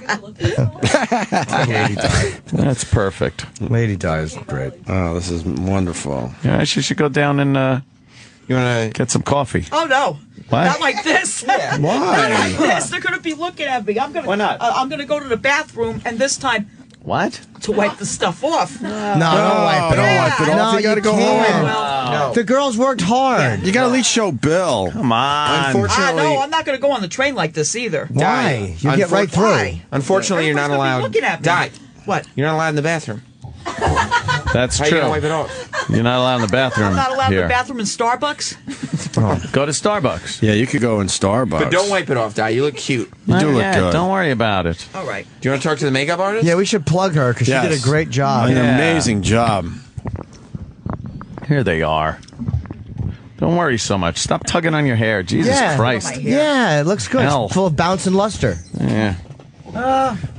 Lady Di. That's perfect. Lady Di is great. Oh, this is wonderful. Yeah, she should go down and you want to get some coffee. Oh, no. What? Not like this. Why? Not like this. They're going to be looking at me. Why not? I'm going to go to the bathroom, and this time... What? To wipe the stuff off. No, don't wipe it off. No, you got to go home. No. The girls worked hard. You got to at least show Bill. Come on. Unfortunately, No, I'm not going to go on the train like this either. Why? You get right through. Why? Unfortunately, you're not allowed. Looking at me. Die. What? You're not allowed in the bathroom. That's How true. you gonna wipe it off? You're not allowed in the bathroom. I'm not allowed here. in the bathroom in Starbucks? Go to Starbucks. Yeah, you could go in Starbucks. But don't wipe it off, Di. You look cute. You do look Yeah, good. don't worry about it. All right. Do you want to talk to the makeup artist? Yeah, we should plug her because she did a great job. An amazing job. Here they are. Don't worry so much. Stop tugging on your hair. Jesus Christ. Yeah, it looks good. Hell. It's full of bounce and luster. Yeah.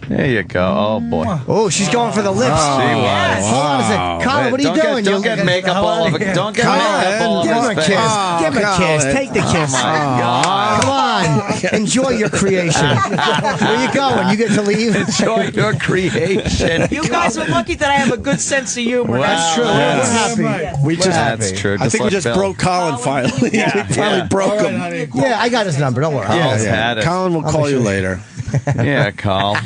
There you go. Oh, boy. Oh, she's going for the lips. Oh, she was. Hold on a second. Colin, what are you doing? Don't get makeup all over. Don't get makeup all over Give him a his kiss. face. Give him a kiss. Take the kiss. Oh, my God. Come on. Enjoy your creation. Where you going? You get to leave? Enjoy your creation. You guys are lucky that I have a good sense of humor. Wow, That's true. We're happy. We just, That's true. I think we like just Bill. broke Colin finally. Yeah, we finally yeah. broke him. Yeah, I got his number. Don't worry. Colin's had it. Colin will call you later. Yeah, Carl.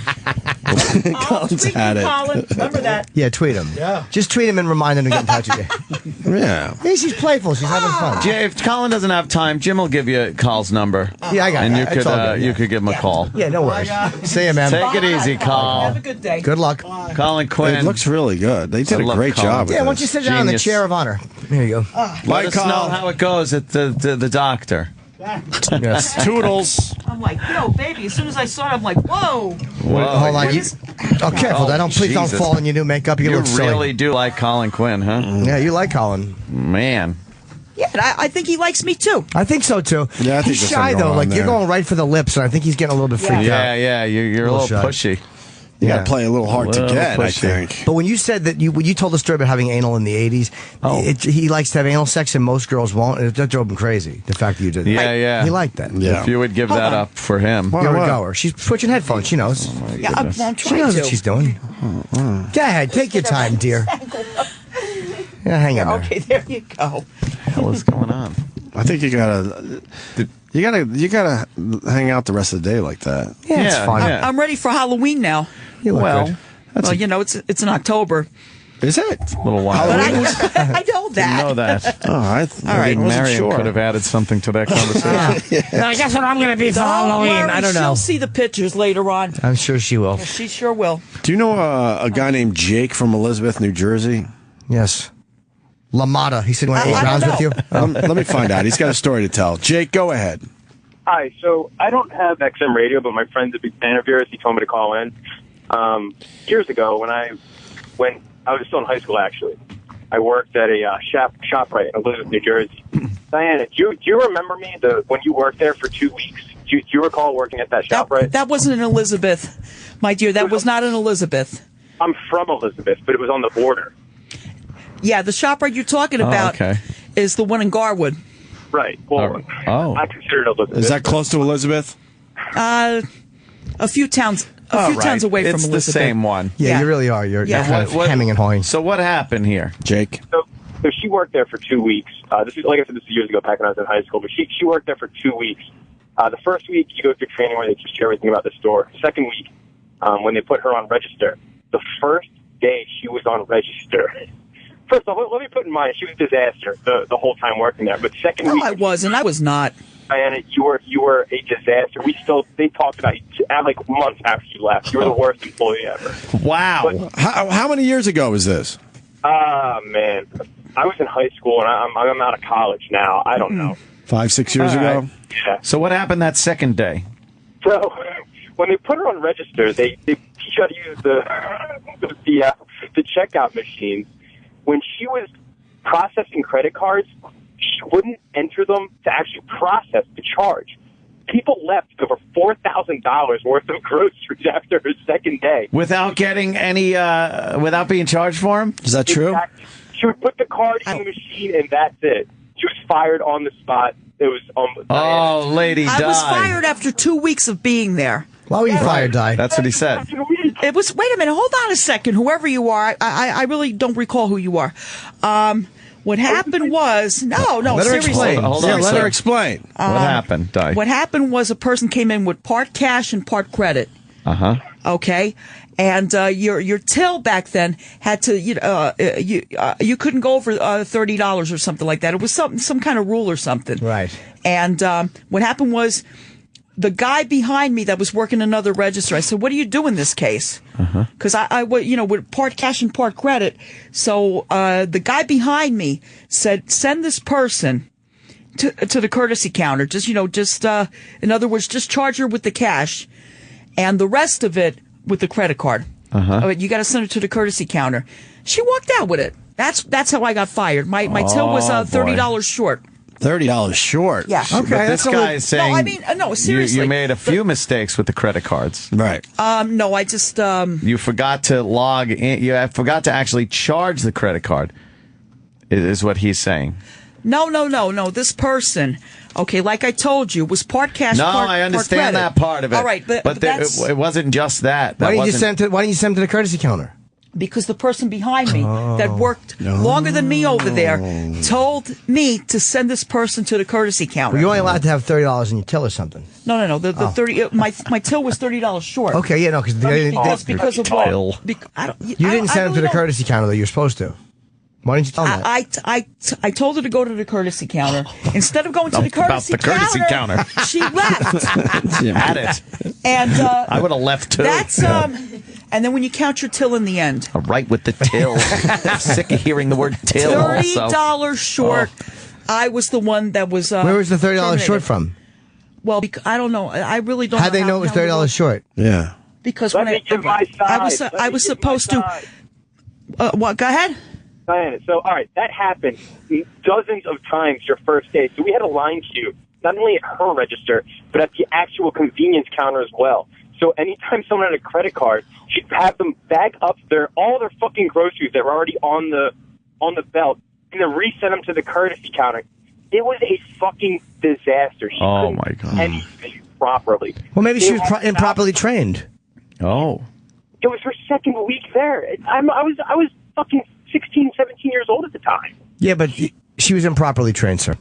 Colin's had it. Colin, remember that. Yeah, tweet him. Yeah. Just tweet him and remind him to get in touch with you. Yeah. Yeah, she's playful. She's having fun. Jay, if Colin doesn't have time, Jim will give you Carl's number. Yeah, I got and it. you It's could all good, you could give him a call. Yeah, no worries. See you, man. Take it easy, Carl. Have a good day. Good luck. Colin Quinn. It looks really good. They did I a love great Colin. job with Yeah, why don't this. you sit down in the Genius. chair of honor? There you go. Let us know how it goes at the doctor. Yes. Toodles. I'm like, yo, baby. As soon as I saw it, I'm like, whoa. Hold on. Oh, careful. Please don't fall in your new makeup. You You look silly. really do like Colin Quinn, huh? Yeah, you like Colin. Man. Yeah, and I think he likes me too. I think so too. Yeah, I think he's there's shy something though. going Like on you're there. going right for the lips, and I think he's getting a little bit freaked out. Yeah, you're a little shy. pushy. You Yeah. got to play a little hard to Little get, I pushy. think. But when you said that when you told the story about having anal in the 80s, he likes to have anal sex and most girls won't. That drove him crazy. The fact that you did that. Yeah. He liked that. Yeah. If you would give that up for him. You're a goer. She's switching headphones. She knows. Yeah, I'm She trying knows to. what she's doing. Go ahead. Take your time, dear. Yeah, hang in there. Okay, there you go. What the hell is going on? I think you gotta hang out the rest of the day like that. Yeah, it's fun. yeah. I'm ready for Halloween now. You look good. Well, you know, it's in October. Is it? A little while. But I know that. You know that. Oh, I All right. think Marion Marion sure. could have added something to that conversation. I guess what I'm going to be for Don't Halloween. worry, I don't know. She'll see the pictures later on. I'm sure she will. She sure will. Do you know a guy named Jake from Elizabeth, New Jersey? Yes. LaMotta. He said, "Want to I eight don't rounds with know. you?" Let me find out. He's got a story to tell. Jake, go ahead. Hi. So I don't have XM radio, but my friend's a big fan of yours. He told me to call in. Years ago, when I was still in high school, actually, I worked at a ShopRite in Elizabeth, New Jersey. Diana, do you remember me when you worked there for 2 weeks? Do you recall working at that ShopRite? That wasn't in Elizabeth, my dear. That was not in Elizabeth. I'm from Elizabeth, but it was on the border. Yeah, the ShopRite you're talking about is the one in Garwood. Right. Well, I consider it Elizabeth. Is that close to Elizabeth? A few towns away from It's Elizabeth. the same one. Yeah, you really are. You're kind of hemming and hawing. So what happened here, Jake? So she worked there for 2 weeks. This is, like I said, this is years ago, back when I was in high school. But she worked there for 2 weeks. The first week, you go through training where they teach you everything about the store. Second week, when they put her on register, the first day she was on register. First of all, let me put in mind, she was a disaster the whole time working there. But second week, I wasn't. I was not. Diana, you were a disaster. They talked about you like months after you left. You were the worst employee ever. Wow. But, how many years ago was this? Man, I was in high school and I'm out of college now. I don't know. 5-6 years ago. Yeah. So what happened that second day? So when they put her on register, they teach you how to use the checkout machines. When she was processing credit cards, she wouldn't enter them to actually process the charge. People left over $4,000 worth of groceries after her second day. Without getting any, without being charged for them? Is that true? Exactly. She would put the card in the machine, and that's it. She was fired on the spot. It was Lady I was fired after 2 weeks of being there. Why were you fired, Di? That's what he said. It was. Wait a minute. Hold on a second. Whoever you are, I really don't recall who you are. What happened was no. Let her Seriously. explain. Hold on, let sir. her explain. What happened, Di? What happened was a person came in with part cash and part credit. Okay. And your till back then had to you couldn't go over $30 or something like that. It was some kind of rule or something. Right. And what happened was the guy behind me that was working another register. I said, "What do you do in this case?" Because I with part cash and part credit. So the guy behind me said, "Send this person to the courtesy counter. Just in other words, just charge her with the cash, and the rest of it with the credit card. You got to send it to the courtesy counter." She walked out with it. That's how I got fired. My till was $30 short. $30 short. Yeah. Okay. But this guy is saying. No, I mean, no, seriously. You made a few mistakes with the credit cards. Right. No, I just. You forgot to log in. You forgot to actually charge the credit card. Is what he's saying. No. This person. Okay, like I told you, was part cash. No, part, I understand that part of it. All right, but it wasn't just that. Why didn't you send him to the courtesy counter? Because the person behind me that worked longer than me over there told me to send this person to the courtesy counter. Well, you're only allowed to have $30 in your till or something. No. The 30. My till was $30 short. Okay, yeah, no, because of what? You didn't send him to the courtesy counter that you're supposed to. Why didn't you tell him that? I told her to go to the courtesy counter. Instead of going to the courtesy counter, she left. At it. And I would have left too. That's and then when you count your till in the end. Right with the till. I'm sick of hearing the word till. $30 short. I was the one that was. Where was the $30 short from? Well, I don't know. I really don't. How'd they know it was $30 short? Yeah. Because when I was supposed to. What? Go ahead. So, all right, that happened dozens of times your first day. So we had a line queue, not only at her register, but at the actual convenience counter as well. So anytime someone had a credit card, she'd have them bag up all their fucking groceries that were already on the belt and then resend them to the courtesy counter. It was a fucking disaster. She couldn't my God. do anything properly. Well, maybe she was improperly trained. Oh. It was her second week there. I was fucking 16, 17 years old at the time. Yeah, but she was improperly trained, sir.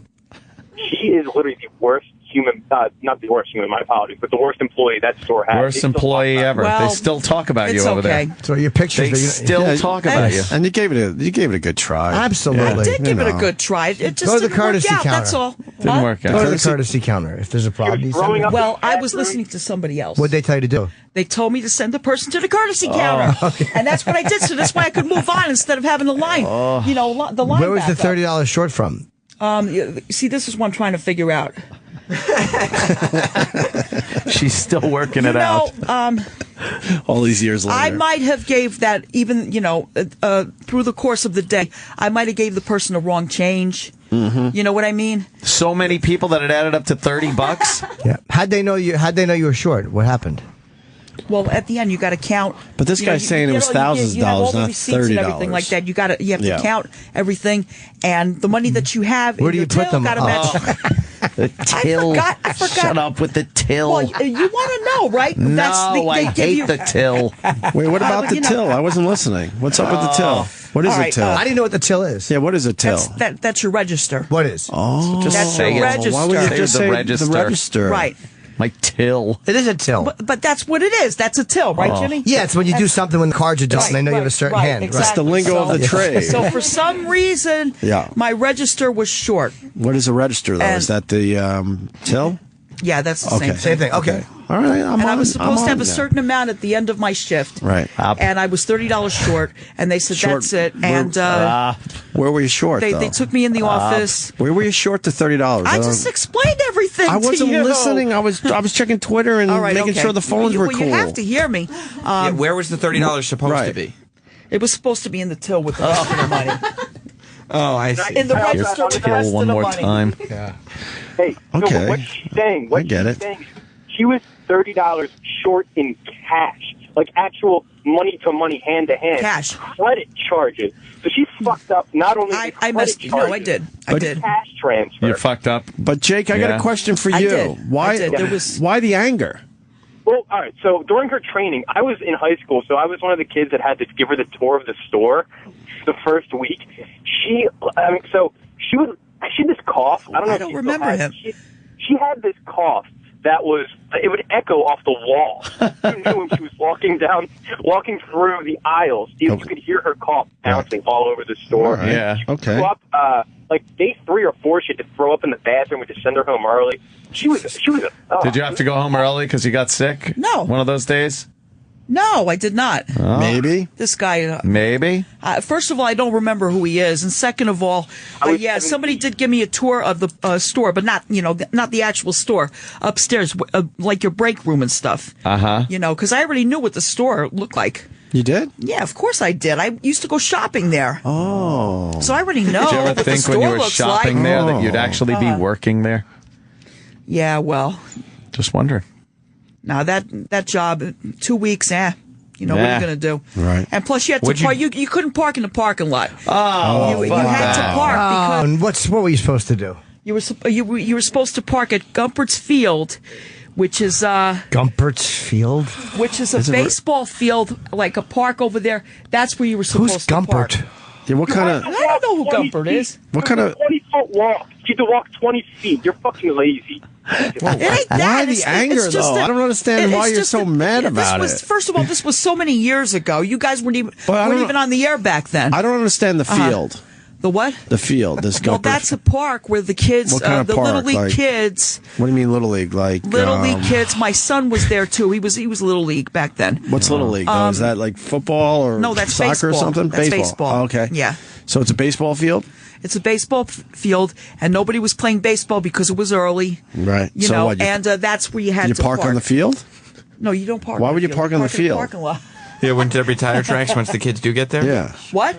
She is literally the worst human, not the worst human, my apologies, but the worst employee that store has. Worst employee ever. They still talk about you over there. So your pictures. They still talk about you. And you gave it a good try. Absolutely. I did give it a good try. It just go to the didn't courtesy work out. counter. That's all. Didn't work out. Go to the courtesy counter. If there's a problem, well, I was listening to somebody else. What'd they tell you to do? They told me to send the person to the courtesy counter, and that's what I did. So that's why I could move on instead of having the line. The line. Where was the $30 short from? See, this is what I'm trying to figure out. She's still working it out. All these years later. I might have gave that even, through the course of the day, I might have gave the person a wrong change. Mm-hmm. You know what I mean? So many people that it added up to $30. Yeah. How'd they know you were short? What happened? Well, at the end, you got to count. But this guy's saying it was thousands of dollars, not $30. And everything like that. You have to count everything, and the money that you have. Where do you put them? Got to match. The till. I forgot. Shut up with the till. Well, you want to know, right? I hate the till. Wait, what about the till? I wasn't listening. What's up with the till? What is a till? I didn't know what the till is. Yeah, what is a till? That's your register. What is? Oh, that's your register. Why would you just say the register? Right. My till. It is a till. But that's what it is. That's a till, right, Jimmy? Yeah, it's when you do something when the cards are dealt and they know you have a certain hand. Exactly. It's the lingo of the trade. So for some reason, my register was short. What is a register, though? Is that the till? Yeah, that's the same thing. Same thing. Okay. All right. I was supposed to have a certain amount at the end of my shift. Right. And I was $30 short, and they said, that's it. And where were you short, they took me in the office. Where were you short to $30? I just explained everything I wasn't listening. I was checking Twitter and making sure the phones were cool. You have to hear me. Where was the $30 supposed to be? It was supposed to be in the till with the rest of the money. Oh, I see. In the register with the rest of the money. Time. Yeah. Hey, so what she's saying, she was $30 short in cash, like actual money to money, hand to hand. Cash. Credit charges. So she fucked up not only I missed. No, I did. I did. Cash transfer. You fucked up. But Jake, I got a question for you. I did. Why the anger? Well, all right. So during her training, I was in high school, so I was one of the kids that had to give her the tour of the store the first week. She had this cough. I don't know. I don't remember him. She had this cough that it would echo off the wall. You knew when she was walking through the aisles. You could hear her cough bouncing all over the store. Right. Yeah. Okay. Threw up, like day 3 or 4, she had to throw up in the bathroom. We had to send her home early. She was. Did you have to go home early because you got sick? No. One of those days? No, I did not. Oh. Maybe. This guy. Maybe. First of all, I don't remember who he is, and second of all, somebody did give me a tour of the store, but not the actual store upstairs, like your break room and stuff. Because I already knew what the store looked like. You did? Yeah, of course I did. I used to go shopping there. Oh. So I already know Did you ever what the think store when you were looks shopping like. there that you'd actually be working there? Yeah, well. Just wondering. Now that job, 2 weeks, what are you going to do? Right. And plus, you had to park. You couldn't park in the parking lot. Oh, you had to park because And what were you supposed to do? you were supposed to park at Gumpert's Field, which is Gumpert's Field, which is a baseball field, like a park over there. That's where you were supposed to park. Gumpert? Yeah, what kind of? I don't know who Gumpert is. What kind of? 20-foot walk. You had to walk 20 feet. You're fucking lazy. It ain't that. Why the It's anger, just though? I don't understand why you're so mad about it. First of all, this was so many years ago. You guys weren't even on the air back then. I don't understand the field. The what? The field. This Well, that's a park where the kids, What kind of the park? Little League Like- kids. What do you mean Little League? Like Little League kids. My son was there too. He was Little League back then. What's Little League? Though? Is that like football or No, that's soccer baseball. or something? That's baseball. Oh, okay. Yeah. So it's a baseball field? It's a baseball field, and nobody was playing baseball because it was early. Right. You so know, what, and that's where you had you to park on the field? No, you don't park. Why on would the you park on the in field? parking lot. Yeah, wouldn't there be tire tracks once the kids do get there? Yeah. What?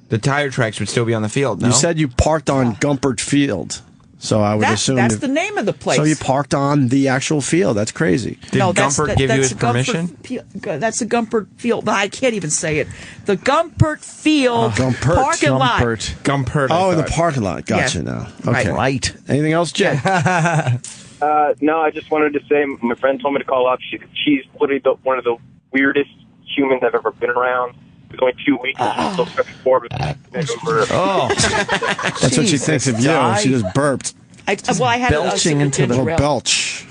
The tire tracks would still be on the field, no? You said you parked on Gumpert Field. So I would assume that's the name of the place. So you parked on the actual field. That's crazy. Did Gumpert give you his permission? That's the Gumpert Field. I can't even say it. The Gumpert Field parking lot. Gumpert. Oh, in the parking lot. Gotcha now. Okay. Right. Anything else, Jay? No, I just wanted to say my friend told me to call up. She's literally one of the weirdest humans I've ever been around. It was only 2 weeks. She's still looking forward to over. Oh, that's what she thinks of you. She just burped. I had a sip of ginger ale. Belch.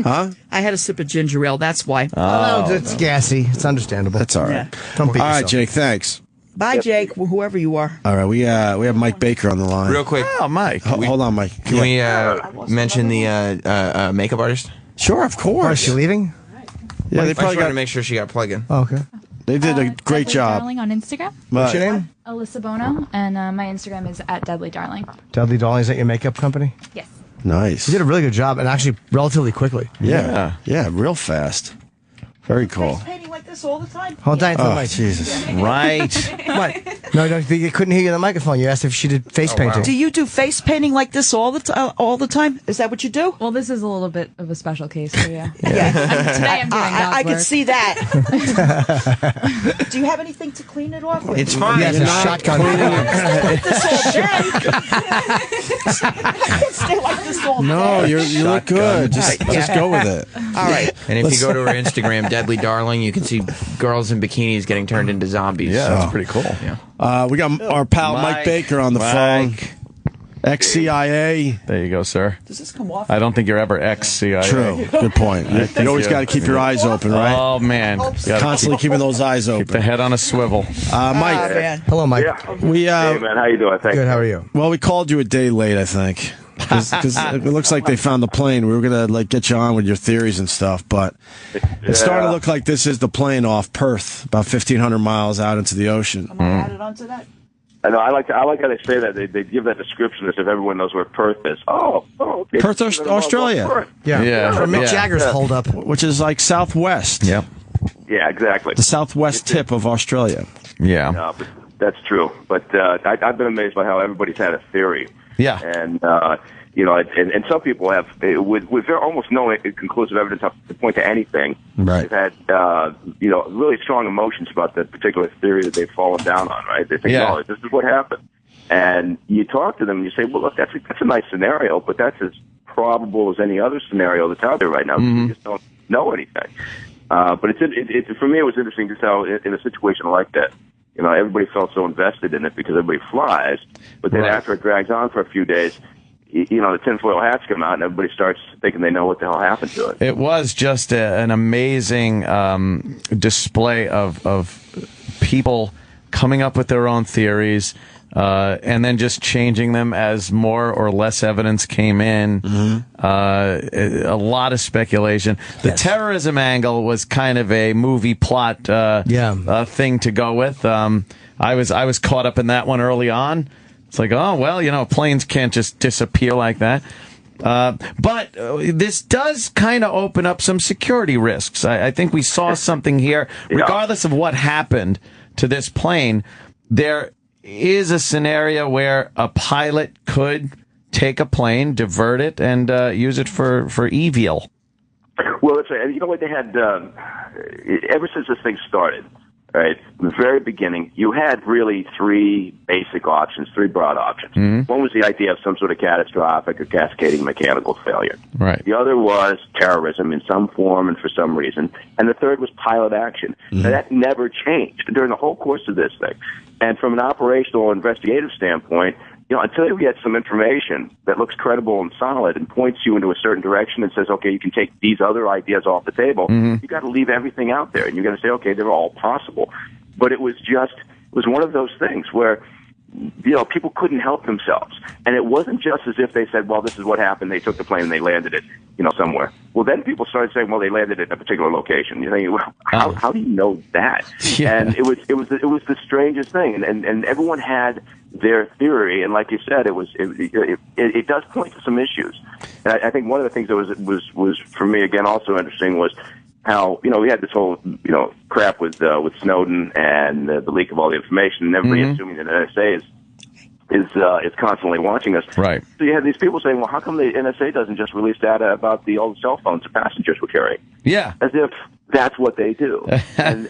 Huh? I had a sip of ginger ale. That's why. Oh, it's gassy. It's understandable. That's all right. Yeah. Don't beat All right, yourself. Jake. Thanks. Bye, Jake. Whoever you are. All right, we have Mike Baker on the line. Real quick. Oh, Mike. Hold on, Mike. Can we mention the makeup artist? Sure, of course. Is she leaving? Yeah, they I just probably wanted got. to make sure she got plugged in. Oh, okay. They did a great Deadly job. Darling on Instagram. What's your name? Alyssa Bono, and my Instagram is @DeadlyDarling. Dudley Darling, is that your makeup company? Yes. Nice. You did a really good job, and actually relatively quickly. Yeah, real fast. Very cool. Painting like this all the time. Hold on to the Oh, mic. Jesus. Right. What? No, you couldn't hear you on the microphone. You asked if she did face painting. Do you do face painting like this all the time? Is that what you do? Well, this is a little bit of a special case, so yeah. Yeah. Today I'm doing I God's could see that. Do you have anything to clean it off with? It's fine. Yes, a shotgun. Like this all day. I can't stay like this all day. No, you look good. Just go with it. All right. And if you go to her Instagram, Deadly Darling, you can see girls in bikinis getting turned into zombies. Yeah, that's pretty cool. Yeah. We got our pal Mike Baker on the phone. Ex-CIA. There you go, sir. Does this come off? I don't think you're ever ex-CIA. True. Good point. You always got to keep your eyes open, right? Oh, man. Constantly keeping those eyes open. Keep the head on a swivel. Mike. Man. Hello, Mike. We Hey, man, how you doing? Thanks. Good. How are you? Well, we called you a day late, I think. Because it looks like they found the plane. We were going to get you on with your theories and stuff, but it's starting to look like this is the plane off Perth, about 1,500 miles out into the ocean. Am I added onto that? I know. I like how they say that. They give that description as if everyone knows where Perth is. Oh, okay. Perth, Australia. Perth. Yeah. From Mick Jagger's hold up. Which is like southwest. Yep. Yeah, exactly. The southwest tip of Australia. Yeah. But that's true. But I've been amazed by how everybody's had a theory. Yeah. And and some people have, with almost no conclusive evidence to point to anything, right. they've had, really strong emotions about that particular theory that they've fallen down on, right? They think, oh, this is what happened. And you talk to them and you say, well, look, that's a nice scenario, but that's as probable as any other scenario that's out there right now. You just don't know anything. But for me, it was interesting just how in a situation like that, everybody felt so invested in it because everybody flies. But then after it drags on for a few days, the tinfoil hats come out and everybody starts thinking they know what the hell happened to it. It was just an amazing display of people coming up with their own theories and then just changing them as more or less evidence came in. A lot of speculation. The terrorism angle was kind of a movie plot thing to go with. I was caught up in that one early on. It's like, oh, well, planes can't just disappear like that. But this does kind of open up some security risks. I think we saw something here. Regardless of what happened to this plane, there is a scenario where a pilot could take a plane, divert it, and use it for evil. Well, that's right. You know what they had ever since this thing started, right? From the very beginning, you had really three basic options, three broad options. One was the idea of some sort of catastrophic or cascading mechanical failure. Right. The other was terrorism in some form and for some reason. And the third was pilot action. Now, that never changed during the whole course of this thing. And from an operational investigative standpoint, until we get some information that looks credible and solid and points you into a certain direction and says, okay, you can take these other ideas off the table, you got to leave everything out there. And you got to say, okay, they're all possible. But it was one of those things where, people couldn't help themselves. And it wasn't just as if they said, well, this is what happened. They took the plane and they landed it, somewhere. Well, then people started saying, well, they landed it in a particular location. You think, well, how do you know that? Yeah. And it was the strangest thing. And everyone had their theory. And like you said, it does point to some issues. And I think one of the things that was for me, again, also interesting was how, we had this whole, crap with Snowden and the leak of all the information, and everybody assuming that NSA is constantly watching us. Right. So you had these people saying, well, how come the NSA doesn't just release data about the old cell phones the passengers were carrying? Yeah. As if that's what they do. and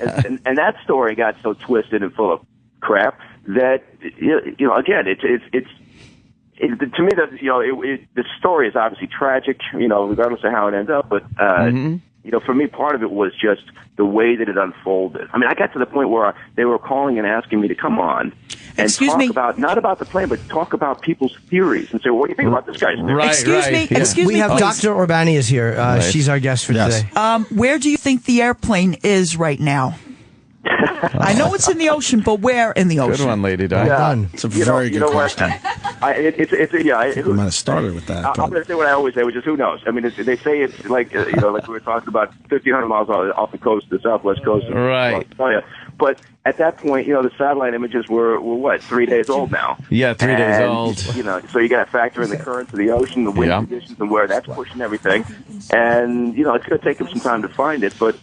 that story got so twisted and full of crap that, again, it's to me, the story is obviously tragic, regardless of how it ends up, but, for me, part of it was just the way that it unfolded. I mean, I got to the point where they were calling and asking me to come on and talk about, not about the plane, but talk about people's theories and say, well, what do you think about this guy's theory? Right, Excuse me. We have please. Dr. Urbani is here. She's our guest for today. Where do you think the airplane is right now? I know it's in the ocean, but where in the ocean? Good one, Lady Di. Done. It's a very good question. We might have started with that. I'm going to say what I always say, which is who knows. I mean, they say it's like, like we were talking about 1,500 miles off the coast, the southwest coast. Right. But at that point, the satellite images were what, 3 days old now? Yeah, 3 days old. So you got to factor in the currents of the ocean, the wind conditions, and where that's pushing everything. And, it's going to take them some time to find it, but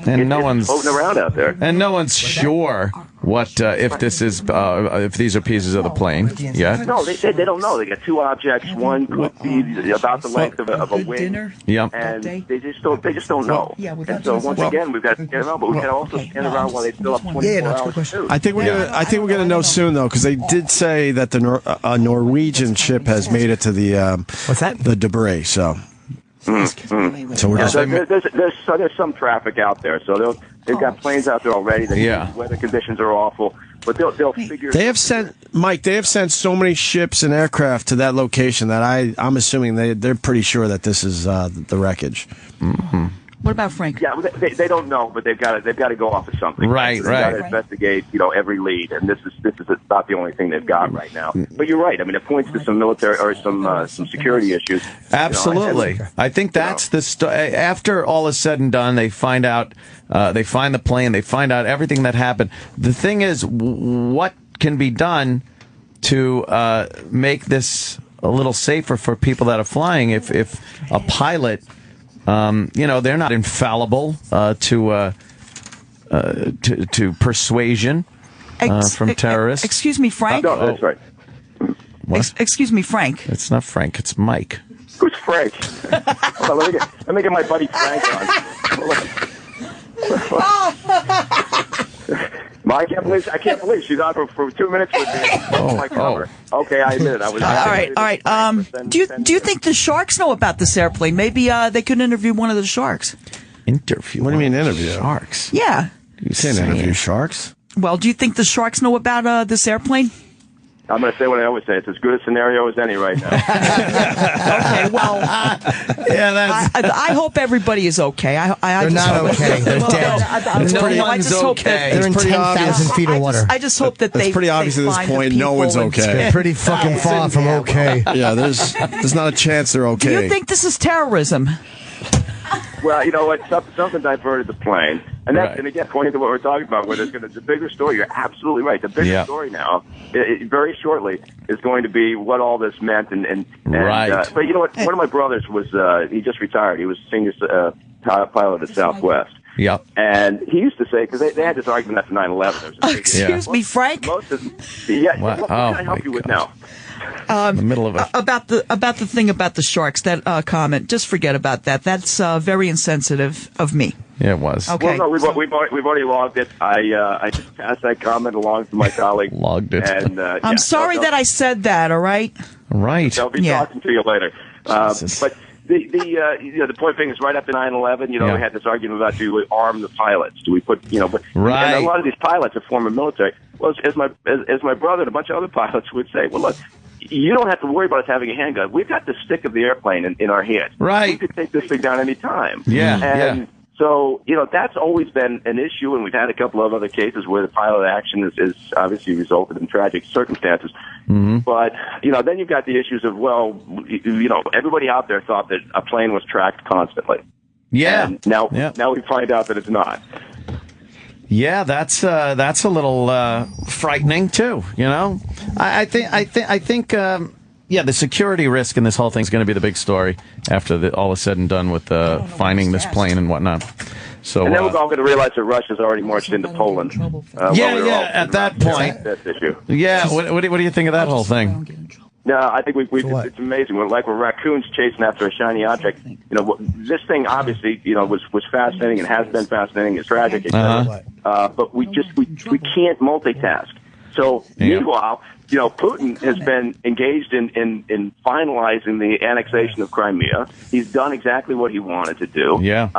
and no one's floating around out there. And no one's sure what if this is if these are pieces of the plane. Yeah. No, they don't know. They got two objects. One could be about the length of a wing. Yeah. And they just don't know. And so once again, we've got to scan around, but we've got to also scan around while they still have 24 hours too. I think we're gonna know soon though, because they did say that the Norwegian ship has made it to the what's that? The debris. So. So we're just there's some traffic out there. So they've got planes out there already. Weather conditions are awful, but they'll figure. They have sent so many ships and aircraft to that location that I'm assuming they're pretty sure that this is the wreckage. What about Frank? Yeah, they don't know, but they've got to go off of something. Right, so they've got to investigate, every lead, and this is about the only thing they've got right now. But you're right. I mean, it points to some military or some security issues. Absolutely, I think that's the after all is said and done, they find out, they find the plane, they find out everything that happened. The thing is, what can be done to make this a little safer for people that are flying? If a pilot. They're not infallible to persuasion from terrorists. Excuse me, Frank. No, that's right. Excuse me, Frank. It's not Frank. It's Mike. Who's Frank? Hold on, let me get my buddy Frank on. I can't believe she's on for 2 minutes with me. My cover. Okay, I admit it. I was. All right. Do you think the sharks know about this airplane? Maybe they could interview one of the sharks. Interview? What do you mean interview? Sharks? Yeah. You can't interview sharks. Well, do you think the sharks know about this airplane? I'm going to say what I always say. It's as good a scenario as any right now. Okay, well, I hope everybody is okay. They're not okay. They're dead. I just hope that they're in 10,000 feet of water. I just hope that it's pretty obvious at this point. No one's okay. They're pretty fucking far from okay. Yeah, there's not a chance they're okay. Do you think this is terrorism? Well, you know what? Something diverted the plane. And that's, and again, pointing to what we're talking about, where there's the bigger story, you're absolutely right. The bigger story now, very shortly, is going to be what all this meant. And but you know what? One of my brothers was, he just retired. He was senior pilot at Southwest. Yep. And he used to say, because they had this argument after 9/11. Excuse me, Frank? What can I help you with now? In the middle of it. About the thing about the sharks, that comment, just forget about that. That's very insensitive of me. Yeah, it was. Okay. Well, no, we've already logged it. I just passed that comment along to my colleague. Logged it. And, I'm sorry that I said that, all right? Right. I'll be talking to you later. But the point being is right after 9/11, we had this argument about, do we arm the pilots? Do we put, but right. And a lot of these pilots are former military. Well, as my brother and a bunch of other pilots would say, well, look, you don't have to worry about us having a handgun. We've got the stick of the airplane in our hand. Right. We could take this thing down any time. Yeah. So, that's always been an issue, and we've had a couple of other cases where the pilot action is obviously resulted in tragic circumstances. Mm-hmm. But, then you've got the issues of, everybody out there thought that a plane was tracked constantly. Yeah. And now we find out that it's not. Yeah, that's a little frightening too. I think the security risk in this whole thing is going to be the big story after all is said and done with finding this plane and whatnot. So, and then we're all going to realize that Russia's already marched into Poland. At that point. This issue. Yeah, what do you think of that whole thing? No, I think it's amazing. We're raccoons chasing after a shiny object. This thing obviously, was fascinating and has been fascinating. It's tragic, but we can't multitask. So meanwhile, Putin has been engaged in finalizing the annexation of Crimea. He's done exactly what he wanted to do. Yeah.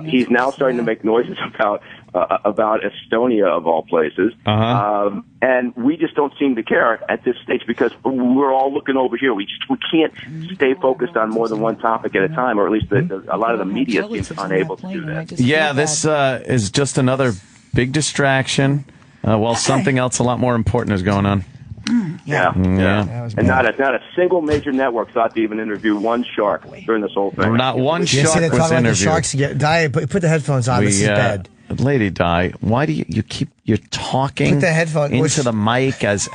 He's now starting to make noises about Estonia of all places. And we just don't seem to care at this stage because we're all looking over here. We can't stay focused on more than one topic at a time, or at least a lot of the media seems unable to do that. Yeah, this is just another big distraction while something else a lot more important is going on. Yeah. And not a single major network thought to even interview one shark during this whole thing. Not one shark was interviewed. Sharks put the headphones on. This is bad. Lady Di, why do you keep talking put the headphone into the mic as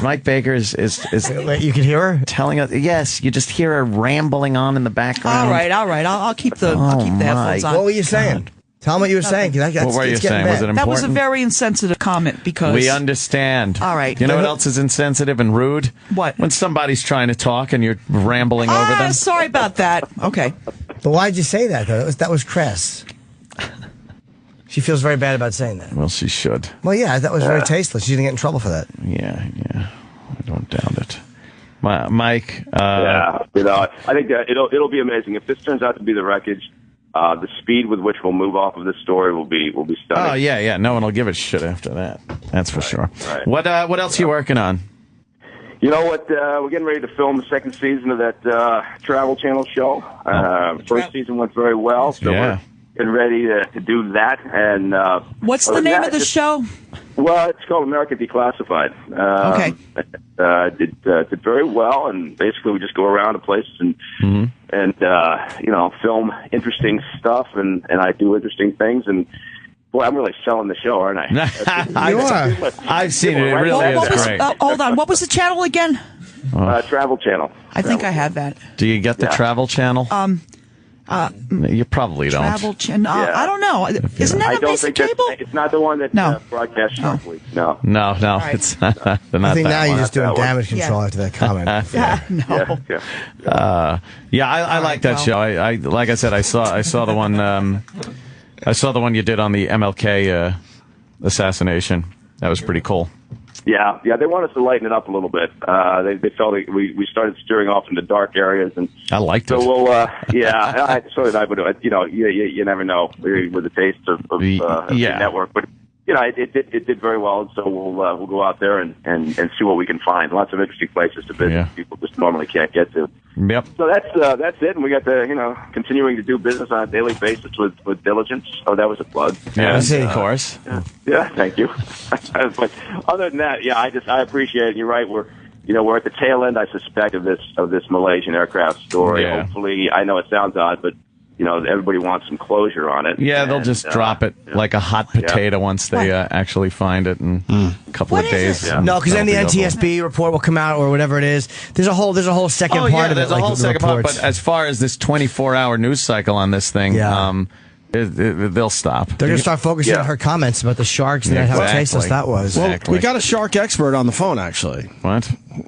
Mike Baker is you can hear her telling us? Yes, you just hear her rambling on in the background. All right. I'll keep the headphones on. What were you saying? Tell them what you were saying. What were you saying? Was it important? That was a very insensitive comment because we understand. All right. You know what else is insensitive and rude? What? When somebody's trying to talk and you're rambling over them. Sorry about that. Okay. But why'd you say that though? That was crass. She feels very bad about saying that. Well, she should. Well, yeah, that was very tasteless. She's going to get in trouble for that. Yeah. I don't doubt it. Mike. I think that it'll be amazing if this turns out to be the wreckage. The speed with which we'll move off of this story will be stunning. Oh yeah. No one will give a shit after that. That's for sure. Right. What else are you working on? You know what? We're getting ready to film the second season of that Travel Channel show. First season went very well, so we're getting ready to do that. And what's the name of the show? Well, it's called America Declassified. Okay. Did very well, and basically we just go around to places and film interesting stuff, and I do interesting things, and boy, I'm really selling the show, aren't I? You are. I've seen it. It really is great. Hold on. What was the channel again? Travel Channel. I think I have that. Do you get the Travel Channel? You probably don't. Travel Channel. I don't know. Isn't that a basic cable? It's not the one that broadcasts Shark Week. No. Right. It's not. I think now you're just doing damage control after that comment. I like that show. I like I said, I saw the one. I saw the one you did on the MLK assassination. That was pretty cool. Yeah, they want us to lighten it up a little bit. They felt like we started steering off into dark areas, and I liked it. So we'll, so did I. But you never know with the taste of the network. But it did very well, and so we'll go out there and see what we can find. Lots of interesting places to visit people just normally can't get to. Yep. So that's it, and we got the continuing to do business on a daily basis with diligence. Oh, that was a plug. Yeah, of course. Yeah, thank you. But other than that, I appreciate it. You're right. We're at the tail end, I suspect, of this Malaysian aircraft story. Yeah. Hopefully, I know it sounds odd, but everybody wants some closure on it. Yeah, they'll just drop it like a hot potato once they actually find it in a couple of days. Yeah. No, because then the NTSB report will come out or whatever it is. There's a whole second part of it. There's a whole second part. But as far as this 24-hour news cycle on this thing, they'll stop. They're going to start focusing on her comments about the sharks and how tasteless that was. Well, we got a shark expert on the phone, actually. What?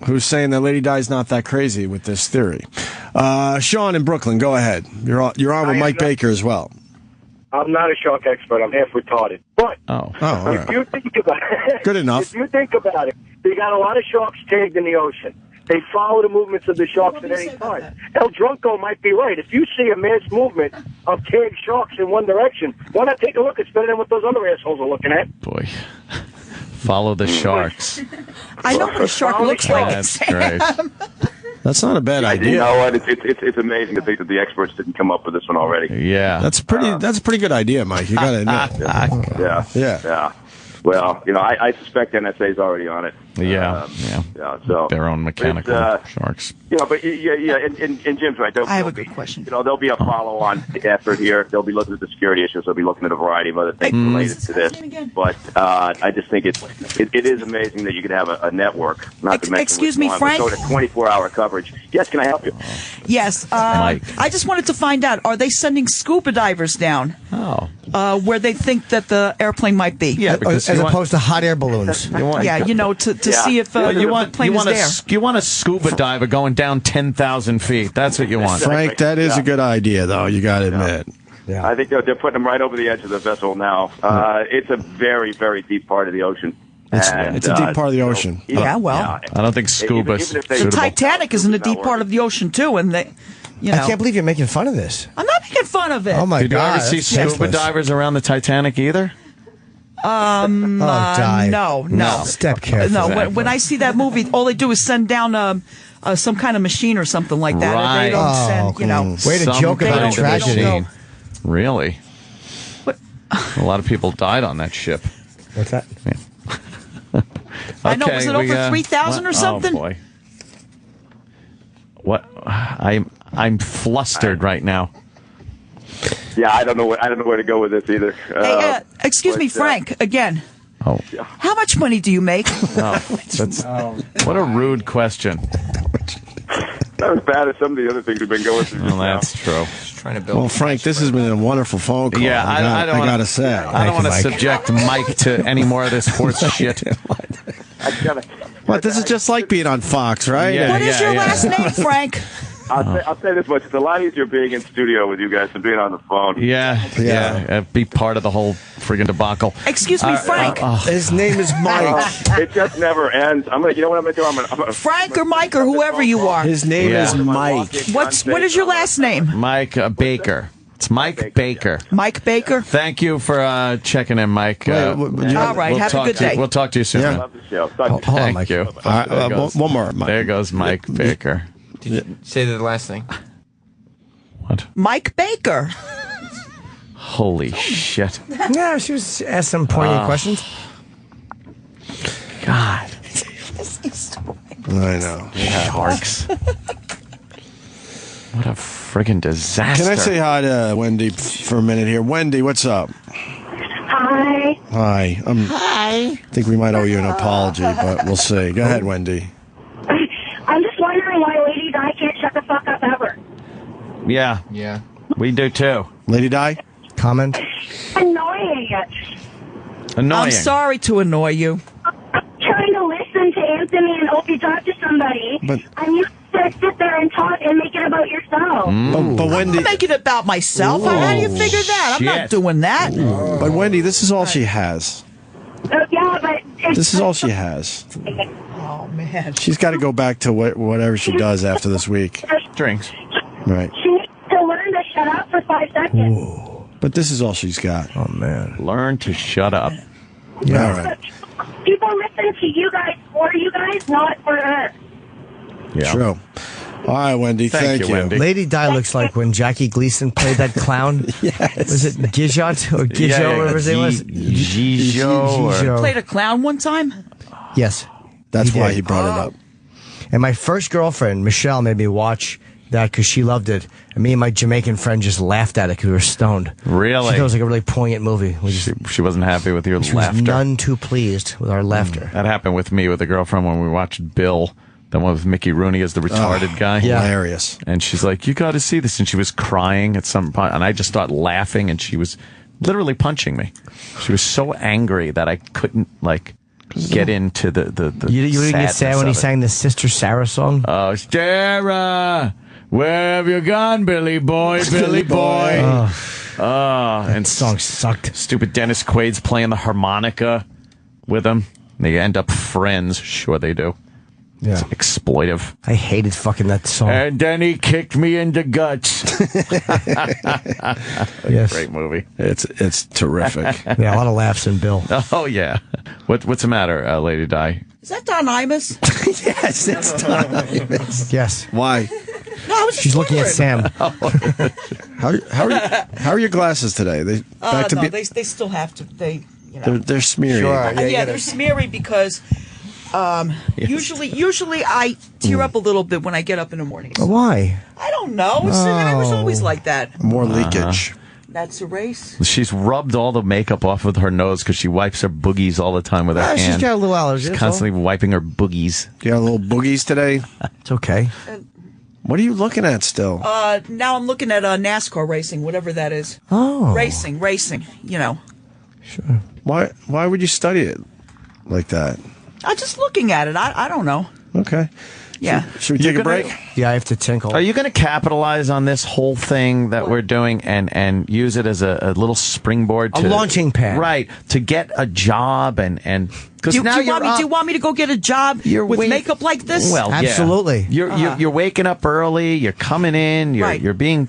Who's saying that Lady Di's not that crazy with this theory. Sean in Brooklyn, go ahead. You're on with Mike Baker as well. I'm not a shark expert. I'm half retarded. But if you think about it, good enough. If you think about it, they got a lot of sharks tagged in the ocean. They follow the movements of the sharks at any time. El Drunko might be right. If you see a mass movement of tagged sharks in one direction, why not take a look? It's better than what those other assholes are looking at. Boy. Follow the sharks. I know what a shark looks like. That's great. That's not a bad idea. You know what? It's amazing to think that the experts didn't come up with this one already. Yeah. That's a pretty good idea, Mike. You got to admit. Yeah. Well, I suspect NSA's already on it. Yeah. So their own mechanical sharks. But and Jim's right. I have a good question. There'll be a follow-on effort here. They'll be looking at the security issues. They'll be looking at a variety of other things related to this. But I just think it is amazing that you could have a network. Not to mention, excuse me, Frank. Sort of 24-hour coverage. Yes, can I help you? Yes. Mike. I just wanted to find out: are they sending scuba divers down? Where they think that the airplane might be? Yeah, because as opposed to hot air balloons. To see if the plane is there. You want a scuba diver going down 10,000 feet. That's what you want. Frank, that is a good idea, though. You got to admit. Yeah. I think they're putting them right over the edge of the vessel now. It's a very, very deep part of the ocean. It's a deep part of the ocean. I don't think scuba. The Titanic is in a deep part of the ocean too, and they. I can't believe you're making fun of this. I'm not making fun of it. Oh my God! God! Did you ever see scuba divers around the Titanic either? No. Step careful. No, when I see that movie, all they do is send down some kind of machine or something like that. Right. They don't send, Way to joke about tragedy. Really? What? A lot of people died on that ship. What's that? Yeah. I know. Was it over 3,000 or something? Oh boy. What? I'm flustered right now. Yeah, I don't know where to go with this either. Hey, excuse me, Frank. Again. Oh. How much money do you make? What a rude question. Not as bad as some of the other things we've been going through. Well, that's true. Trying to build. Well, Frank, this has been a wonderful phone call. Yeah, I got to say. I don't want to subject Mike to any more of this horse shit. What? This is just like being on Fox, right? What is your last name, Frank? I'll say this much: it's a lot easier being in studio with you guys than being on the phone. Yeah. Be part of the whole friggin' debacle. Excuse me, Frank. His name is Mike. It just never ends. You know what I'm gonna do? I'm gonna Frank or Mike or whoever you are. His name is Mike. What is your last name? Mike Baker. It's Mike Baker. Mike Baker. Thank you for checking in, Mike. All right. Have a good day. We'll talk to you soon. I love the show. Hold on, Mike. Thank you. One more, Mike. There goes Mike Baker. Did you say the last thing? What? Mike Baker. Holy shit. Yeah, she was asked some poignant questions. God. I know. Sharks. What a friggin' disaster. Can I say hi to Wendy for a minute here? Wendy, what's up? Hi. Hi. I think we might owe you an apology, but we'll see. Go ahead, Wendy. I'm just wondering why Lady Di can't shut the fuck up ever. Yeah. We do too. Lady Di? Comment? Annoying. Annoying. I'm sorry to annoy you. I'm trying to listen to Anthony and Opie talk to somebody, and you just sit there and talk and make it about yourself. But Wendy... I'm making it about myself. How do you figure that? I'm not doing that. But Wendy, this is all she has. No, but This is all she has. Oh, man. She's got to go back to whatever she does after this week. Drinks. Right. she needs to learn to shut up for 5 seconds. But this is all she's got. Oh, man. Learn to shut up. Yeah. All right. People listen to you guys for you guys, not for her. Yeah. True. All right, Wendy. Thank you. Wendy. Lady Di looks like when Jackie Gleason played that clown. Yes. Was it Gijot or Gijot, whatever his name was? Gijot. Played a clown one time? Yes. That's why did. he brought it up. And my first girlfriend, Michelle, made me watch that because she loved it. And me and my Jamaican friend just laughed at it because we were stoned. Really? She thought it was like a really poignant movie. She wasn't happy with your She laughter. was none too pleased with our laughter. That happened with me with a girlfriend when we watched Bill. The one with Mickey Rooney as the retarded guy. Yeah. Hilarious. And she's like, you got to see this. And she was crying at some point. And I just started laughing. And she was literally punching me. She was so angry that I couldn't, get into the You didn't get sad when he sadness of it. sang the Sister Sarah song? Oh, Sarah, where have you gone, Billy boy, Billy boy? And that song sucked. Stupid Dennis Quaid's playing the harmonica with him. They end up friends. Sure they do. Yeah. It's exploitive. I hated fucking that song. And then he kicked me in the guts. Yes. Great movie. It's terrific. Yeah, a lot of laughs in Bill. Oh, yeah. What's the matter, Lady Di? Is that Don Imus? Yes, it's time. Yes. Why? No, I was just She's looking at wondering. Sam. How are your glasses today? They back to No, be. they still have to. They're smeary. Sure. Yeah, they're smeary because usually I tear up a little bit when I get up in the morning. Why? I don't know. I was always like that. More leakage. That's a race. She's rubbed all the makeup off with her nose because she wipes her boogies all the time with her hand. She's got a little allergy. She's that's constantly wiping her boogies. You got little boogies today? It's okay. What are you looking at still? Now I'm looking at NASCAR racing, whatever that is. Oh. Racing, you know. Sure. Why would you study it like that? I'm just looking at it. I don't know. Okay. Yeah. Should we take a break? Yeah, I have to tinkle. Are you going to capitalize on this whole thing that we're doing and use it as a little springboard A to launching pad. Right, to get a job and because now do you want me to go get a job with makeup like this? Well, yeah. Absolutely. You're waking up early. You're coming in. You're being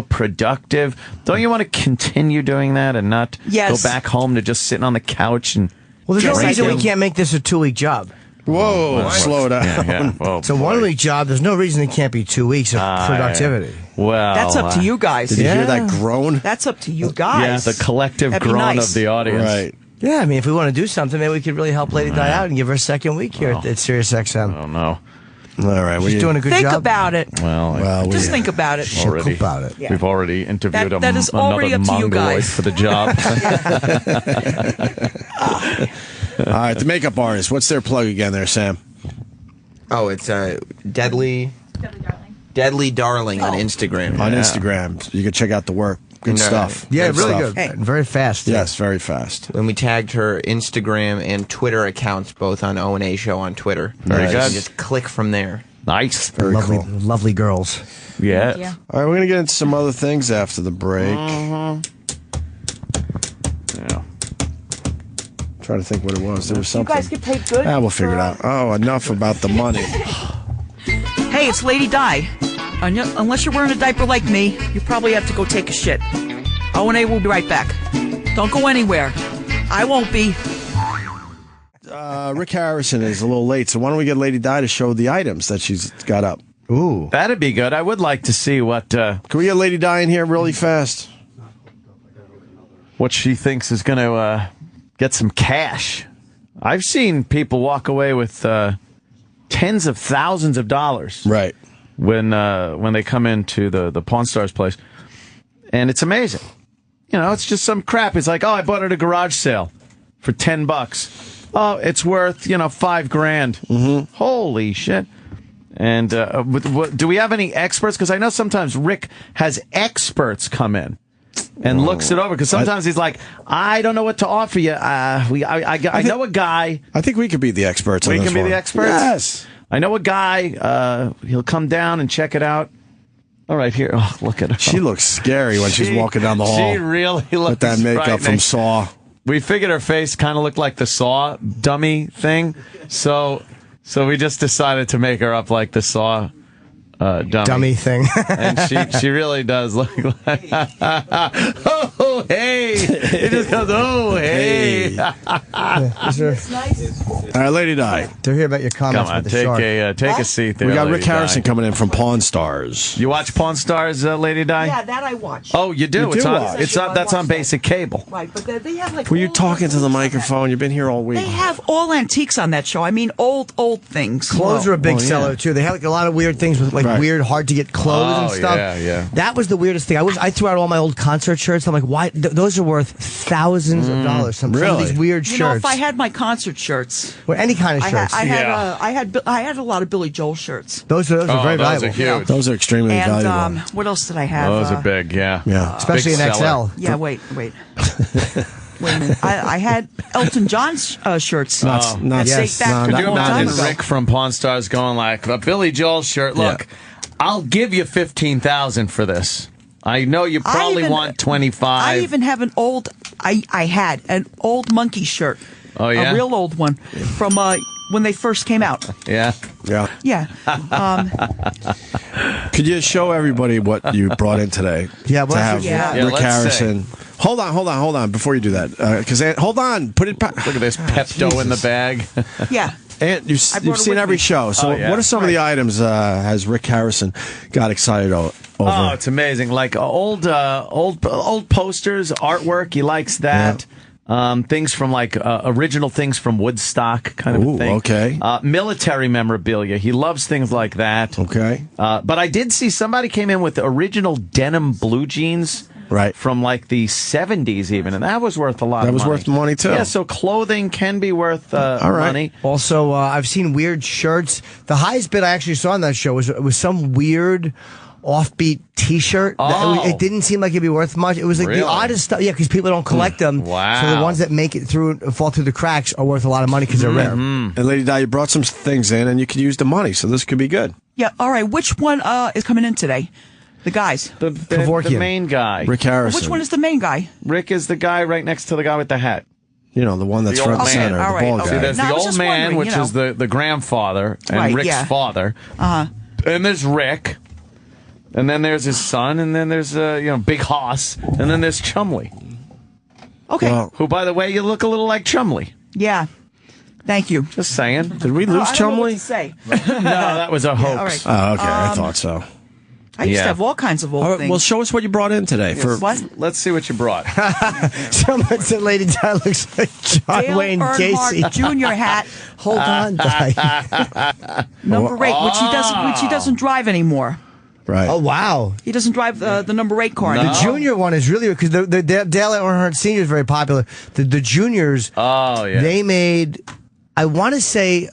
productive. Don't you want to continue doing that and not go back home to just sitting on the couch and? Well, there's no reason we can't make this a 2-week job. Whoa, slow down. Yeah. Whoa, it's a 1-week job. There's no reason it can't be 2 weeks of productivity. Well, that's up to you guys. Did you hear that groan? That's up to you guys. Yeah, the collective That'd be groan nice. of the audience. Right. Yeah, I mean, if we want to do something, maybe we could really help Lady Di out and give her a second week here at Sirius XM. Oh no. All right, she's doing a good think job. Think about it. Well, just think about it. Already, about it. Yeah. We've already interviewed That is already another up to you mongoloid guys. for the job. All right, the makeup artist. What's their plug again there, Sam? Oh, it's Deadly Darling on Instagram. On Instagram. You can check out the work. Good stuff. Yeah, Good really stuff. good. And very fast. Yes, very fast. And we tagged her Instagram and Twitter accounts, both on O&A Show on Twitter. Very So good. you can just click from there. Nice. Very lovely, cool. lovely girls. Yeah. All right, we're going to get into some other things after the break. Yeah. Trying to think what it was. There was You something. guys get paid good. We'll figure it out. Oh, enough about the money. Hey, it's Lady Di. Unless you're wearing a diaper like me, you probably have to go take a shit. O&A will be right back. Don't go anywhere. I won't be. Rick Harrison is a little late, so why don't we get Lady Di to show the items that she's got up? Ooh. That'd be good. I would like to see what... Can we get Lady Di in here really fast? What she thinks is going to get some cash. I've seen people walk away with tens of thousands of dollars. Right. When they come into the Pawn Stars place. And it's amazing. It's just some crap. It's like, I bought it at a garage sale for $10. Oh, it's worth, $5,000. Mm-hmm. Holy shit. And do we have any experts? Because I know sometimes Rick has experts come in and looks it over. Because sometimes he's like, I don't know what to offer you. I know a guy. I think we could be the experts on We this can be one. the experts? Yes. I know a guy. He'll come down and check it out. All right, here. Oh, look at her. She looks scary when she's walking down the hall. She really looks with that makeup from frightening. Saw. we figured her face kind of looked like the Saw dummy thing, so we just decided to make her up like the Saw dummy thing. And she really does look like, oh, hey. It just goes, oh, hey. All right, Lady Di. To hear about your comments Come on, with the shark. take a seat there. We got Lady Rick Harrison Di. coming in from Pawn Stars. You watch Pawn Stars, Lady Di? Yeah, that I watch. Oh, you do? You It's do on. watch. It's on. That's on basic cable. Right, but they have like. Were you talking to the microphone? You've been here all week. They have all antiques on that show. I mean, old things. Clothes are a big seller too. They have like a lot of weird things with like weird, hard to get clothes and stuff. Yeah. That was the weirdest thing. I threw out all my old concert shirts. I'm like, why? Those are worth thousands of dollars. Some of these weird shirts. You know, if I had my concert shirts, or any kind of shirts, I had a lot of Billy Joel shirts. Those are very those valuable. are huge. Those are extremely valuable. And what else did I have? Those are big. Yeah. Especially in XL. Yeah. Wait. Wait a minute. I had Elton John's shirts. Could you imagine Rick from Pawn Stars going like, a Billy Joel shirt? Look, I'll give you $15,000 for this. I know you probably want 25. I even have an old. I had an old monkey shirt. Oh yeah, a real old one from when they first came out. Yeah. Yeah. Could you show everybody what you brought in today? Yeah. To have Rick Harrison. Hold on. Before you do that, because hold on, put it back. Look at this Pepto in the bag. Yeah. And you've seen every show. So what are some of the items has Rick Harrison got excited over? Oh, it's amazing. Like old posters, artwork. He likes that. Things from like original things from Woodstock kind of thing. Okay. Military memorabilia. He loves things like that. Okay. But I did see somebody came in with original denim blue jeans. Right. From like the 70s even, and that was worth a lot That of was money. worth money, too. Yeah, so clothing can be worth money. Also, I've seen weird shirts. The highest bid I actually saw on that show was some weird offbeat T-shirt. It didn't seem like it'd be worth much. It was like the oddest stuff. Yeah, because people don't collect them. Wow. So the ones that make it through, fall through the cracks, are worth a lot of money because they're rare. And Lady Di, you brought some things in, and you could use the money, so this could be good. Yeah. All right. Which one is coming in today? The guys. The main guy. Rick Harrison. Which one is the main guy? Rick is the guy right next to the guy with the hat. You know, the one that's front and center, the bald guy. See, there's the old man, which is the grandfather, and Rick's father. And there's Rick. And then there's his son, and then there's Big Hoss, and then there's Chumley. Okay. Who, by the way, you look a little like Chumley. Yeah. Thank you. Just saying. Did we lose Chumley? Say. No, that was a hoax. All right. Oh, okay. I thought so. I used to have all kinds of old things. Well, show us what you brought in today. What? Let's see what you brought. Someone said Lady Di looks like John Dale Wayne Earnhardt Gacy. Jr. hat. Hold on, Di. Number 8, which he doesn't drive anymore. Right. Oh, wow. He doesn't drive the number 8 car anymore. The junior one is really, because the Dale Earnhardt Sr. is very popular. The juniors, they made, I want to say,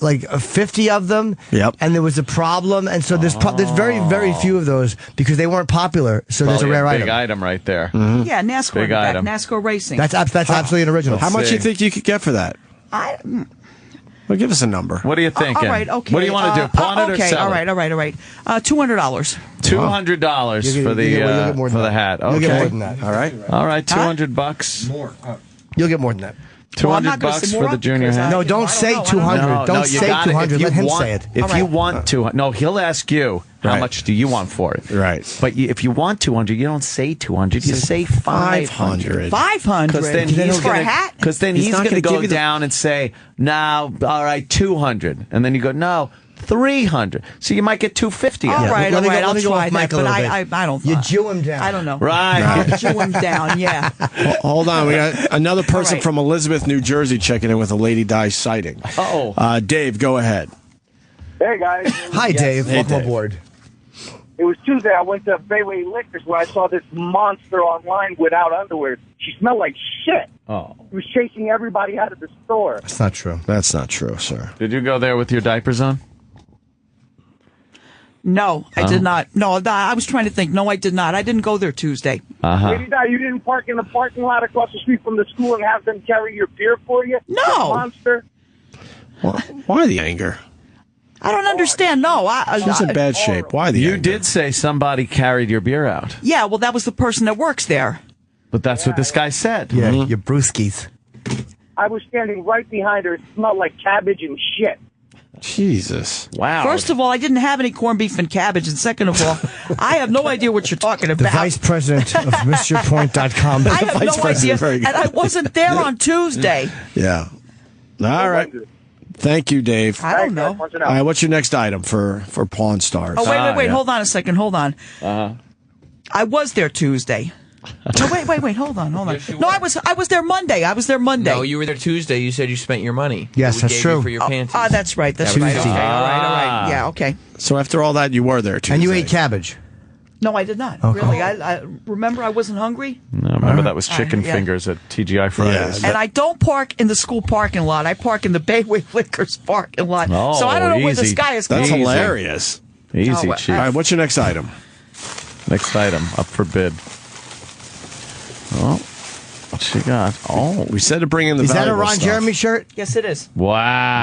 like 50 of them. Yep. And there was a problem, and so there's very, very few of those because they weren't popular. So there's a rare big item. item right there. Mm-hmm. Yeah, NASCAR. Big item. NASCAR racing. That's absolutely an original. How much do you think you could get for that? Well, give us a number. What are you thinking? All right, okay. What do you want to do? Pawn it or sell it? All right. $200. $200 for the hat. Okay. You'll get more than that. All right. $200. More. You'll get more than that. $200 for the junior hat. No, don't say 200. Don't say 200. Let him say it. If you want to, no, he'll ask you how much do you want for it. Right. But if you want 200, you don't say 200. You say 500. 500. Because then he's for a hat. Because then he's going to go down and say, "No, all right, 200," and then you go, "No, 300." So you might get 250. All right. I'll try that. Mike But I don't. You Jew him down. I don't know. Right. Jew him down. Yeah. Hold on. We got another person from Elizabeth, New Jersey, checking in with a Lady Di sighting. Dave, go ahead. Hey, guys. Hi, Dave. Welcome aboard. It was Tuesday. I went to Bayway Liquors where I saw this monster online without underwear. She smelled like shit. Oh. He was chasing everybody out of the store. That's not true. That's not true, sir. Did you go there with your diapers on? No, I did not. No, I was trying to think. No, I did not. I didn't go there Tuesday. Lady Di, you didn't park in the parking lot across the street from the school and have them carry your beer for you? No. You monster. Why the anger? I don't understand. No, She's in bad shape. Why the anger? You did say somebody carried your beer out. Yeah, well, that was the person that works there. But that's what this guy said. Yeah, your brewskis. I was standing right behind her. It smelled like cabbage and shit. Jesus. Wow. First of all, I didn't have any corned beef and cabbage. And second of all, I have no idea what you're talking about. The vice president of MrPoint.com. I have no idea. And I wasn't there on Tuesday. Yeah. All right. Thank you, Dave. I don't know. All right, what's your next item for Pawn Stars? Oh, wait. Hold on a second. Hold on. I was there Tuesday. No, wait. Hold on. No, I was there Monday. No, you were there Tuesday. You said you spent your money. Yes, that we that's gave true. You for your panties. That's right. That's right. Okay, all right. Yeah, okay. So after all that, you were there Tuesday. And you ate cabbage. No, I did not. Okay. Really, I remember I wasn't hungry. No, remember that was chicken fingers at TGI Fridays. Yeah, and I don't park in the school parking lot. I park in the Bayway Liquors parking lot. Oh, so I don't know where this guy is That's going. hilarious. Easy, well, Chief. All right, what's your next item? Next item, up for bid. Oh, what she got? Oh, we said to bring in the Is that a Ron stuff. Jeremy shirt? Yes, it is. Wow.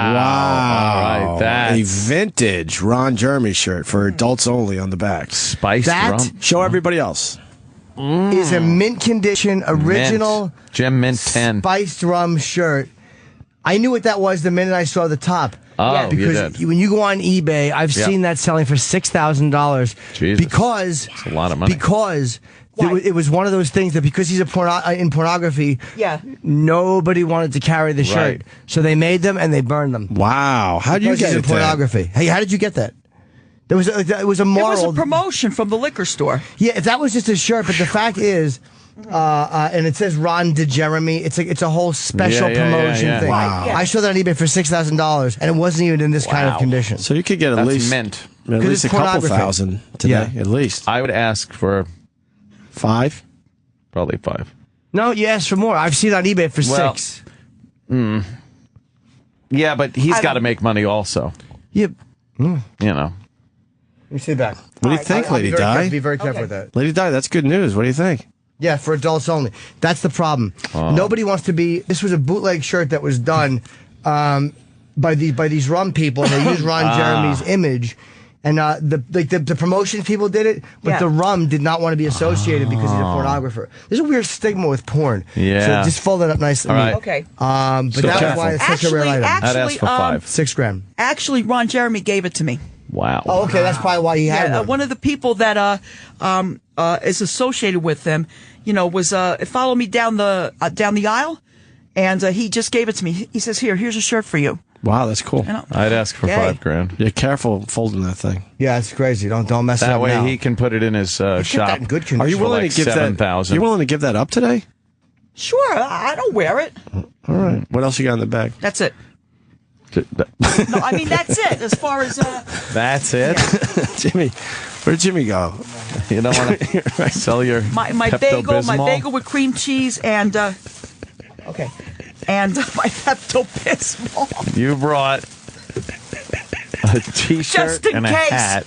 All right, that. A vintage Ron Jeremy shirt for adults only on the back. Spiced That rum. Show everybody else. Is a mint condition, original Mint. Gem Mint 10. spiced rum shirt. I knew what that was the minute I saw the top. Oh, you because did. when you go on eBay, I've seen that selling for $6,000. Jesus. Because That's a lot of money. Because it was one of those things that because he's in pornography, nobody wanted to carry the shirt, Right. so they made them and they burned them. Wow, how did you Because get he's in it? pornography? Hey, how did you get that? It was a moral. It was a promotion from the liquor store. Yeah, if that was just a shirt, but the fact is, and it says Ron DeJeremy. It's a whole special promotion thing. Wow. I saw that on eBay for $6,000, and it wasn't even in this kind of condition. So you could get at least mint. At least a it's couple pornography. thousand today, at least. I would ask for 5? probably 5. No, you asked for more. I've seen it on eBay for Well, 6. Yeah, but he's got to make money also. Yep. You know. Let me see back. What do you think, Lady Di? Be very careful with that. Lady Di, that's good news. What do you think? Yeah, for adults only. That's the problem. Nobody wants to be. This was a bootleg shirt that was done by these rum people, and they used Ron Jeremy's image. And the promotion people did it, but the rum did not want to be associated because he's a pornographer. There's a weird stigma with porn. Yeah. So just fold it up nice and neat. Okay. But So that was careful. why it's such a rare item. I'd ask for 5. $6,000. Actually, Ron Jeremy gave it to me. Wow. Oh, okay. That's probably why he had one. One of the people that is associated with them, was followed me down the aisle, and he just gave it to me. He says, "Here's a shirt for you." Wow, that's cool. I'd ask for $5,000. Yeah, careful folding that thing. Yeah, it's crazy. Don't mess it That up way now. he can put it in his shop. that in good condition. Are you willing like to give that? $7,000. Are you willing to give that up today? Sure, I don't wear it. All right. What else you got in the bag? That's it. No, I mean that's it. As far as That's it. Jimmy, where'd Jimmy go? You don't want to sell your my Pepto-Bismol? bagel with cream cheese and and my Pepto-Bismol. You brought a T-shirt Just in and a case. hat.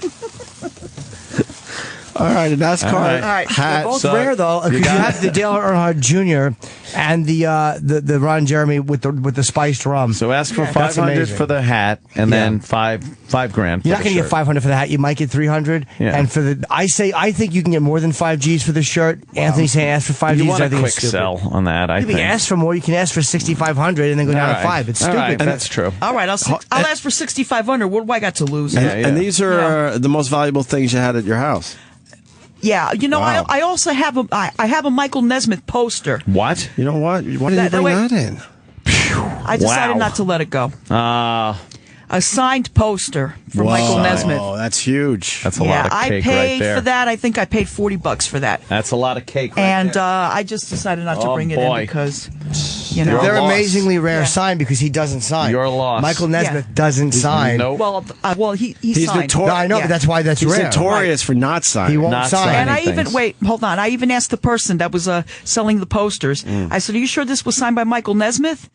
All right, a NASCAR All right. hat. They're both So, rare though, you because you, got have the Dale Earnhardt Jr. and the Ron Jeremy with the spiced rum. So ask for That's $500 amazing. for the hat, and then $5,000. You're not going to get $500 for the hat. You might get $300. Yeah. And for I think you can get more than 5 G's for the shirt. Anthony's saying ask for 5 You G's. want I a think quick it's stupid. sell on that, I You can think. ask for more. You can ask for $6,500 and then go down All to right. 5. It's All stupid. right, that's true. All right, I'll ask for $6,500. What do I got to lose? And these are the most valuable things you had at your house. Yeah, Wow. I also have a Michael Nesmith poster. What? You know what? Why did you bring that in? I decided Wow. not to let it go. A signed poster from Michael Nesmith. Oh, that's huge. That's a lot of I cake paid right there. for that. I think I paid $40 for that. That's a lot of cake right And there. I just decided not to Oh, bring it boy. in because, You're They're lost. amazingly rare signed because he doesn't sign. You're lost. Michael Nesmith doesn't sign. Nope. Well, he He's signed. No, I know, but that's why that's He's rare. notorious for not signing. He won't Not sign. signing. And I even things. hold on. I even asked the person that was selling the posters. I said, "Are you sure this was signed by Michael Nesmith?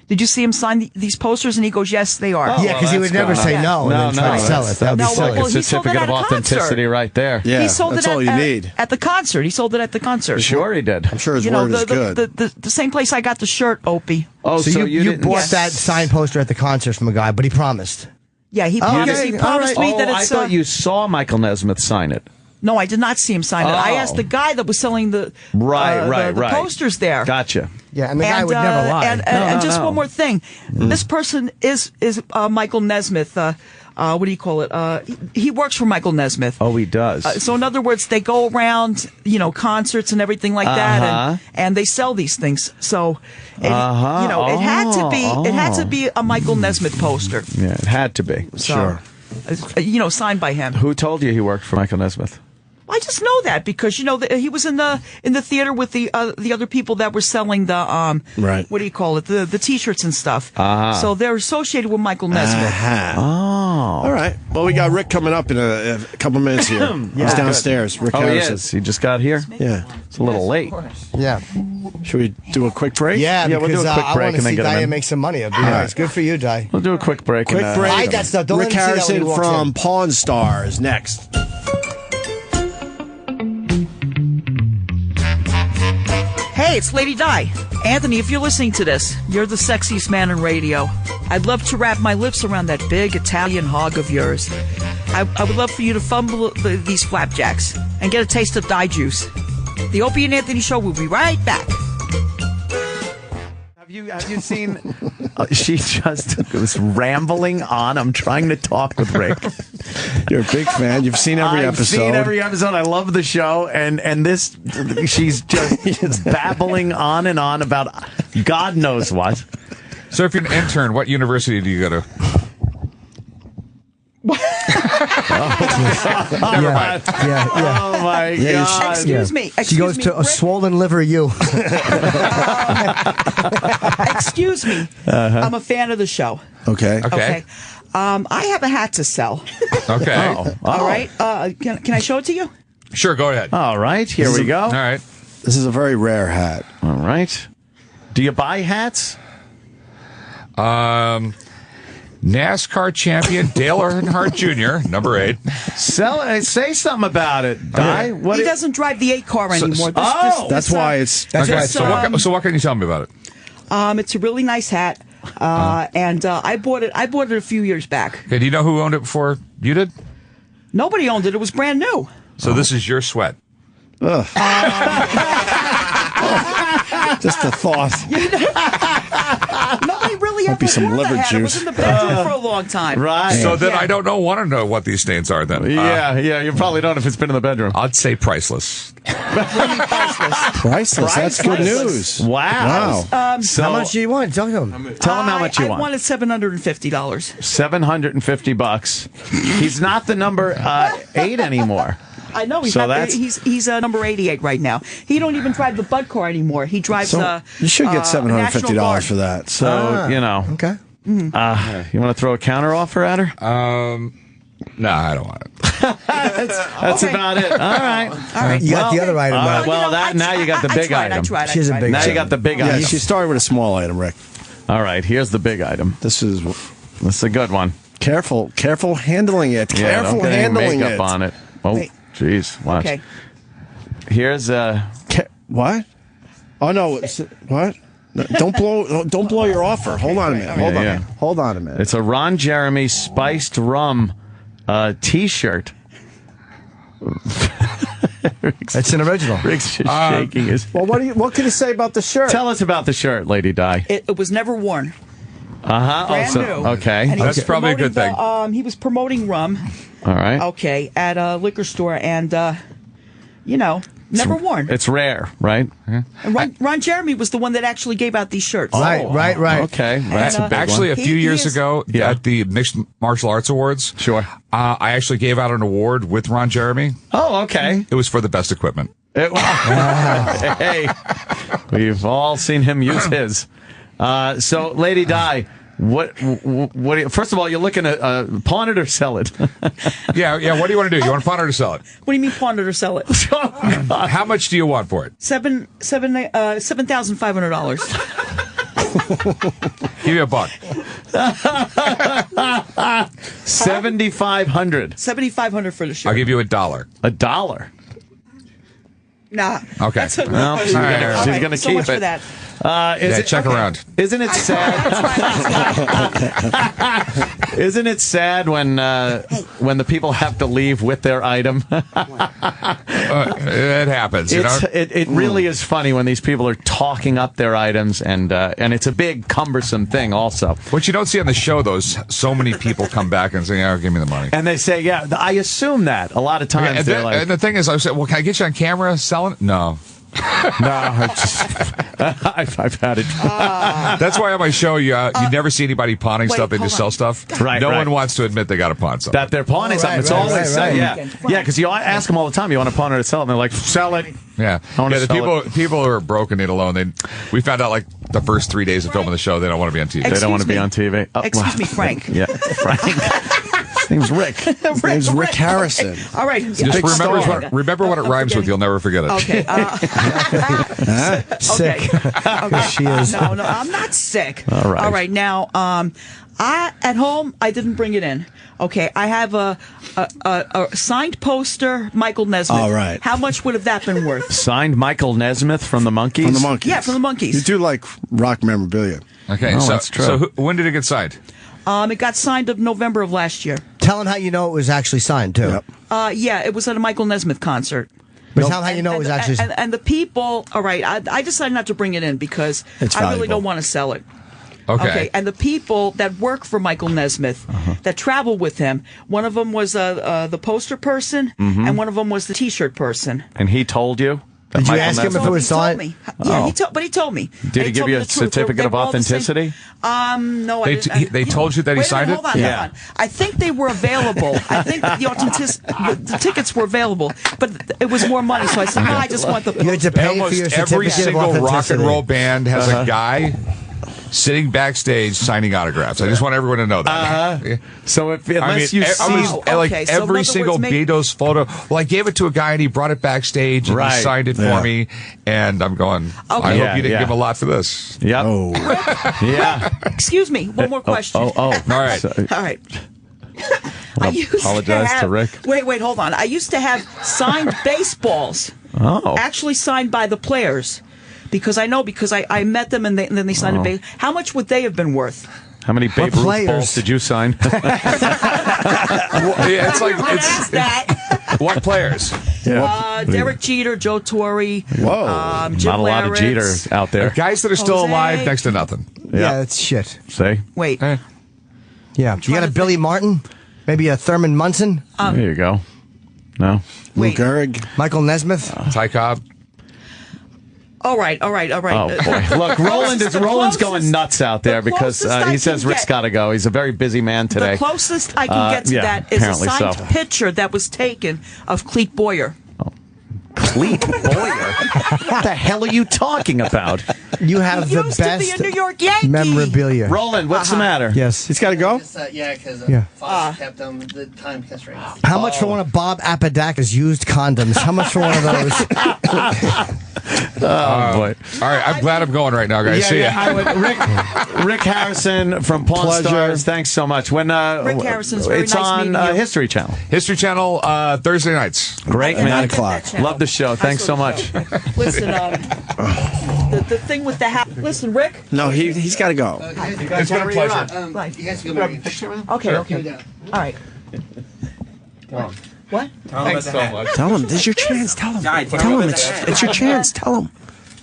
Did you see him sign these posters?" And he goes, "Yes, they are." Yeah, because he would never say no and then try to sell it. That would be No, silly. well, he sold it certificate at of a concert. authenticity right there. Yeah, he sold that's it all you need. at the concert. He sold it at the concert. Sure he did. I'm sure his word is good. The same place I got the shirt, Opie. Oh, So you didn't- bought that signed poster at the concert from a guy, but he promised. Yeah, he Oh, promised. okay. He promised All me right. that I it's. thought you saw Michael Nesmith sign it. No, I did not see him sign it. I asked the guy that was selling the posters there. Gotcha. Yeah, and the guy would never lie. And just one more thing. This person is Michael Nesmith. What do you call it? He works for Michael Nesmith. Oh, he does. So in other words, they go around, concerts and everything like that, and they sell these things. So, it had to be a Michael Nesmith poster. Yeah, it had to be. So, signed by him. Who told you he worked for Michael Nesmith? I just know that because he was in the theater with the other people that were selling the what do you call it, the T-shirts and stuff. So they're associated with Michael Nesmith. All right. Well, we got Rick coming up in a couple minutes here. He's downstairs. Rick Harrison. He is. He just got here. Yeah, it's a little late. Yeah. Should we do a quick break? Yeah, we'll do a quick break I want to see Dia in. make some money. It'd be nice. Good for you, Dia. We'll do a quick break. Hide that stuff. Don't Rick let him see that when Harrison he walks from in. Pawn Stars next. Hey, it's Lady Di. Anthony, if you're listening to this, you're the sexiest man in radio. I'd love to wrap my lips around that big Italian hog of yours. I would love for you to fumble these flapjacks and get a taste of Di juice. The Opie and Anthony Show will be right back. Have you seen? She just was rambling on. I'm trying to talk with Rick. You're a big fan. You've seen every episode. I've seen every episode. I love the show, and this, she's just babbling on and on about God knows what. So, if you're an intern, what university do you go to? Never mind. Oh my God! Excuse me. She goes to a swollen liver. Excuse me. I'm a fan of the show. Okay. I have a hat to sell. Okay. All right. Can I show it to you? Sure. Go ahead. All right. Here we go. All right. This is a very rare hat. All right. Do you buy hats? NASCAR champion Dale Earnhardt Jr., number 8. Say something about it, Di. He doesn't drive the 8 car anymore. That's why it's. Okay. So what can you tell me about it? It's a really nice hat, and I bought it. I bought it a few years back. Okay. Do you know who owned it before you did? Nobody owned it. It was brand new. So this is your sweat. Ugh. Just a thought. Nobody really Might be some liver juice. It was in the bedroom for a long time. Right. So then I don't want to know what these stains are then. Yeah, you probably don't if it's been in the bedroom. I'd say priceless. Priceless. That's good news. Wow. So, how much do you want? Tell him. Tell him how much you want. I wanted $750. $750. He's not the number 8 anymore. I know he's number 88 right now. He don't even drive the Bud car anymore. He drives. You should get $750 for that. So Okay. You want to throw a counter offer at her? No, I don't want it. That's about it. All right. You got the other item. Now you got the big item. She's a big. Now you got the big item. She started with a small item, Rick. All right. Here's the big item. This is Careful handling it. Yeah, Careful don't get any handling makeup it. on it. Oh, jeez. Watch. Okay. Here's what? Oh no! What? No, don't blow your offer. Hold on a minute. Hold on a minute. It's a Ron Jeremy spiced rum T-shirt. It's an original. Rick's just shaking his. Well, what can you say about the shirt? Tell us about the shirt, Lady Di. It was never worn. Brand new. Okay. And that's probably a good thing. He was promoting rum. All right. Okay, at a liquor store, and never worn. It's rare, right? And Ron Jeremy was the one that actually gave out these shirts. Right. Okay, that's a big actually one. a few years ago at the Mixed Martial Arts Awards. Sure. I actually gave out an award with Ron Jeremy. Oh, okay. It was for the best equipment. Hey, we've all seen him use his. So, Lady Di, what first of all, you're looking at pawn it or sell it? Yeah. What do you want to do? You want to pawn it or sell it? What do you mean pawn it or sell it? How much do you want for it? $7,500. Give me $1. $7,500. $7,500 for the shirt. I'll give you $1. $1. Nah. Okay. That's a Well, she's going to so keep much it. for that. Check around. Isn't it sad? Isn't it sad when the people have to leave with their item? It happens. It really is funny when these people are talking up their items, and it's a big cumbersome thing also. What you don't see on the show, though, is so many people come back and say, "Oh, give me the money." And they say, "Yeah, I assume that." A lot of times, and they're like, and the thing is, I say, "Well, can I get you on camera selling it?" No. I've had it. That's why on my show you never see anybody pawning stuff. They just sell stuff. Right. No one wants to admit they got to pawn something. That they're pawning something. It's always yeah, because you ask them all the time. You want to pawn it or sell it? And they're like, sell it. Yeah. The people who are broke and need a loan. We found out like the first 3 days of filming the show, they don't want to be on TV. They don't want to be on TV. Excuse me, Frank. Yeah, Frank. His name's Rick. His name's Rick Harrison. All right. Just remember what it rhymes with. You'll never forget it. Okay. Sick. Okay. She is. No, I'm not sick. All right. Now, at home, I didn't bring it in. Okay, I have a signed poster, Michael Nesmith. All right. How much would have that been worth? Signed Michael Nesmith from the Monkees? From the Monkees. Yeah, from the Monkees. You do like rock memorabilia. Okay, that's true. So when did it get signed? It got signed in November of last year. Tell him how you know it was actually signed, too. Yep. Yeah, it was at a Michael Nesmith concert. But tell him how you know it was actually signed. And the people, all right, I decided not to bring it in because I really don't want to sell it. Okay. And the people that work for Michael Nesmith, that travel with him, one of them was the poster person, and one of them was the T-shirt person. And he told you? Did you ask him if it was signed? Yeah, he told me. Did he give you a certificate of authenticity? No, I didn't. They told you that he signed it? Hold on. I think they were available. I think the tickets were available, but it was more money, so I said, no, I just want the poster. You had to pay for your Almost every certificate of single rock and authenticity. roll band has a guy sitting backstage signing autographs. I just want everyone to know that. So unless you see... every single Beatles photo... Well, I gave it to a guy and he brought it backstage and he signed it for me. And I'm going, I hope you didn't give a lot for this. Yep. Oh. Yeah. Excuse me, one more question. All right. All right. I apologize to Rick. Wait, hold on. I used to have signed baseballs. Actually signed by the players. Because I met them and then they signed a base. How much would they have been worth? How many Babe Ruth balls did you sign? What players? Derek Jeter, Joe Torre. Jim Not a lot of Jeters out there. Guys that are still alive, next to nothing. Yeah, that's shit. Say? Wait. Yeah. You got a Billy Martin? Maybe a Thurman Munson? There you go. No. Lou Gehrig? Michael Nesmith? Ty Cobb? All right. Oh, boy. Look, Roland's going nuts out there because he says Rick's got to go. He's a very busy man today. The closest I can get to that is a signed picture that was taken of Cleet Boyer. Cleet Boyer? What the hell are you talking about? You have the best New York Yankee. memorabilia. Roland, what's the matter? Yes. He's got to go? Because Fox kept the time constraints. How much for one of Bob Apodaca's used condoms? How much for one of those? Oh, boy. All right, I'm glad I'm going right now, guys. See ya. Rick Harrison from Pawn Stars, thanks so much. When Rick Harrison's very it's nice on meeting you. History Channel. History Channel, Thursday nights. Great, man. 9 o'clock. Love the show. Thanks so much. Listen, the thing with the hat. Listen, Rick. No, he's got to go. It's been a pleasure. You guys can go make a picture. Okay. All right. What? Thanks so much. Tell him. This is your chance. Tell him. Tell him. It's your chance. Tell him.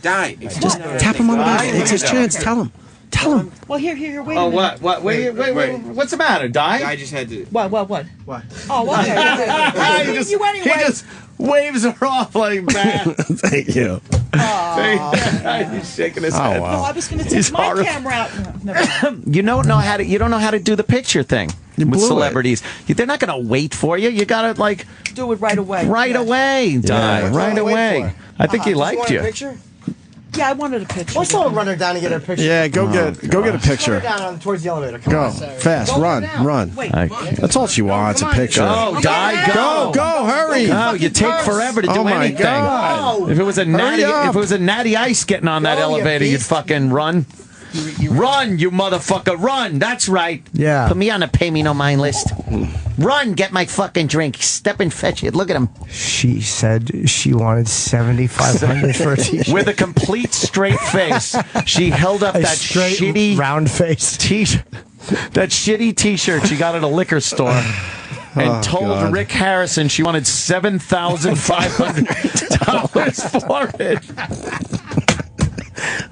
Just tap him on the back. It's his chance. Tell him. Tell him. Well, here, wait a Oh, minute. what? Wait. What's the matter, Di? I just had to. What? Oh, what? He just waves her off like that. Thank you. He's shaking his head. No, I was going to take my camera out. No, never mind. You don't know how to do the picture thing with celebrities. They're not going to wait for you. You got to do it right away. Right away, Di. Right away. I think he liked you. A picture? Yeah, I wanted a picture. Let's all run her down and get her picture. Yeah, go get a picture. Run her down towards the elevator. Come Go on. fast. Run. Wait. That's all she wants. A picture. Go, Di. Go. Hurry. No, you take forever to do anything. God. If it was a natty ice getting on that elevator, you'd fucking run. Run, you motherfucker, run. That's right. Yeah. Put me on the pay me no mind list. Run, get my fucking drink. Step and fetch it. Look at him. She said she wanted $7,500 for a t-shirt. With a complete straight face. She held up that straight shitty round face t-shirt. That shitty T-shirt she got at a liquor store. And told Rick Harrison she wanted $7,500 for it.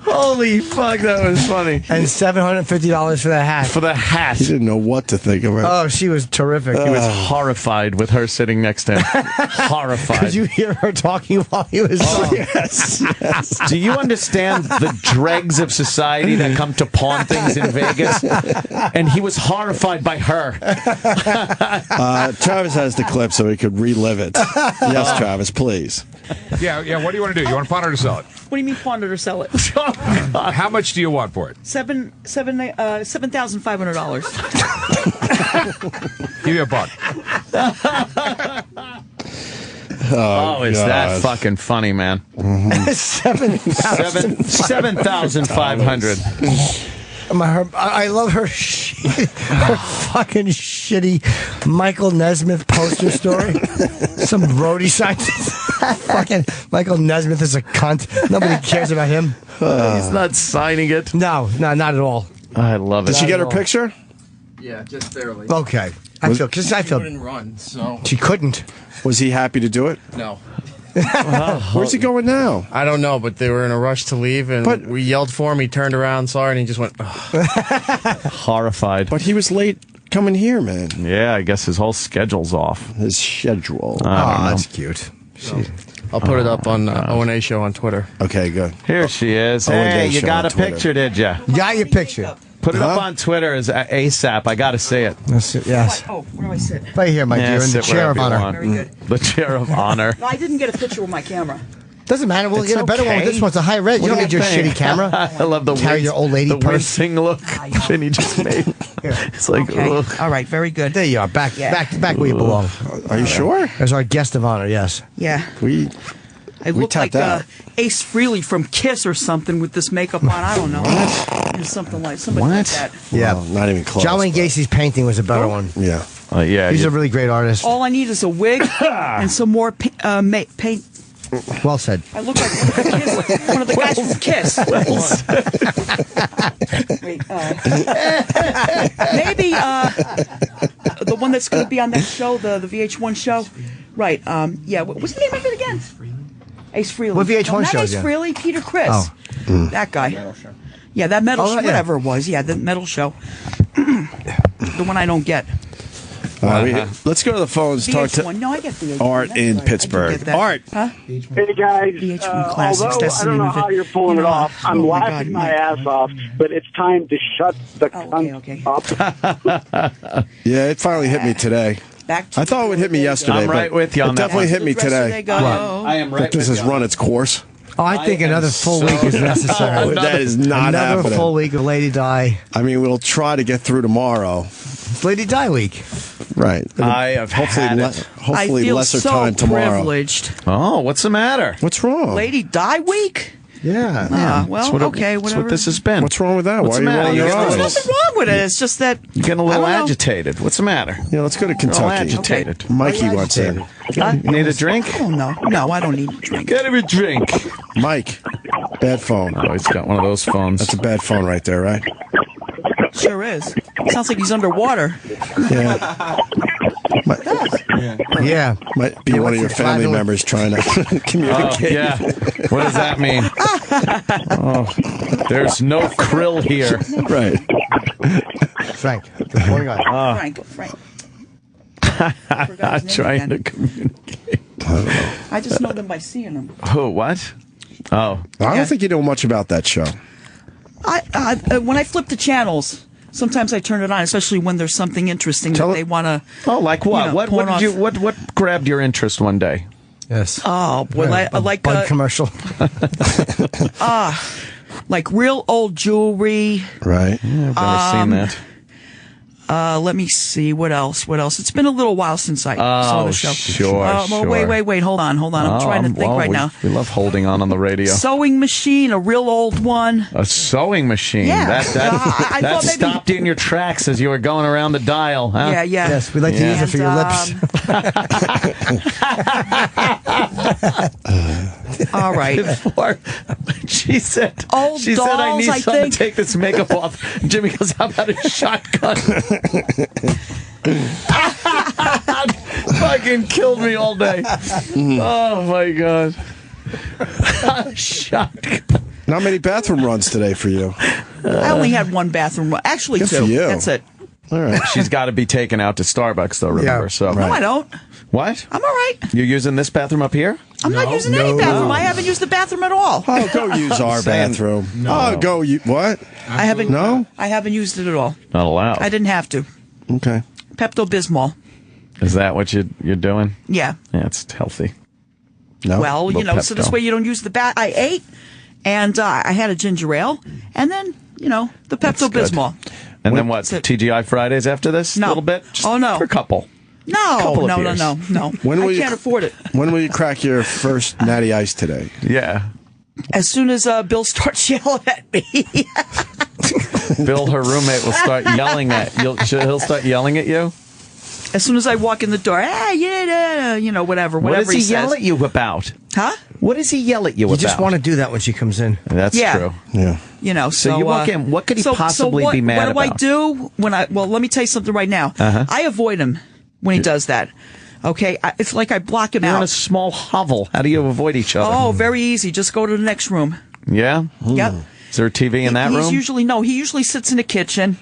Holy fuck, that was funny. And $750 for the hat. For the hat. He didn't know what to think of her. Oh, she was terrific. He was horrified with her sitting next to him. Horrified. Could you hear her talking while he was talking? Yes. Do you understand the dregs of society that come to pawn things in Vegas? And he was horrified by her. Travis has the clip so he could relive it. Yes, Travis, please. Yeah. What do you want to do? You want to pawn it or sell it? What do you mean pawn it or sell it? How much do you want for it? $7,500. Give me a buck. Oh, is that fucking funny, man? Mm-hmm. 7,500. I love her fucking shitty Michael Nesmith poster story. Some roadie signs. Fucking Michael Nesmith is a cunt. Nobody cares about him. He's not signing it. No, not at all. I love it. Did she get her picture? Yeah, just barely. Okay. I feel. She couldn't run, so. She couldn't. Was he happy to do it? No. Where's he going now? I don't know, but they were in a rush to leave, and we yelled for him. He turned around, saw her, and he just went, horrified. But he was late coming here, man. Yeah, I guess his whole schedule's off. His schedule. That's cute. I'll put it up on O&A show on Twitter. Okay, good. Here she is. O&A Hey, you show got on a Twitter. picture, did you? Got your picture. Put it up on Twitter as ASAP. I got to see it. Yes. Oh, where do I sit? Right here, my dear, in the sit chair of wherever you honor. want. Very good. The chair of honor. No, I didn't get a picture with my camera. Doesn't matter. We'll It's get a better one with okay. this one. It's a high res. You don't need your think? shitty camera. I love the Carry your old lady the purse. wincing look Vinny just made. It's like, Okay. ugh. All right. Very good. There you are. Back where you belong. Are you sure? As our guest of honor, yes. Yeah. I look tapped like out. Ace Frehley from Kiss or something with this makeup on. I don't know. Something like that. Yeah. Well, not even close. John Wayne Gacy's painting was a better one. Yeah. Yeah. He's a really great artist. All I need is a wig and some more paint. Well said. I look like one of the guys from Kiss. Wait, maybe the one that's going to be on that show, the VH1 show. Right. Yeah. What's the name of it again? Ace Frehley. What VH1 not show Ace is it? Frehley, Peter Criss. Oh. That guy. Yeah, that metal show, yeah. whatever it was. Yeah, the metal show. The one I don't get. Let's go to the phones. Talk to VH1. No, I get VH1. Art That's in right. Pittsburgh. I do get that. Art. Huh? Hey guys, VH1 Classics, although that's I the don't name know of it. how you're pulling it off, I'm Oh my laughing God, my Mike. ass off, but it's time to shut the cunt up. Yeah, it finally hit me today. Back to I thought it would hit me yesterday. I'm right but with you on it that definitely one. hit me today. I am right That this with has you. run its course. Oh, I think another full week is necessary. That is not Another happening. full week of Lady Di. I mean, we'll try to get through tomorrow. It's Lady Di week. Right. I have hopefully, had it. hopefully I feel lesser so time tomorrow. privileged. Oh, what's the matter? What's wrong? Lady Di week? Yeah. Well, That's what okay, That's whatever. what this has been. What's wrong with that? What's Why the are you matter? rolling your There's eyes? nothing wrong with it. It's just that You're getting a I little don't know. agitated. What's the matter? Yeah, let's go to Kentucky. agitated. Mikey wants in. Huh? You need a drink? Oh no, I don't need a drink. Get him a drink. Mike, bad phone. Oh, he's got one of those phones. That's a bad phone right there, right? Sure is. Sounds like he's underwater. Yeah. Yeah. Might be one of your family members trying to communicate. Yeah. What does that mean? There's no krill here. Right. Frank. Hold on. Frank. I'm trying to communicate. I just know them by seeing them. Who? What? Oh. I don't think you know much about that show. When I flip the channels, sometimes I turn it on, especially when there's something interesting that they want to. Oh, like what? What grabbed your interest one day? Yes. Oh, well, I like Bud commercial. like real old jewelry. Right. Yeah, I've never seen that. Let me see. What else? It's been a little while since I saw the show. Sure. Wait. Hold on. I'm trying to think right now. We love holding on the radio. Sewing machine, a real old one. A sewing machine. Yeah. That stopped you in your tracks as you were going around the dial, huh? Yeah. Yes, we'd like to use it for your lips. All right. She said, Old I dolls, need I something think. to take this makeup off. Jimmy goes, how about a shotgun? Fucking killed me all day. Oh, my God. Shotgun. Not many bathroom runs today for you. I only had one bathroom run. Actually, Good 2. for you. That's it. All right. She's got to be taken out to Starbucks, though, remember? Yeah. So. No, I don't. What? I'm all right. You're using this bathroom up here? I'm not using any bathroom. I haven't used the bathroom at all. Oh, go use our bathroom. No. Oh, go use what? I haven't. No? I haven't used it at all. Not allowed. I didn't have to. Okay. Pepto-Bismol. Is that what you're doing? Yeah. Yeah, it's healthy. No. Well, so this way you don't use the bath. I ate, and I had a ginger ale, and then, the Pepto-Bismol. And then what? TGI Fridays after this? No. A little bit? Just Oh, no. For a couple. No. When will I can't afford it. When will you crack your first Natty Ice today? Yeah. As soon as Bill starts yelling at me. Bill, her roommate, will start yelling at you. He'll start yelling at you? As soon as I walk in the door, whatever What does he says. yell at you about? Huh? What does he yell at you about? You just want to do that when she comes in. That's true. Yeah. So you walk in. What could he possibly be mad about? What do I do when let me tell you something right now. I avoid him when he does that. Okay? It's like I block him You're out. in a small hovel. How do you avoid each other? Oh, very easy. Just go to the next room. Yeah? Yep. Is there a TV in that room? He usually sits in the kitchen.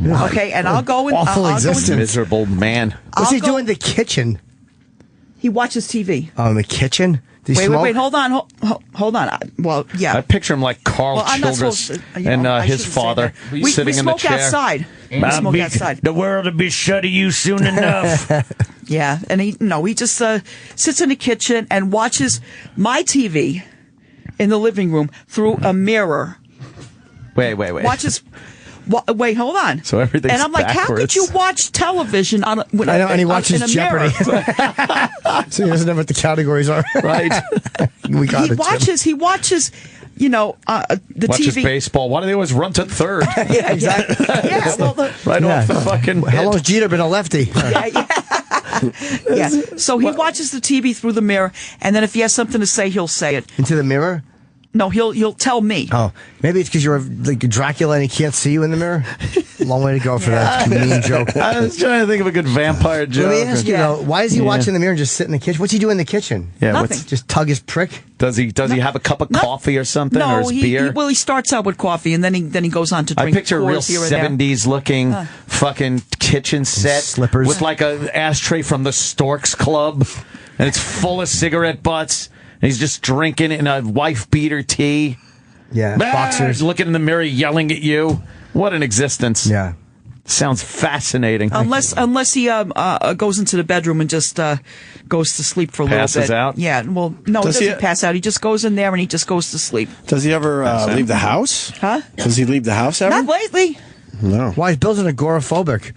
Okay, and I'll go in. Awful existence. Miserable man. What's he doing in the kitchen? He watches TV. Oh, in the kitchen? Wait, hold on. Hold on. Well, yeah. I picture him like Carl I'm not Childress supposed to, and I his shouldn't say father that. We sitting in the smoke chair. outside. We smoke outside. The world will be shut of you soon enough. Yeah, and he just sits in the kitchen and watches my TV in the living room through a mirror. Wait. Watches. Wait, hold on. So everything's And I'm like, backwards. how could you watch television on? And he watches in a Jeopardy. mirror? So he doesn't know what the categories are. Right. We got He it. watches. The Watches TV. baseball. Why do they always run to third? Yeah, exactly. Yeah, well, Right off the fucking How long has Jeter been a lefty? Yeah. So he watches the TV through the mirror, and then if he has something to say, he'll say it. Into the mirror? No, he'll tell me. Oh, maybe it's because you're like Dracula and he can't see you in the mirror. Long way to go for that mean joke. I was trying to think of a good vampire joke. Let me ask you though, why is he watching the mirror and just sit in the kitchen? What's he do in the kitchen? Yeah, Nothing. Just tug his prick? Does he have a cup of coffee or something, or his he beer? he starts out with coffee, and then he goes on to I drink. picture a real Coors here and there. 70s looking fucking kitchen set slippers with like an ashtray from the Storks Club, and it's full of cigarette butts. And he's just drinking in a wife beater tea. Yeah, boxers. Looking in the mirror, yelling at you. What an existence. Yeah. Sounds fascinating. Unless he goes into the bedroom and just goes to sleep for a little bit. Passes out? Yeah. Well, no, he doesn't pass out. He just goes in there and he just goes to sleep. Does he ever leave the house? Huh? Does he leave the house ever? Not lately. No. Why? Bill's an agoraphobic.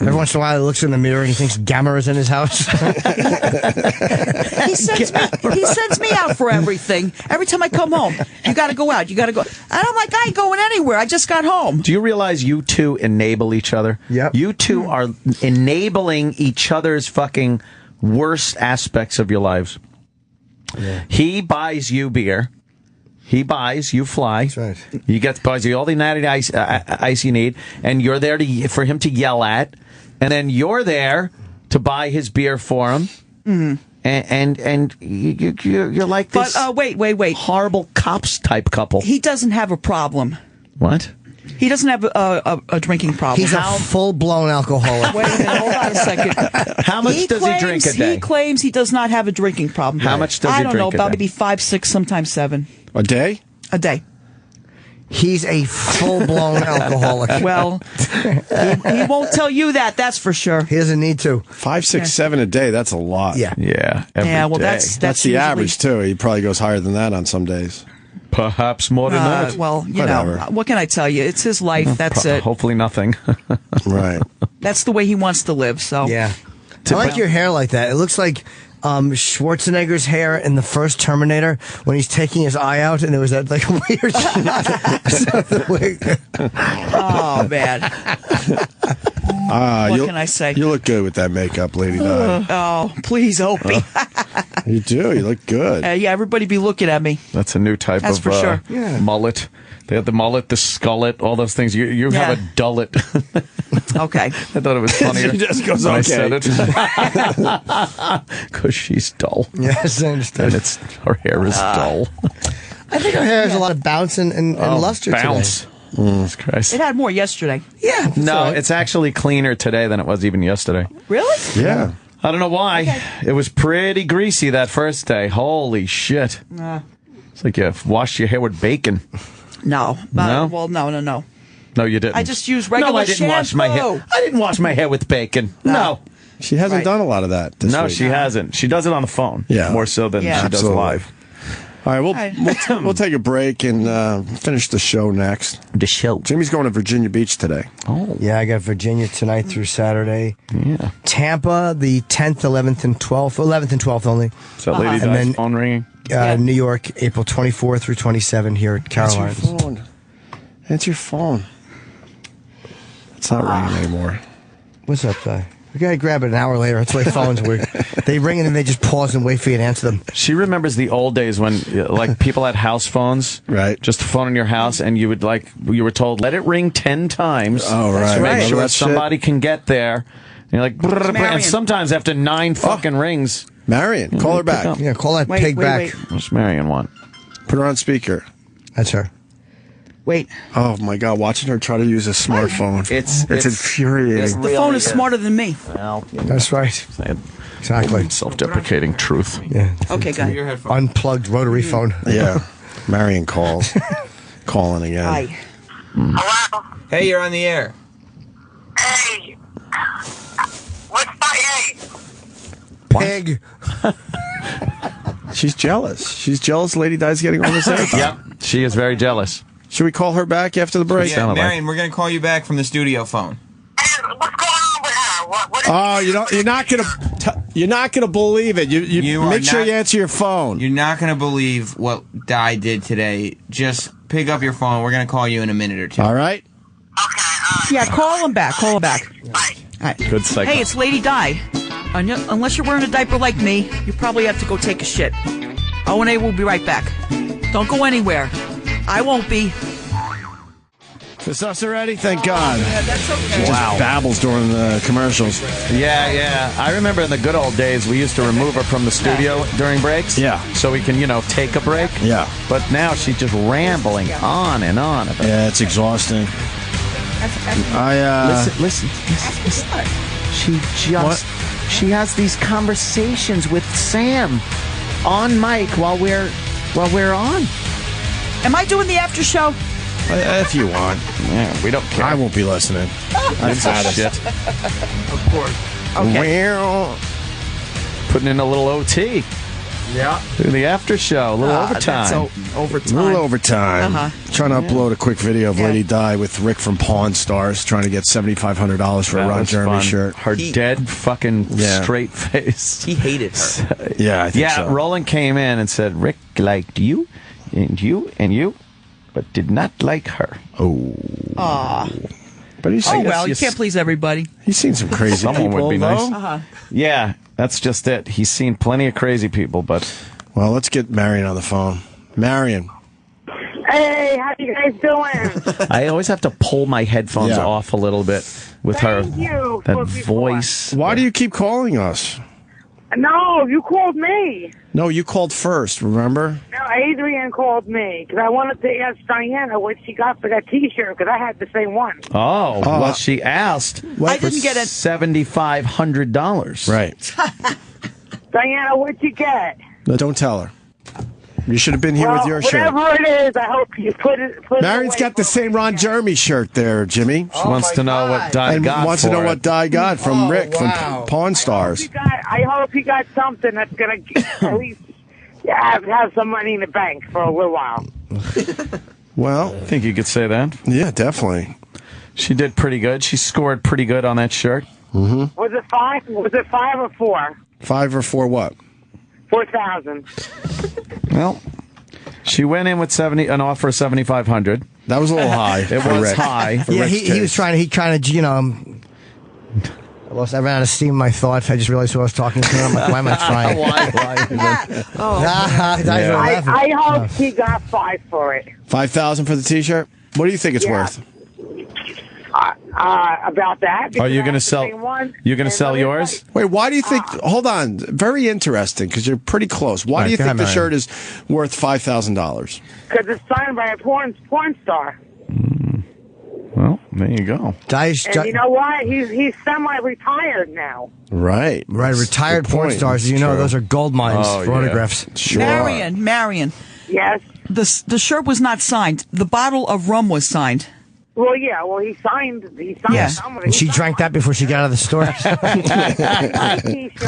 Every once in a while he looks in the mirror and he thinks Gamma is in his house. He sends me out for everything. Every time I come home, you got to go out. You got to go. And I'm like, I ain't going anywhere. I just got home. Do you realize you two enable each other? Yep. You two are enabling each other's fucking worst aspects of your lives. Yeah. He buys you beer. He buys, you fly. That's right. He buys you all the natty ice you need, and you're there for him to yell at, and then you're there to buy his beer for him. Mm-hmm. And you're like this. But wait. Horrible cops type couple. He doesn't have a problem. What? He doesn't have a drinking problem. He's a full-blown alcoholic. Wait a minute, hold on a second. How much does he drink a day? He claims he does not have a drinking problem. How much does he drink a day? I don't know, about maybe 5, 6, sometimes 7. A day? A day. He's a full-blown alcoholic. Well, he won't tell you that, that's for sure. He doesn't need to. 5, 6, 7 a day, that's a lot. Yeah. Every well, day. that's the usually average, too. He probably goes higher than that on some days. Perhaps more than that. Well, Whatever. what can I tell you? It's his life, that's it. Hopefully nothing. Right. That's the way he wants to live. So yeah, I like your hair like that. It looks like Schwarzenegger's hair in the first Terminator when he's taking his eye out, and there was that like weird. Oh man! What can I say? You look good with that makeup, Lady Di. Oh, please, Opie. You do. You look good. Yeah, everybody be looking at me. That's a new type That's of for sure. mullet. They have the mullet, the skullet, all those things. You have a dullet. Okay. I thought it was funnier. She just goes, when okay. I said it. Because she's dull. Yes, I understand. And her hair is dull. I think her hair has a lot of bounce and luster bounce. today. Christ. It had more yesterday. Yeah. No, it's actually cleaner today than it was even yesterday. Really? Yeah. I don't know why. Okay. It was pretty greasy that first day. Holy shit. It's like you washed your hair with bacon. No. No? Well, no. No, you didn't. I just used regular shampoo. Wash my hair. I didn't wash my hair with bacon. No. She hasn't done a lot of that this week. She hasn't. She does it on the phone. Yeah. More so than she does live. All right, we'll take a break and finish the show next. The show. Jimmy's going to Virginia Beach today. Oh. Yeah, I got Virginia tonight through Saturday. Yeah. Tampa, the 10th, 11th, and 12th. 11th and 12th only. So Lady Di's phone ringing? New York, April 24 through 27 here at Caroline's. Answer your phone. Answer your phone. It's not ringing anymore. What's up, guy? We gotta grab it an hour later. That's why phones work. They ring and then they just pause and wait for you to answer them. She remembers the old days when, like, people had house phones. Right. Just a phone in your house, and you were told, let it ring 10 times. Oh, right. To make sure that somebody can get there. And you're like, and sometimes after 9 fucking rings. Marion, call her back. Yeah, call that pig back. What's Marion want? Put her on speaker. That's her. Wait. Oh my God! Watching her try to use a smartphone. It's infuriating. The phone is smarter than me. Well, that's right. Exactly. Self-deprecating truth. Yeah. Okay, got it. Unplugged rotary phone. Yeah. Marion calls. Calling again. Hi. Hello? Hey, you're on the air. Hey. What's my name? Pig. She's jealous. She's jealous Lady Di's getting on this air. Yep. She is very jealous. Should we call her back after the break? Yeah, Marion, we're going to call you back from the studio phone. What's going on with her? Oh, you're not gonna believe it. You make sure you answer your phone. You're not going to believe what Di did today. Just pick up your phone. We're going to call you in a minute or two. All right. Yeah, call him back. Call him back. All right. Good cycle. Hey, it's Lady Di. Unless you're wearing a diaper like me, you probably have to go take a shit. O&A will be right back. Don't go anywhere. I won't be. Is us already? Thank God. Yeah, that's okay. She just babbles during the commercials. Yeah. I remember in the good old days, we used to remove her from the studio during breaks. Yeah. So we can, take a break. Yeah. But now she's just rambling on and on. Yeah, it's exhausting. Listen. She has these conversations with Sam on mic while we're on. Am I doing the after show? If you want. Yeah, we don't care. I won't be listening. I've had shit. Of course. Okay. Well, putting in a little OT. Yeah. Do the after show. A little overtime. That's overtime. A little overtime. Trying to upload a quick video of Lady Di with Rick from Pawn Stars trying to get $7,500 for a Ron Jeremy shirt. Her dead fucking straight face. He hated her. Yeah, I think so. Roland came in and said, Rick liked you, and you, but did not like her. Aw. But he's you can't please everybody. He's seen some crazy Someone people, would be nice. Uh-huh. Yeah, that's just it. He's seen plenty of crazy people, but... Well, let's get Marion on the phone. Marion. Hey, how you guys doing? I always have to pull my headphones off a little bit with Thank you that for voice. Why do you keep calling us? No, you called me. No, you called first, remember? No, Adrian called me because I wanted to ask Diana what she got for that T-shirt because I had the same one. Oh, well, she asked I didn't get it. $7,500. Right. Diana, what'd you get? No, don't tell her. You should have been here with your shirt. Whatever it is, I hope you put it. Marion's got the same Ron Jeremy shirt there, Jimmy. She wants to know what Di got. Wants to know what Di got from Rick from Pawn Stars. I hope you got something that's gonna at least have some money in the bank for a little while. Well, I think you could say that. Yeah, definitely. She did pretty good. She scored pretty good on that shirt. Mm-hmm. Was it 5? Was it 5 or 4? 5 or 4 what? 4,000. Well, she went in with an offer of $7,500. That was a little high. It was high. Yeah, he was trying. He kind of, I ran out of steam in my thoughts. I just realized who I was talking to. I'm like, why am I trying? I hope he got 5 for it. 5,000 for the T-shirt. What do you think it's worth? About that. Are you going to sell? You're going to sell yours? Wait, why do you think? Hold on, very interesting because you're pretty close. Why do you think the shirt is worth $5,000? Because it's signed by a porn star. Well, there you go. And you know what? He's semi-retired now. Right. Retired porn stars. You know, those are gold mines for autographs. Sure. Marion. Yes. The shirt was not signed. The bottle of rum was signed. Well, yeah. Well, he signed some of it. And she drank that before she got out of the store.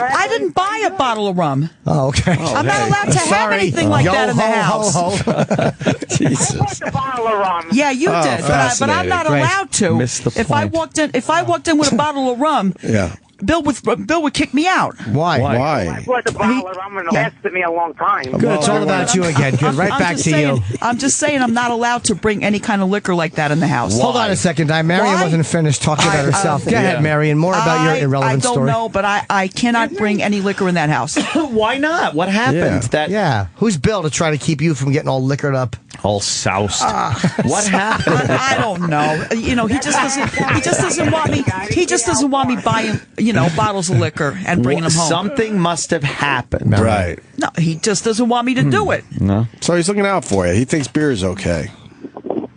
I didn't buy a bottle of rum. Oh, okay. I'm not allowed to have anything like that in the house. Jesus. I bought the bottle of rum. Yeah, you did, but I'm not allowed to. Missed the If I walked in with a bottle of rum, Bill would kick me out. Why? I bought the bottle of rum and it lasted me a long time. Good. It's all about you again. Good. Right back to you. I'm just saying I'm not allowed to bring any kind of liquor like that in the house. Hold on a second. Marion wasn't finished talking about herself. Go ahead, Marion. More about your irrelevant story. I don't know, but I cannot bring any liquor in that house. Why not? What happened? Who's Bill to try to keep you from getting all liquored up? All soused. What happened? I don't know. He just doesn't want me. He just doesn't want me buying, bottles of liquor and bringing them home. Something must have happened. Right. No, he just doesn't want me to do it. No. So he's looking out for you. He thinks beer is okay.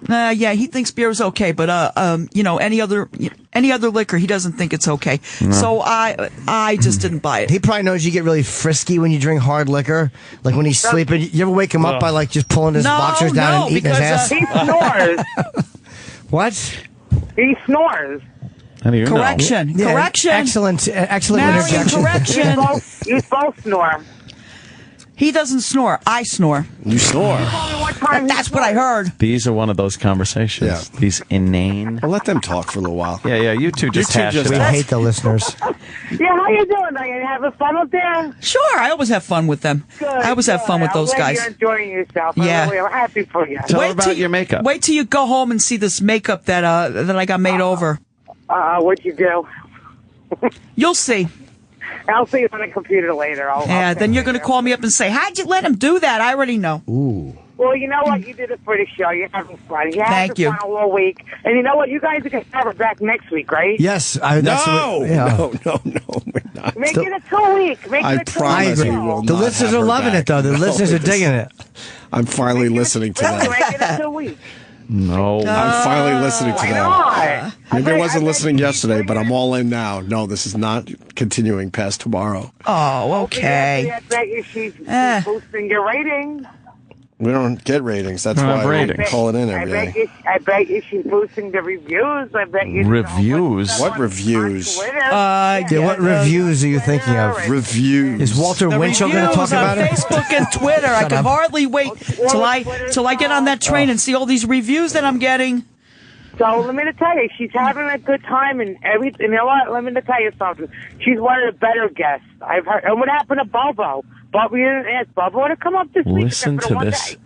Yeah, he thinks beer is okay, but any other liquor, he doesn't think it's okay. No. So I just didn't buy it. He probably knows you get really frisky when you drink hard liquor. Like when he's sleeping, you ever wake him up by just pulling his boxers down and eating his ass? He snores. What? He snores. How do you know? Correction. Excellent Marion, interjection. correction. You both snore. He doesn't snore. I snore. You snore. That's what I heard. These are one of those conversations. Yeah. These inane. Well, let them talk for a little while. Yeah. You two just hash it We out. hate the listeners. Yeah, how you doing? Are you having fun up there? Sure, I always have fun with them. Good. I always have fun with those guys. You're enjoying yourself. Yeah. I'm really happy for you. Tell her about your makeup. Wait till you go home and see this makeup that I got made over. What'd you do? You'll see. I'll see you on the computer later. Then you're going to call me up and say, how'd you let him do that? I already know. Ooh. Well, you know what? You did it for the show. You're having fun. Thank you. Fun all week. And you know what? You guys are going to have it back next week, right? Yes. No, we're not. Make it a 2-week. I promise we will not. The listeners have are her loving back. it, though. The listeners are digging it. I'm finally listening to that. Make it a 2 weeks. No. I'm finally listening to Why that. not? Maybe I wasn't listening yesterday, but I'm all in now. No, this is not continuing past tomorrow. Oh, okay. I bet you she's boosting your ratings. We don't get ratings. That's why we call it in every day. I bet you she's boosting the reviews. I bet you. Reviews? What reviews? What reviews are you thinking of? Reviews. Is Walter Winchell going to talk about it? Facebook and Twitter. I can hardly wait till I get on that train and see all these reviews that I'm getting. So let me tell you, she's having a good time and everything. You know what? Let me tell you something. She's one of the better guests I've heard. And what happened to Bobo? Bobo, you didn't ask Bobo to come up this week. Listen to this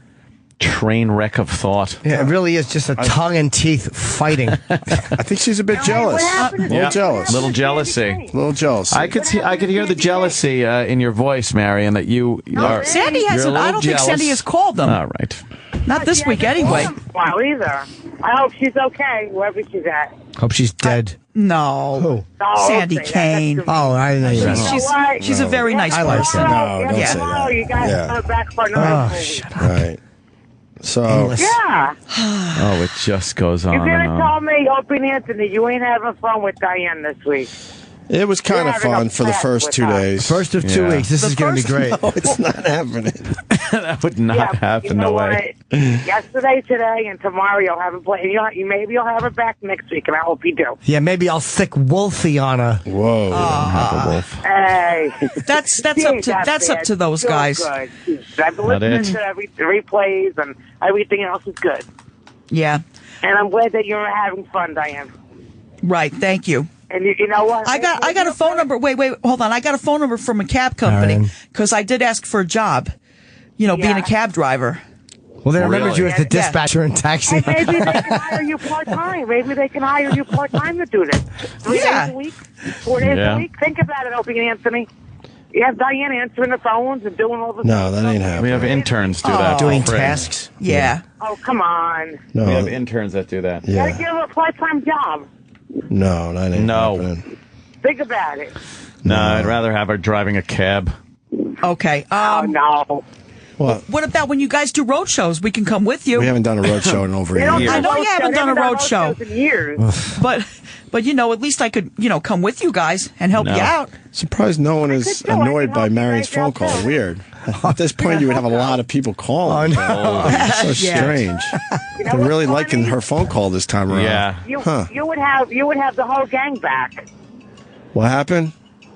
train wreck of thought. Yeah, it really is just a tongue and teeth fighting. I think she's a bit jealous. A little jealous. Little jealousy. Little jealous. I could hear the jealousy in your voice, Marion, that you are. Sandy hasn't. I don't think Sandy has called them. All right. Not this week, anyway. Wow, either. I hope she's okay, whoever she's at. Hope she's dead. No. Who? Sandy Kane. Oh, I know. She's a very nice person. No, don't say that. You guys Yeah. go back for another week. Shut up. Right. So. Yeah. Oh, it just goes on You're and going to on. tell me, Opie and Anthony, you ain't having fun with Diane this week. It was kind of fun for the first 2 days. First of 2 weeks. This is going to be great. No, it's not happening. That would not happen. No way. Yesterday, today, and tomorrow you'll have it play. Maybe you'll have it back next week, and I hope you do. Yeah, maybe I'll thick Wolfie on her. Whoa. Have a wolf. Hey. That's up to those So guys. Good. I've been listening to every replays, and everything else is good. Yeah. And I'm glad that you're having fun, Diane. Right. Thank you. And you know what? I got a phone number. Wait, hold on. I got a phone number from a cab company because I did ask for a job. You know, being a cab driver. Well, they remembered you as the dispatcher in taxi. And maybe they can hire you part-time. Maybe they can hire you part-time to do this. 3 days a week, 4 days a week. Think about it, Opie and Anthony. You have Diane answering the phones and doing all the No, that ain't happening. We have interns do that. Doing tasks? Yeah. Oh, come on. No. We have interns that do that. You gotta give them a part-time job. No, that ain't happening. Think about it. No, I'd rather have her driving a cab. Okay. No. What about when you guys do road shows? We can come with you. We haven't done a road show in over a year. I know you haven't done a road show. In years. But you know, at least I could, come with you guys and help you out. Surprised no one is annoyed by Marion's phone call. Weird. At this point, you would have a lot of people calling. So strange. They're really liking her phone call this time around. Yeah. You would have the whole gang back. What happened?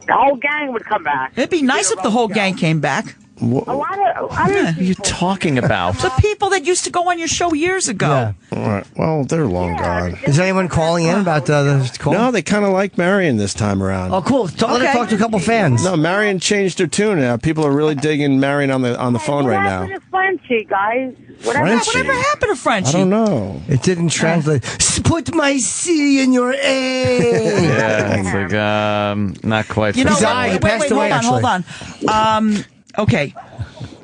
The whole gang would come back. It'd be nice if the whole gang came back. A lot of What are you talking about? The people that used to go on your show years ago. All right. Well, they're long gone. Is anyone calling in about the call? No, they kind of like Marion this time around. Oh, cool. Let her talk to a couple fans. No, Marion changed her tune. Now people are really digging Marion on the phone right now. What happened to Frenchie, guys? Whatever happened to Frenchie? I don't know. It didn't translate. Put my C in your A. Yeah, it's like not quite. You know, he passed away. Hold on. Okay.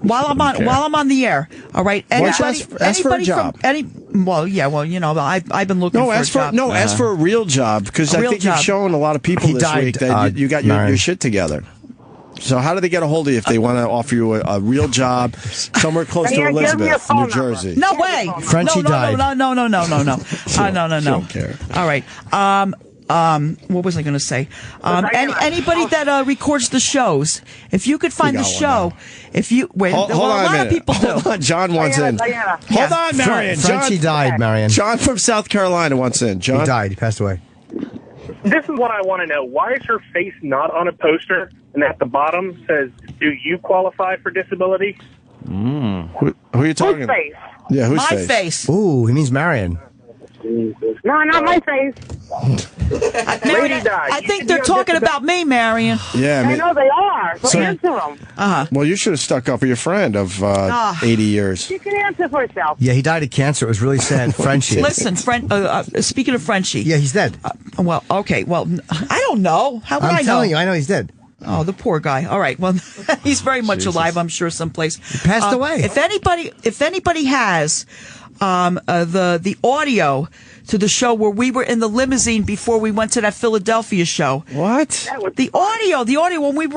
While I'm on the air, all right. Ask for a job. I've been looking for a job. Ask for a real job because I think you've shown a lot of people this week that you got your shit together. So how do they get a hold of you if they want to offer you a real job somewhere close to Elizabeth, New Jersey? No way. Frenchie died. No. No. Don't care. All right. What was I going to say? Anybody that records the shows, if you could find the show, if you wait, hold on a lot minute. of people do. Hold on, John wants in. Hold on, Marion. Frenchie died, Marion. John from South Carolina wants in. John, he died. He passed away. This is what I want to know. Why is her face not on a poster and at the bottom says, "Do you qualify for disability?" Who are you talking about? Whose face? Yeah, whose My face. Ooh, he means Marion. No, not my face. Lady died. I think they're talking about me, Marion. Yeah, I know they are. So answer them. Well, you should have stuck up for your friend of 80 years. She can answer for herself. Yeah, he died of cancer. It was really sad. Frenchie. Listen, speaking of Frenchie. Yeah, he's dead. Okay. Well, I don't know. How would I know? I'm telling you, I know he's dead. Oh, the poor guy. All right. Well, he's very much alive, I'm sure, someplace. He passed away. If anybody has the audio to the show where we were in the limousine before we went to that Philadelphia show. What? The audio when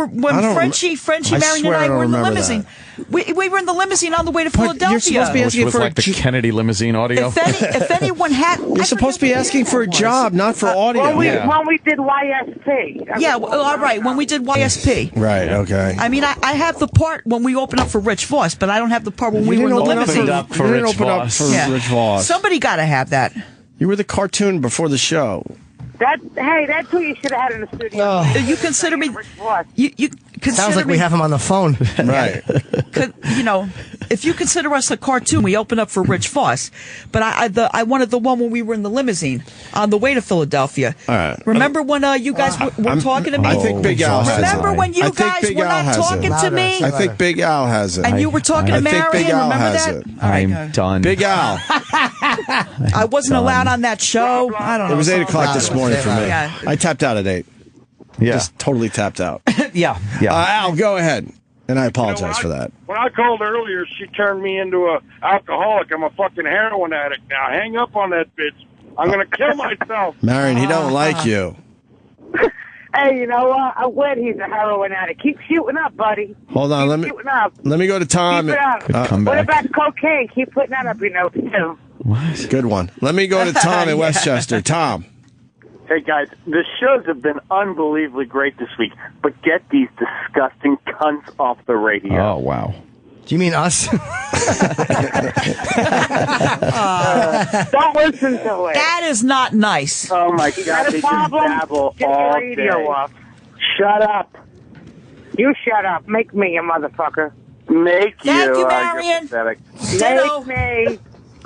Frenchie, Marion and I were in the limousine. We were in the limousine on the way to Philadelphia. You're supposed to be asking for the Kennedy limousine audio. If anyone had, you're supposed to be asking for a job, not for audio. When we did YSP. Yeah, all right. When we did YSP. Right. Okay. I mean, I have the part when we opened up for Rich Voss, but I don't have the part when we were in the limousine. You didn't open up for Rich Voss. Somebody got to have that. You were the cartoon before the show. That's who you should have had in the studio. You consider me. You consider sounds like me, we have him on the phone. Right. If you consider us a cartoon, we opened up for Rich Voss, but I wanted the one when we were in the limousine on the way to Philadelphia. All right. Remember when you guys were talking to me? I think Big Al has it. Remember when you guys were not talking to me? I think Big Al has it. And you were talking to Marion. I think Big Al Remember has that? it. I'm done. Big Al. I wasn't allowed on that show. I don't know. It was 8 o'clock this morning for me. Yeah. I tapped out at 8. Yeah. Just totally tapped out. Yeah. Al, go ahead. And I apologize for that. When I called earlier, she turned me into an alcoholic. I'm a fucking heroin addict now. Hang up on that bitch. I'm going to kill myself. Marion, he don't like you. Hey, you know what? I'm glad he's a heroin addict. Keep shooting up, buddy. Hold on. Let me go to Tom. Keep it up. Come back. What about cocaine? Keep putting that up your nose, too. What? Good one. Let me go to Tom in Westchester. Tom. Hey, guys, the shows have been unbelievably great this week, but get these disgusting cunts off the radio. Oh, wow. Do you mean us? Don't listen to it. That is not nice. Oh, my God. They just babble all Get the radio day. off. Shut up. You shut up. Make me, you motherfucker. Make you. Thank you, You're Marion. pathetic. Make me.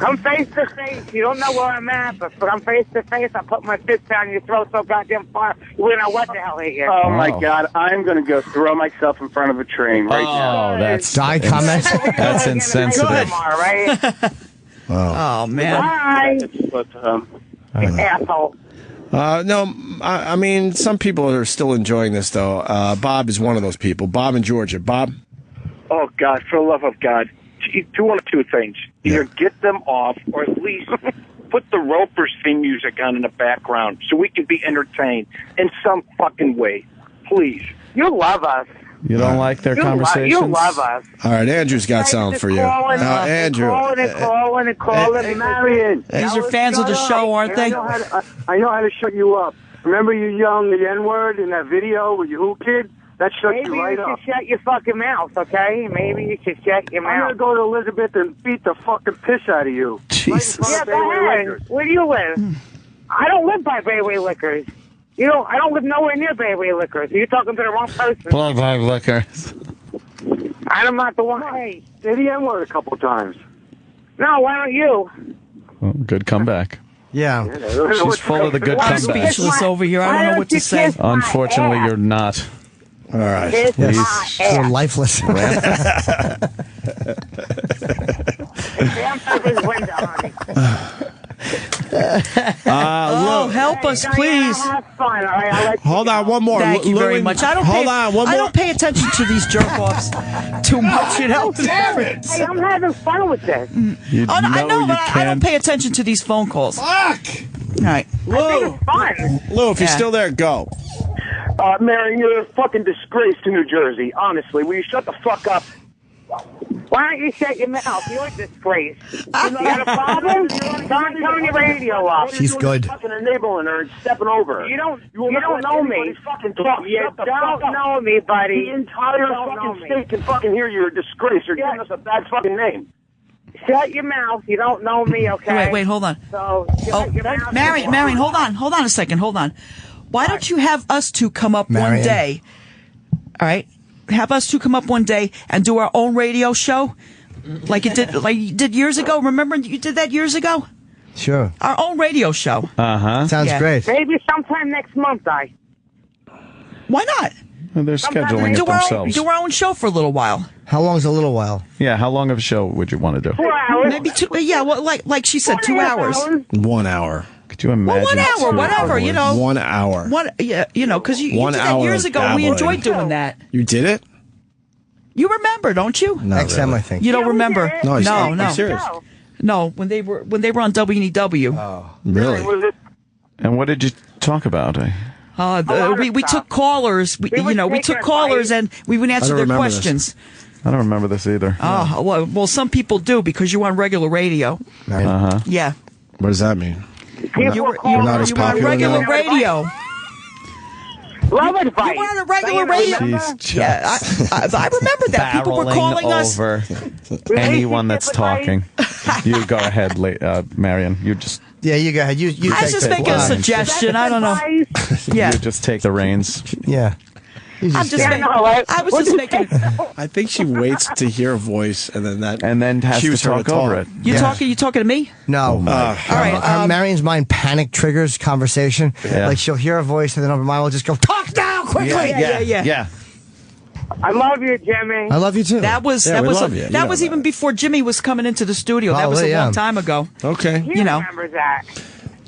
Come face to face. You don't know where I'm at, but come face to face. I'll put my fist down your throat so goddamn far. You wouldn't know what the hell he is. Oh, my God. I'm going to go throw myself in front of a train right now. Oh, that's... Die comment? That's insensitive. Tomorrow, right? Oh, man. Bye. But, Asshole. No, I mean, some people are still enjoying this, though. Bob is one of those people. Bob in Georgia. Bob? Oh, God, for the love of God. Do one of two things. Either get them off or at least put the Ropers theme music on in the background so we can be entertained in some fucking way. Please. You love us. You don't like their conversations? You love us. All right, Andrew's got something for you. Andrew. Calling, Marion. These are fans of the show, aren't they? I know how to shut you up. Remember you yelling the N-word in that video with your who kid? That shut you right up. Maybe you should shut your fucking mouth, okay? Maybe you should shut your mouth. I'm going to go to Elizabeth and beat the fucking piss out of you. Jesus. Yeah, go ahead. Where do you live? I don't live by Bayway Liquors. I don't live nowhere near Bayway Liquors. You're talking to the wrong person. Bayway Liquors. I'm not the one. Hey, say the N-word a couple times. No, why don't you? Well, good comeback. Yeah. She's full of the good I'm comebacks. speechless over here. I don't know what to say. Unfortunately, you're not. All right. Yes. So lifeless. Help us, please. Hold on, one more. Thank you very much. I don't pay attention to these jerk-offs too much, you know? Damn it. Hey, I'm having fun with this. I know, but I don't pay attention to these phone calls. Fuck! All right. Lou, fun. Lou, if you're still there, go. Marion, you're a fucking disgrace to New Jersey. Honestly, will you shut the fuck up? Why don't you shut your mouth? You're a disgrace. You got a problem? Turn your radio off. She's good. Fucking enabling her and stepping over. You don't know me. Fucking talk. You don't know me, buddy. The entire fucking state can fucking hear you're a disgrace. You're giving us a bad fucking name. Shut your mouth. You don't know me, okay? Wait, hold on. So, shut your mouth. Marion, hold on a second. Hold on. Why don't you have us two come up one day? All right? Have us two come up one day and do our own radio show like you did years ago. Remember you did that years ago? Sure. Our own radio show. Sounds great. Maybe sometime next month, Why not? Well, they're scheduling it themselves. Do our own show for a little while. How long's a little while? Yeah, how long of a show would you want to do? 4 hours. Maybe 2. Yeah, well, like she said, 2 hours. 1 hour. Could you imagine? Well, 1 hour, whatever, you know. 1 hour. Because you did that years ago. And we enjoyed doing that. You did it? You remember, don't you? Next time, I think. You don't remember? No, no. I'm serious. No, when they were on WNEW. Oh, really? And what did you talk about? We took callers. We took callers and we would answer their questions. I don't remember this either. Oh, well, some people do because you're on regular radio. Yeah. What does that mean? You're not as popular on regular radio. Love advice. You were on a regular radio. Yeah, I remember that. People were calling us. Over anyone that's talking. You go ahead, Marion. You just. Yeah, you go ahead. You I was just making a suggestion. I don't know. Yeah. You just take the reins. Yeah. I was just making. I think she waits to hear a voice and then has to talk over it. You talking to me? No. All right. Marion's mind panic triggers conversation. Yeah. Like she'll hear a voice and then her mind will just go, talk now, quickly. Yeah. I love you, Jimmy. I love you too. That was even before Jimmy was coming into the studio. That was a long time ago. Okay. He remembers that.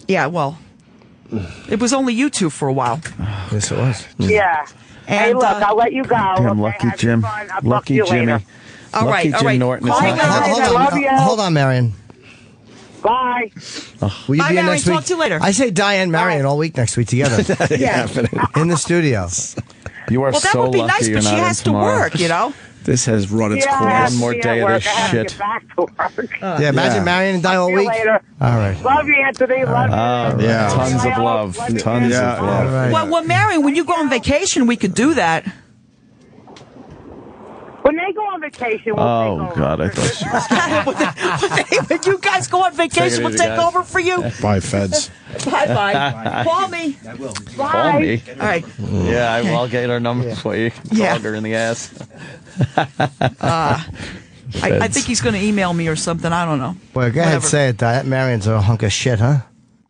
Yeah. Well, it was only you two for a while. Yes, it was. Yeah. And, hey, look, I'll let you go. Damn, lucky Jim. Lucky Jimmy. All right. Jim Norton is not I love you. Hold on, Marion. Bye. Will you Bye, be in Marion. next week? Talk to you later. I say Diane Marion all week next week together. In the studio. You are that so would be lucky nice, you're but she not in has to tomorrow. work, you know? This has run its course. One more day of this shit. Imagine Marion and die all week. Later. All right. Love you, Anthony. Love you. Yeah. Tons of love. Tons of love. Right. Well, Marion, when you go on vacation, we could do that. When they go on vacation, we'll take over. God, I thought she was... When you guys go on vacation, we'll take over for you. Bye, feds. Bye. Call me. Bye. Call me. All right. Yeah, I will get her number for you. Call her in the ass. I think he's going to email me or something. I don't know. Well, go ahead, say it. That Marion's a hunk of shit, huh?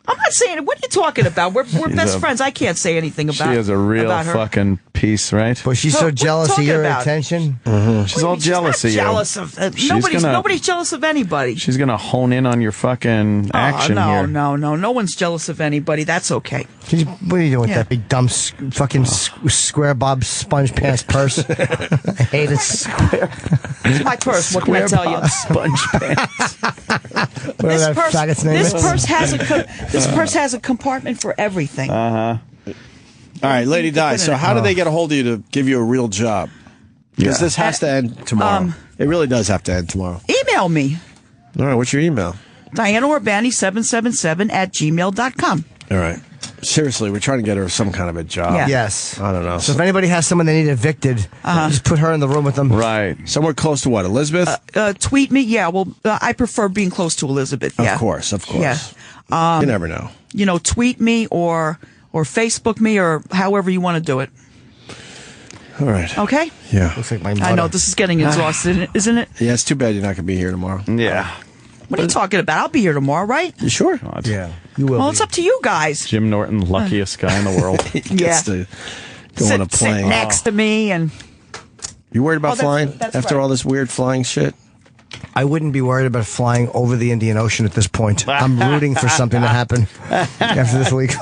I'm not saying it. What are you talking about? We're best friends. I can't say anything about her. She is a real fucking piece, right? But she's so jealous of your attention. She's all jealous of you. Jealous of nobody's jealous of anybody. She's gonna hone in on your fucking action here. No one's jealous of anybody. That's okay. What are you doing with that big dumb fucking square bob sponge pants purse? I hate it. It's my purse. What can I tell you? Sponge pants. This purse has a compartment for everything. All right, Lady Di. So how do they get a hold of you to give you a real job? Because this has to end tomorrow. It really does have to end tomorrow. Email me. All right, what's your email? DianaUrbani777@gmail.com. All right. Seriously, we're trying to get her some kind of a job. Yeah. Yes. I don't know. So if anybody has someone they need evicted, just put her in the room with them. Right. Somewhere close to what, Elizabeth? Tweet me. Yeah, well, I prefer being close to Elizabeth. Yeah. Of course. Yeah. You never know. Tweet me or Facebook me or however you want to do it. All right. Okay? Yeah. Looks like my I know, this is getting exhausted, isn't it? Yeah, it's too bad you're not going to be here tomorrow. Yeah. What are you talking about? I'll be here tomorrow, right? You sure? Yeah. You will. Well, it's up to you guys. Jim Norton, luckiest guy in the world. He gets to go on a plane. Sit next to me and... You worried about flying after all this weird flying shit? I wouldn't be worried about flying over the Indian Ocean at this point. I'm rooting for something to happen after this week.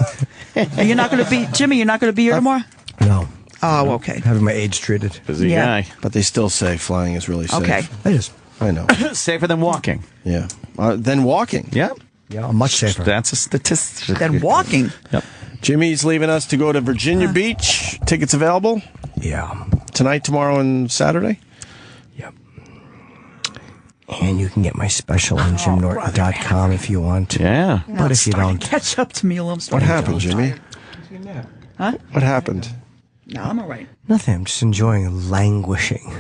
And you're not going to be... Jimmy, you're not going to be here tomorrow? No. Oh, okay. Having my AIDS treated. Busy guy. But they still say flying is really safe. Okay. It is. I know. Safer than walking. Yeah. Than walking. Yeah. Yeah, much safer. That's a statistic. Than walking. Yep. Jimmy's leaving us to go to Virginia Beach. Tickets available? Yeah. Tonight, tomorrow, and Saturday? Yep. And you can get my special on jimnorton.com if you want. Yeah. But if you don't. Catch up to me a little. What happened, Jimmy? Huh? What happened? No, I'm all right. Nothing. I'm just enjoying languishing.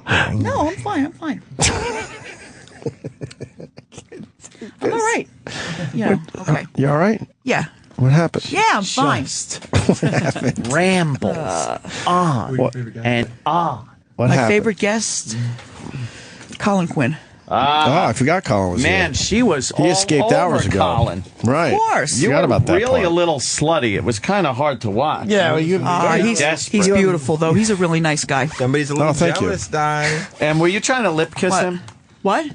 No, I'm fine. I'm all right. Yeah. Okay. You all right? Yeah. What happened? Yeah, I'm fine. What happened? Rambles on and on. What My happened? favorite guest, Colin Quinn. I forgot Colin was Man, here. she was He escaped all over hours ago. Colin. Right. Of course. You Forgot were about that really part. a little slutty. It was kind of hard to watch. Yeah, well, He's beautiful, though. He's a really nice guy. Somebody's a little thank you. jealous, Di. And were you trying to lip kiss him? What?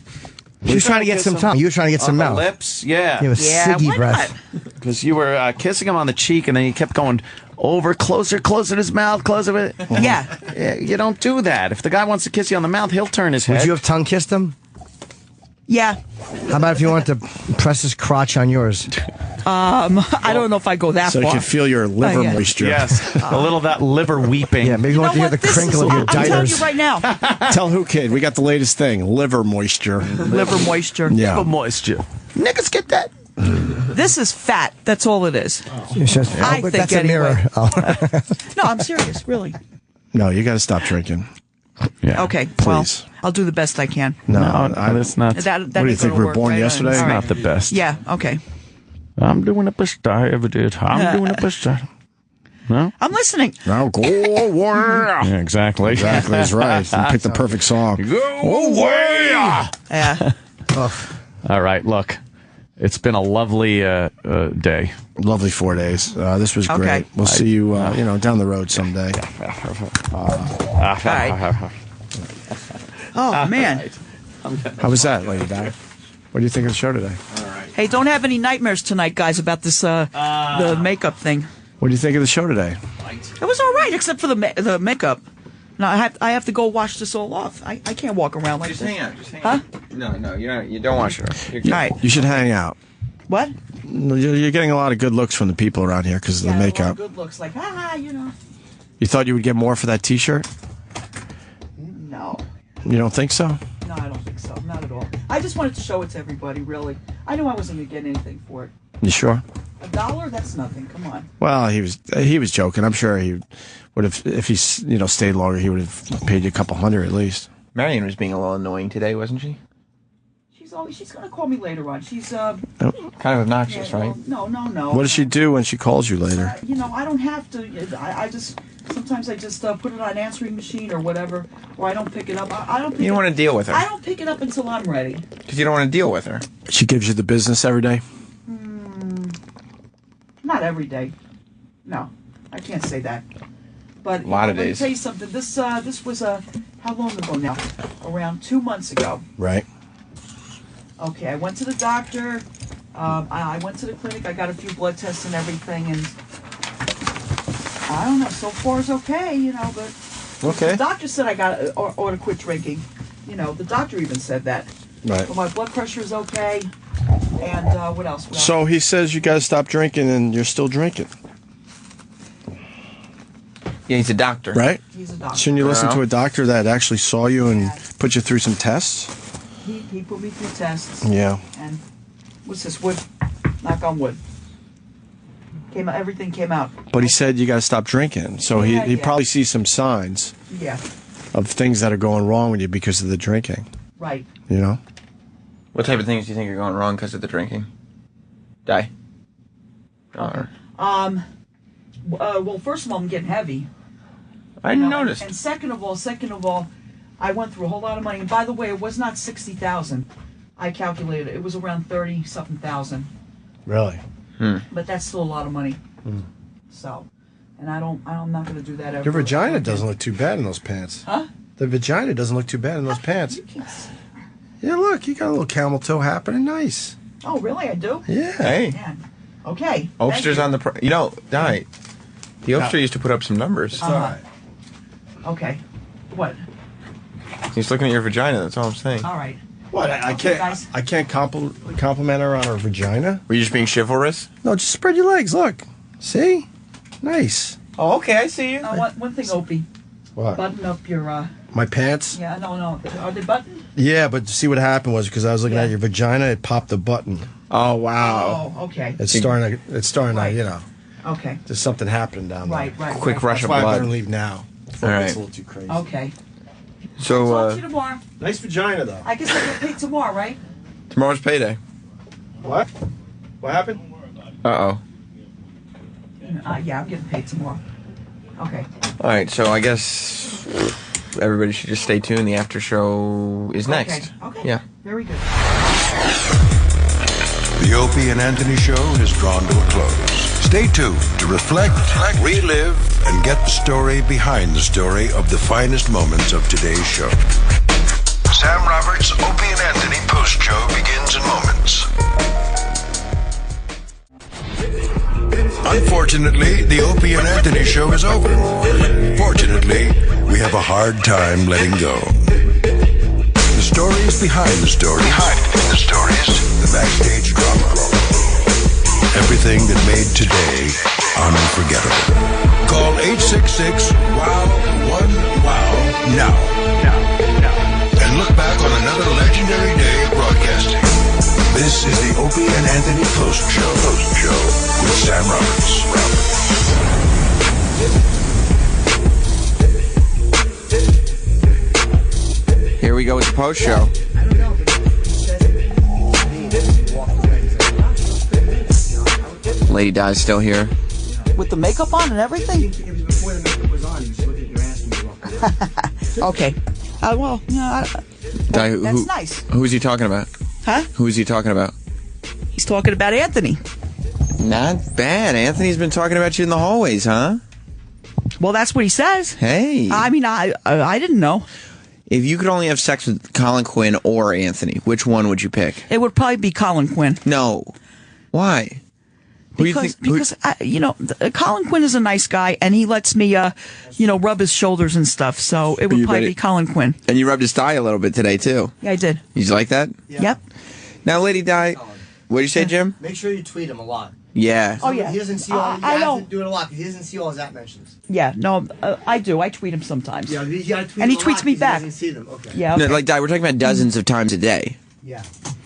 She was trying to get some tongue. You were trying to get some The mouth. lips? Yeah. You have a siggy breath. Because you were kissing him on the cheek, and then you kept going over, closer to his mouth, closer. Yeah. You don't do that. If the guy wants to kiss you on the mouth, he'll turn his head. Would you have tongue kissed him? Yeah. How about if you wanted to press his crotch on yours? I don't know if I go that So far. you can feel your liver yeah. moisture. Yes. A little of that liver weeping. Yeah, maybe you want to hear the crinkle of your I'm telling you diapers. right now. Tell who, kid? We got the latest thing. Liver moisture. Liver moisture. Yeah. Liver moisture. Niggas get that. This is fat. That's all it is. It's just, I but think that's a mirror. anyway. Oh. No, I'm serious, really. No, you got to stop drinking. Yeah. Okay, Please. well, I'll do the best I can. No, that's not. That what do you ain't think? gonna We were work, born right? yesterday? All It's right. not the best. Yeah, okay. I'm doing the best I ever did. I'm doing the best I... No? I'm listening. Now go away. Yeah, exactly. Exactly, that's right. You picked the perfect song. Go away! Yeah. All right, look. It's been a lovely day. Lovely 4 days. This was great. Okay. We'll see you, down the road someday. All right. Oh, man. How was that, Lady Di? What do you think of the show today? Hey, don't have any nightmares tonight, guys, about this the makeup thing. What do you think of the show today? It was all right, except for the makeup. Now I have to go wash this all off. I can't walk around like Just this. hang out. Just hang Huh? out. No, you don't wash it off. All right. You should hang out. What? You're getting a lot of good looks from the people around here because of the makeup. Good looks, like You thought you would get more for that T-shirt? No. You don't think so? No, I don't think so. Not at all. I just wanted to show it to everybody. Really, I knew I wasn't going to get anything for it. You sure? $1? That's nothing. Come on. Well, he was joking. I'm sure he would have, if he stayed longer, he would have paid you a couple $100 at least. Marion was being a little annoying today, wasn't she? She's going to call me later on. She's kind of obnoxious, right? No. What does she do when she calls you later? I don't have to. I just Sometimes I just put it on answering machine or whatever, or I don't pick it up. I don't. You don't want to deal with her. I don't pick it up until I'm ready. Because you don't want to deal with her. She gives you the business every day? Not every day. No, I can't say that. But A lot of let days. me tell you something. This was how long ago now? Around 2 months ago. Right. Okay, I went to the doctor. I went to the clinic. I got a few blood tests and everything, and I don't know. So far, it's okay, you know. But Okay. the doctor said I got ought to quit drinking. You know, the doctor even said that. Right. But my blood pressure is okay. And what else? So he says you got to stop drinking, and you're still drinking. Yeah, he's a doctor. Right? He's a doctor. Shouldn't you listen to a doctor that actually saw you and put you through some tests? He put me through tests. Yeah. And what's this? Wood. Knock on wood. Everything came out. But he said you got to stop drinking. So he probably sees some signs Yeah. of things that are going wrong with you because of the drinking. Right. You know? What type of things do you think are going wrong because of the drinking? Die. Or, Well, first of all, I'm getting heavy. I noticed. And second of all, I went through a whole lot of money. And by the way, it was not 60,000. I calculated it was around 30-something thousand. Really? But that's still a lot of money. So, and I'm not going to do that ever. Your vagina doesn't look too bad in those pants. Huh? The vagina doesn't look too bad in those pants. Yeah, look, you got a little camel toe happening. Nice. Oh, really? I do? Yeah. Hey. Man. Okay. Oakster's on the... You know, Di, the Oakster used to put up some numbers. It's all right. Okay. What? He's looking at your vagina, that's all I'm saying. All right. What? I Okay, can't. guys. I can't compliment her on her vagina. Were you just being chivalrous? No, just spread your legs. Look. See? Nice. Oh, okay, I see you. One thing, Opie. What? Button up your... My pants? Yeah, no. Are they buttoned? Yeah, but see what happened was because I was looking at your vagina, it popped the button. Oh wow. Oh, okay. It's starting to, you know. Okay. There's something happening down there. Right. Quick rush That's of why blood. I'm gonna leave now. Before All it right. gets a little too crazy. Okay. So, Talk to you tomorrow. Nice vagina, though. I guess I get paid tomorrow, right? tomorrow's payday. What? What happened? Uh-oh. Yeah, I'm getting paid tomorrow. Okay. All right, so I guess everybody should just stay tuned. The after show is next. Okay. Yeah. Very good. The Opie and Anthony Show is drawn to a close. Stay tuned to reflect, relive, and get the story behind the story of the finest moments of today's show. Sam Roberts' Opie and Anthony post-show begins in moments. Unfortunately, the Opie and Anthony Show is over. Fortunately, we have a hard time letting go. The stories behind the stories. The backstage drama. Everything that made today unforgettable. Call 866-WOW-1-WOW now. And look back on another legendary day of broadcasting. This is the Opie and Anthony Post Show with Sam Roberts. Here we go with the post show. Lady Di's still here. With the makeup on and everything? It was before the makeup was on. He was looking at your ass when you walked in. Okay. Well, Di, that's nice. Who's he talking about? Huh? Who is he talking about? He's talking about Anthony. Not bad. Anthony's been talking about you in the hallways, huh? Well, that's what he says. Hey. I mean, I didn't know. If you could only have sex with Colin Quinn or Anthony, which one would you pick? It would probably be Colin Quinn. No. Why? Because Colin Quinn is a nice guy, and he lets me, rub his shoulders and stuff. So it would probably be Colin Quinn. And you rubbed his thigh a little bit today, too. Yeah, I did. Did you like that? Yeah. Yep. Now, Lady Di, what did you say, Jim? Make sure you tweet him a lot. Yeah. Oh, yeah. He doesn't see all. I know. Have to do it a lot because he doesn't see all his app mentions. Yeah, no, I do. I tweet him sometimes. Yeah, you gotta tweet and he him a lot tweets me 'cause back. He doesn't see them. Okay. Yeah. Okay. No, like Di, we're talking about dozens of times a day. Yeah.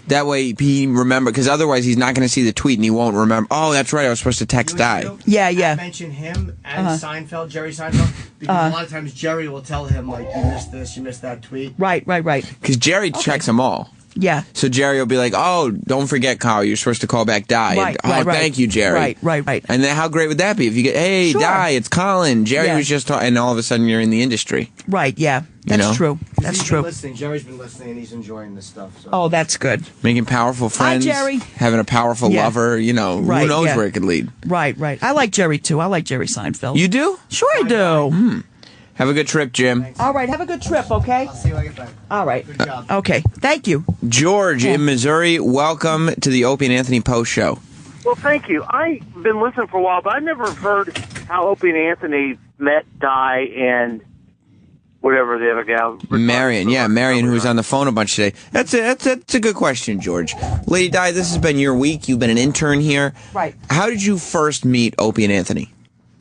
That way he remember, because otherwise he's not going to see the tweet and he won't remember. Oh, that's right, I was supposed to text Di. Yeah, yeah. I mention him and Seinfeld, Jerry Seinfeld, because a lot of times Jerry will tell him like, you missed this, you missed that tweet. Right. Because Jerry checks them all. Yeah. So Jerry will be like, "Oh, don't forget, Kyle. You're supposed to call back Di." Right, and, right. Thank you, Jerry. Right. And then how great would that be if you get, "Hey, Sure. Di, it's Colin. Jerry was just talking," and all of a sudden you're in the industry. Right. Yeah. That's true. That's true. Listening. Jerry's been listening, and he's enjoying this stuff. So. Oh, that's good. Making powerful friends. Hi, Jerry. Having a powerful lover. You know, Right, who knows yeah. where it could lead. Right. I like Jerry too. I like Jerry Seinfeld. You do? Sure, I do. Have a good trip, Jim. All right. Have a good trip. Okay. I'll see you when I get back. All right. Good job. Okay. Thank you. George in Missouri, welcome to the Opie and Anthony Post Show. Well, thank you. I've been listening for a while, but I've never heard how Opie and Anthony met Di and whatever the other gal. Marion, Marion, who was on the phone a bunch today. That's a good question, George. Lady Di, this has been your week. You've been an intern here. Right. How did you first meet Opie and Anthony?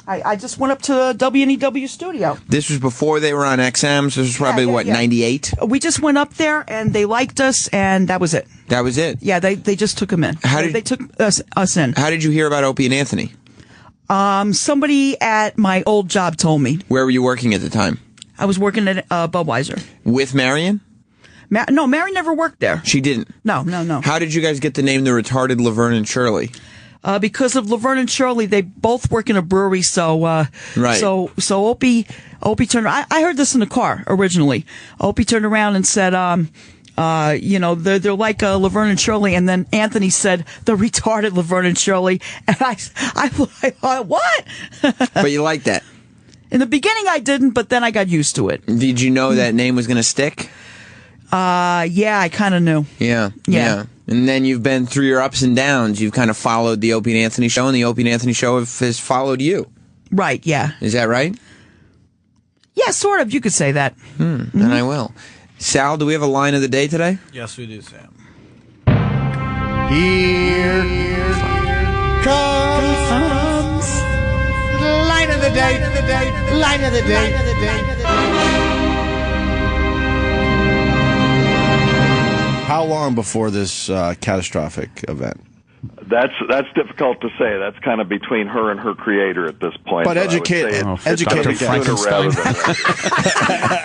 I just went up to the WNEW studio. This was before they were on XM, so this was probably, 98? We just went up there, and they liked us, and that was it. That was it? Yeah, they just took him in. They took us in. How did you hear about Opie and Anthony? Somebody at my old job told me. Where were you working at the time? I was working at Budweiser. With Marion? No, Marion never worked there. She didn't? No. How did you guys get the name The Retarded Laverne and Shirley? Because of Laverne and Shirley, they both work in a brewery. So, right. So Opie turned. I heard this in the car originally. Opie turned around and said, they're like Laverne and Shirley, and then Anthony said the retarded Laverne and Shirley, and I thought, what? But you like that? In the beginning, I didn't, but then I got used to it. Did you know that name was going to stick? Yeah, I kind of knew. Yeah. And then you've been through your ups and downs. You've kind of followed the Opie and Anthony show, and the Opie and Anthony show has followed you. Right, yeah. Is that right? Yeah, sort of. You could say that. Then I will. Sal, do we have a line of the day today? Yes, we do, Sam. Here comes line of the day. Line of the day. How long before this catastrophic event? That's difficult to say. That's kind of between her and her creator at this point. But educate Dr. Frankenstein.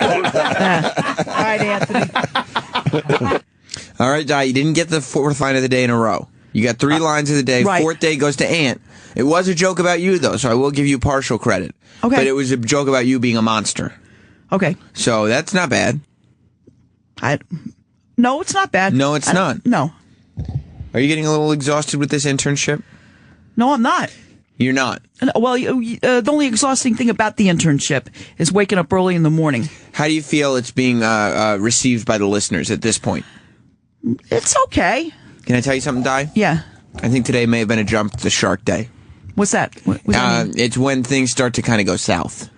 All right, Anthony. All right, Di, you didn't get the fourth line of the day in a row. You got 3 lines of the day. Right. Fourth day goes to Ant. It was a joke about you, though, so I will give you partial credit. Okay. But it was a joke about you being a monster. Okay. So that's not bad. No, it's not bad. No, it's not. No. Are you getting a little exhausted with this internship? No, I'm not. You're not? Well, the only exhausting thing about the internship is waking up early in the morning. How do you feel it's being received by the listeners at this point? It's okay. Can I tell you something, Di? Yeah. I think today may have been a jump to Shark Day. What's that? What does that mean? It's when things start to kind of go south.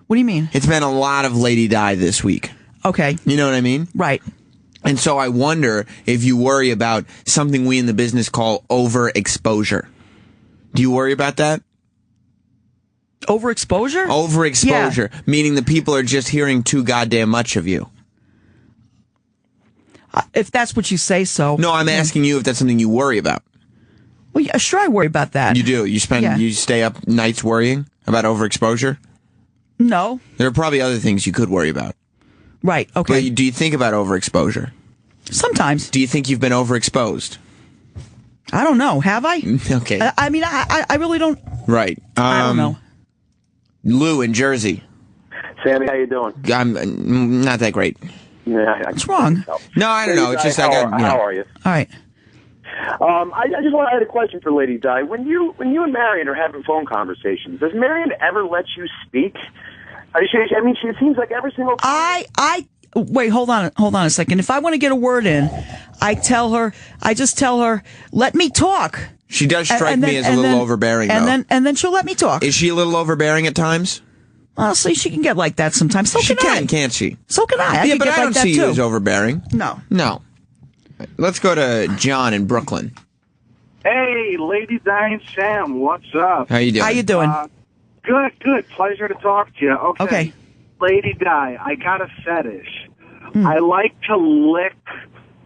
What do you mean? It's been a lot of Lady Di this week. Okay. You know what I mean? Right. And so I wonder if you worry about something we in the business call overexposure. Do you worry about that? Overexposure? Overexposure, meaning the people are just hearing too goddamn much of you. If that's what you say so. No, I'm asking you if that's something you worry about. Well, yeah, sure, I worry about that. You do? You stay up nights worrying about overexposure? No. There are probably other things you could worry about. Right, okay. But do you think about overexposure? Sometimes. Do you think you've been overexposed? I don't know. Have I? Okay. I mean, I really don't. Right. I don't know. Lou in Jersey. Sammy, how you doing? I'm not that great. Yeah, what's wrong? No, I don't know. It's just how are you? All right. I just I had a question for Lady Di. When you and Marion are having phone conversations, does Marion ever let you speak? I mean, she seems like every single time. Wait, hold on a second. If I want to get a word in, I just tell her, let me talk. She does strike me as a little overbearing, though. And then she'll let me talk. Is she a little overbearing at times? Honestly, she can get like that sometimes. So she can, can't she? So can I. Yeah, but I don't see you as overbearing. No. Let's go to John in Brooklyn. Hey, Lady Di and Sam, what's up? How you doing? How you doing? Good. Pleasure to talk to you. Okay. Lady Di, I got a fetish. I like to lick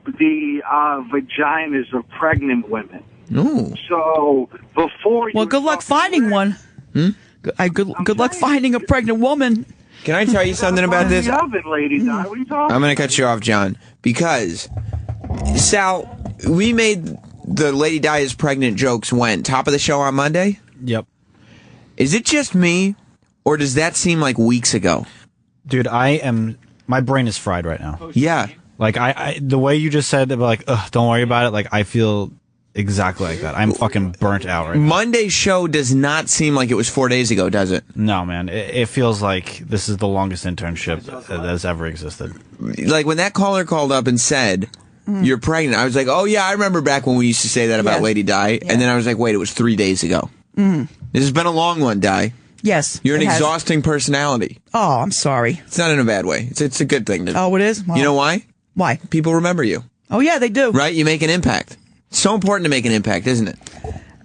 the vaginas of pregnant women. Ooh. So before you... Well, good luck finding one. Good luck finding a pregnant woman. Can I tell you something about this? Lady Di, what are you talking I'm going to cut you off, John, because Sal, we made the Lady Di is pregnant jokes when? Top of the show on Monday? Yep. Is it just me, or does that seem like weeks ago? Dude, my brain is fried right now. Yeah. Like, the way you just said, like, ugh, don't worry about it, like, I feel exactly like that. I'm fucking burnt out right now. Monday's show does not seem like it was 4 days ago, does it? No, man. It feels like this is the longest internship that has ever existed. Like, when that caller called up and said, you're pregnant, I was like, oh, yeah, I remember back when we used to say that about Lady Di. Yeah. And then I was like, wait, it was 3 days ago. This has been a long one, Di. Yes. You're an exhausting personality. Oh, I'm sorry. It's not in a bad way. It's a good thing. Oh, it is? Wow. You know why? Why? People remember you. Oh, yeah, they do. Right? You make an impact. It's so important to make an impact, isn't it?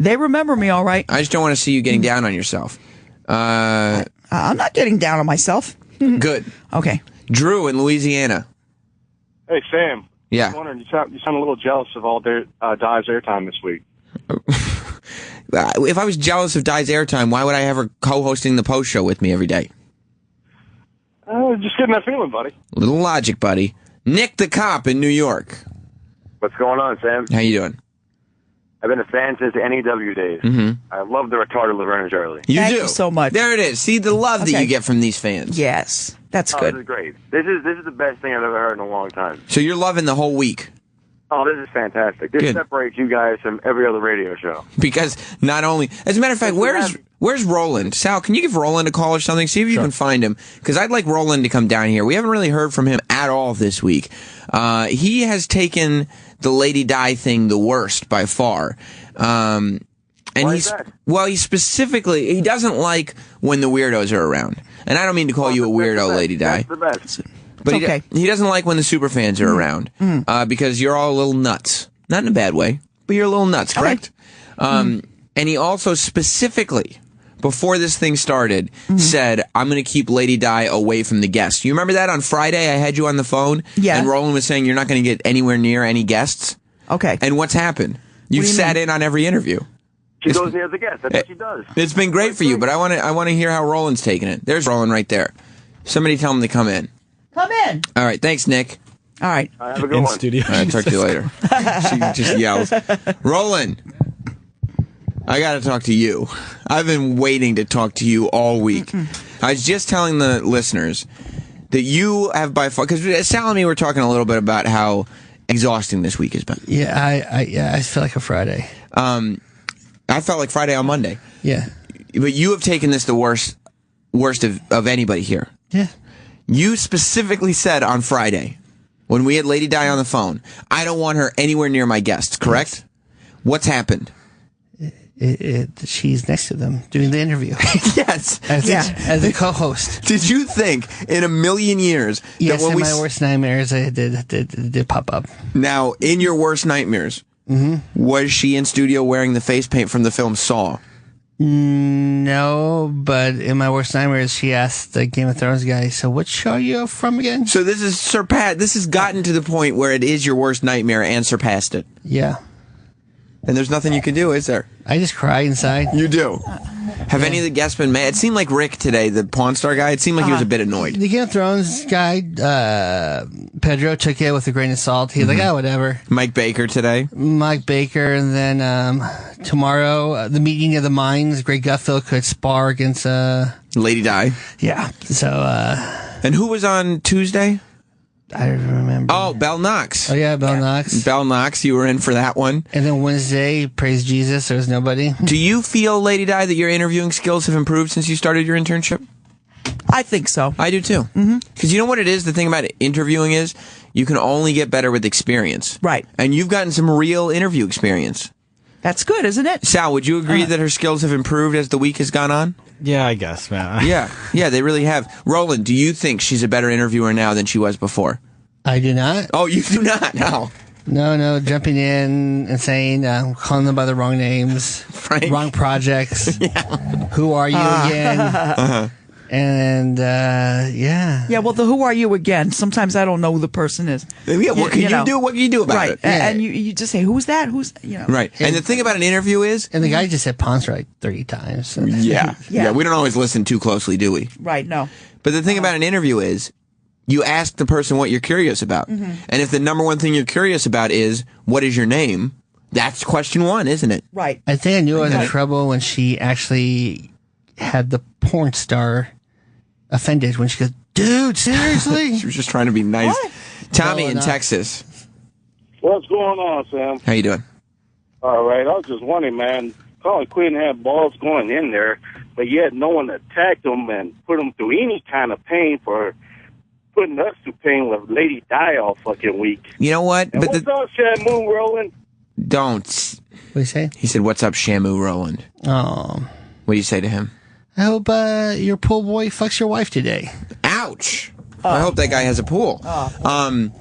They remember me, all right. I just don't want to see you getting down on yourself. I'm not getting down on myself. Good. Okay. Drew in Louisiana. Hey, Sam. Yeah. I was wondering, you sound a little jealous of all Di's airtime this week. If I was jealous of Di's airtime, why would I have her co-hosting the post show with me every day? Just getting that feeling, buddy. Little logic, buddy. Nick the cop in New York. What's going on, Sam? How you doing? I've been a fan since the NEW days. I love the retarded Laverne and Shirley. Thank you so much. There it is. See the love that you get from these fans. Yes, that's good. This is great. This is the best thing I've ever heard in a long time. So you're loving the whole week. Oh, this is fantastic. This separates you guys from every other radio show. Because not only, as a matter of fact, where's Roland? Sal, can you give Roland a call or something? See if you can find him. Because I'd like Roland to come down here. We haven't really heard from him at all this week. He has taken the Lady Di thing the worst by far. And Why is that? Well, he doesn't like when the weirdos are around. And I don't mean to call you a weirdo, Lady Di. That's the best. But he doesn't like when the superfans are around because you're all a little nuts. Not in a bad way, but you're a little nuts, correct? And he also specifically, before this thing started, said, I'm going to keep Lady Di away from the guests. You remember that on Friday? I had you on the phone, and Roland was saying you're not going to get anywhere near any guests. Okay. And what's happened? You've sat in on every interview. She goes near the guests. That's what she does. It's been great for you, but I want to hear how Roland's taking it. There's Roland right there. Somebody tell him to come in. Come in. All right. Thanks, Nick. All right. Have a good one. Studio. All right. Talk to you later. She just yells. Roland, I got to talk to you. I've been waiting to talk to you all week. I was just telling the listeners that you have by far, because Sal and me were talking a little bit about how exhausting this week has been. Yeah, I feel like a Friday. I felt like Friday on Monday. Yeah. But you have taken this the worst of anybody here. Yeah. You specifically said on Friday, when we had Lady Di on the phone, I don't want her anywhere near my guests, correct? Yes. What's happened? She's next to them doing the interview. Yes. As a co-host. Did you think in a million years that when my worst nightmares did pop up? Now, in your worst nightmares, was she in studio wearing the face paint from the film Saw? No, but in my worst nightmares, she asked the Game of Thrones guy, so what show are you from again? So this is surpassed. This has gotten to the point where it is your worst nightmare and surpassed it. Yeah. And there's nothing you can do, is there? I just cry inside. You do? Have any of the guests been mad? It seemed like Rick today, the Pawn Star guy, it seemed like he was a bit annoyed. The Game of Thrones guy, Pedro, took it with a grain of salt. He's like, whatever. Mike Baker today. Mike Baker, and then tomorrow, the meeting of the minds, Greg Gutfeld could spar against... Lady Di. Yeah, so... and who was on Tuesday? I don't remember. Oh, Bell Knox. Oh, yeah, Bell Knox. Bell Knox, you were in for that one. And then Wednesday, praise Jesus, there was nobody. Do you feel, Lady Di, that your interviewing skills have improved since you started your internship? I think so. I do, too. Because you know what it is? The thing about interviewing is you can only get better with experience. Right. And you've gotten some real interview experience. That's good, isn't it? Sal, would you agree that her skills have improved as the week has gone on? Yeah, I guess, man. Yeah, they really have. Roland, do you think she's a better interviewer now than she was before? I do not. Oh, you do not? No. No, jumping in and saying, calling them by the wrong names, wrong projects. Who are you again? And, yeah. Yeah, well, the who are you again? Sometimes I don't know who the person is. Yeah, what can you do? What can you do about it? Yeah. And you just say, who's that? Right. And the thing about an interview is... And the guy just said Ponce like 30 times. So. Yeah. We don't always listen too closely, do we? Right, no. But the thing about an interview is, You ask the person what you're curious about. And if the number one thing you're curious about is, what is your name? That's question one, isn't it? Right. I think I knew I was in trouble when she actually had the porn star offended when she goes, dude, seriously? She was just trying to be nice. What? Tommy in Texas. What's going on, Sam? How you doing? All right. I was just wondering, man. Colin Quinn had balls going in there, but yet no one attacked him and put him through any kind of pain for putting us through pain with Lady Di all fucking week. You know what? And what's up, Shamu Roland? Don't. What do you say? He said, what's up, Shamu Roland? Oh. What do you say to him? I hope your pool boy fucks your wife today. Ouch. I hope that guy has a pool.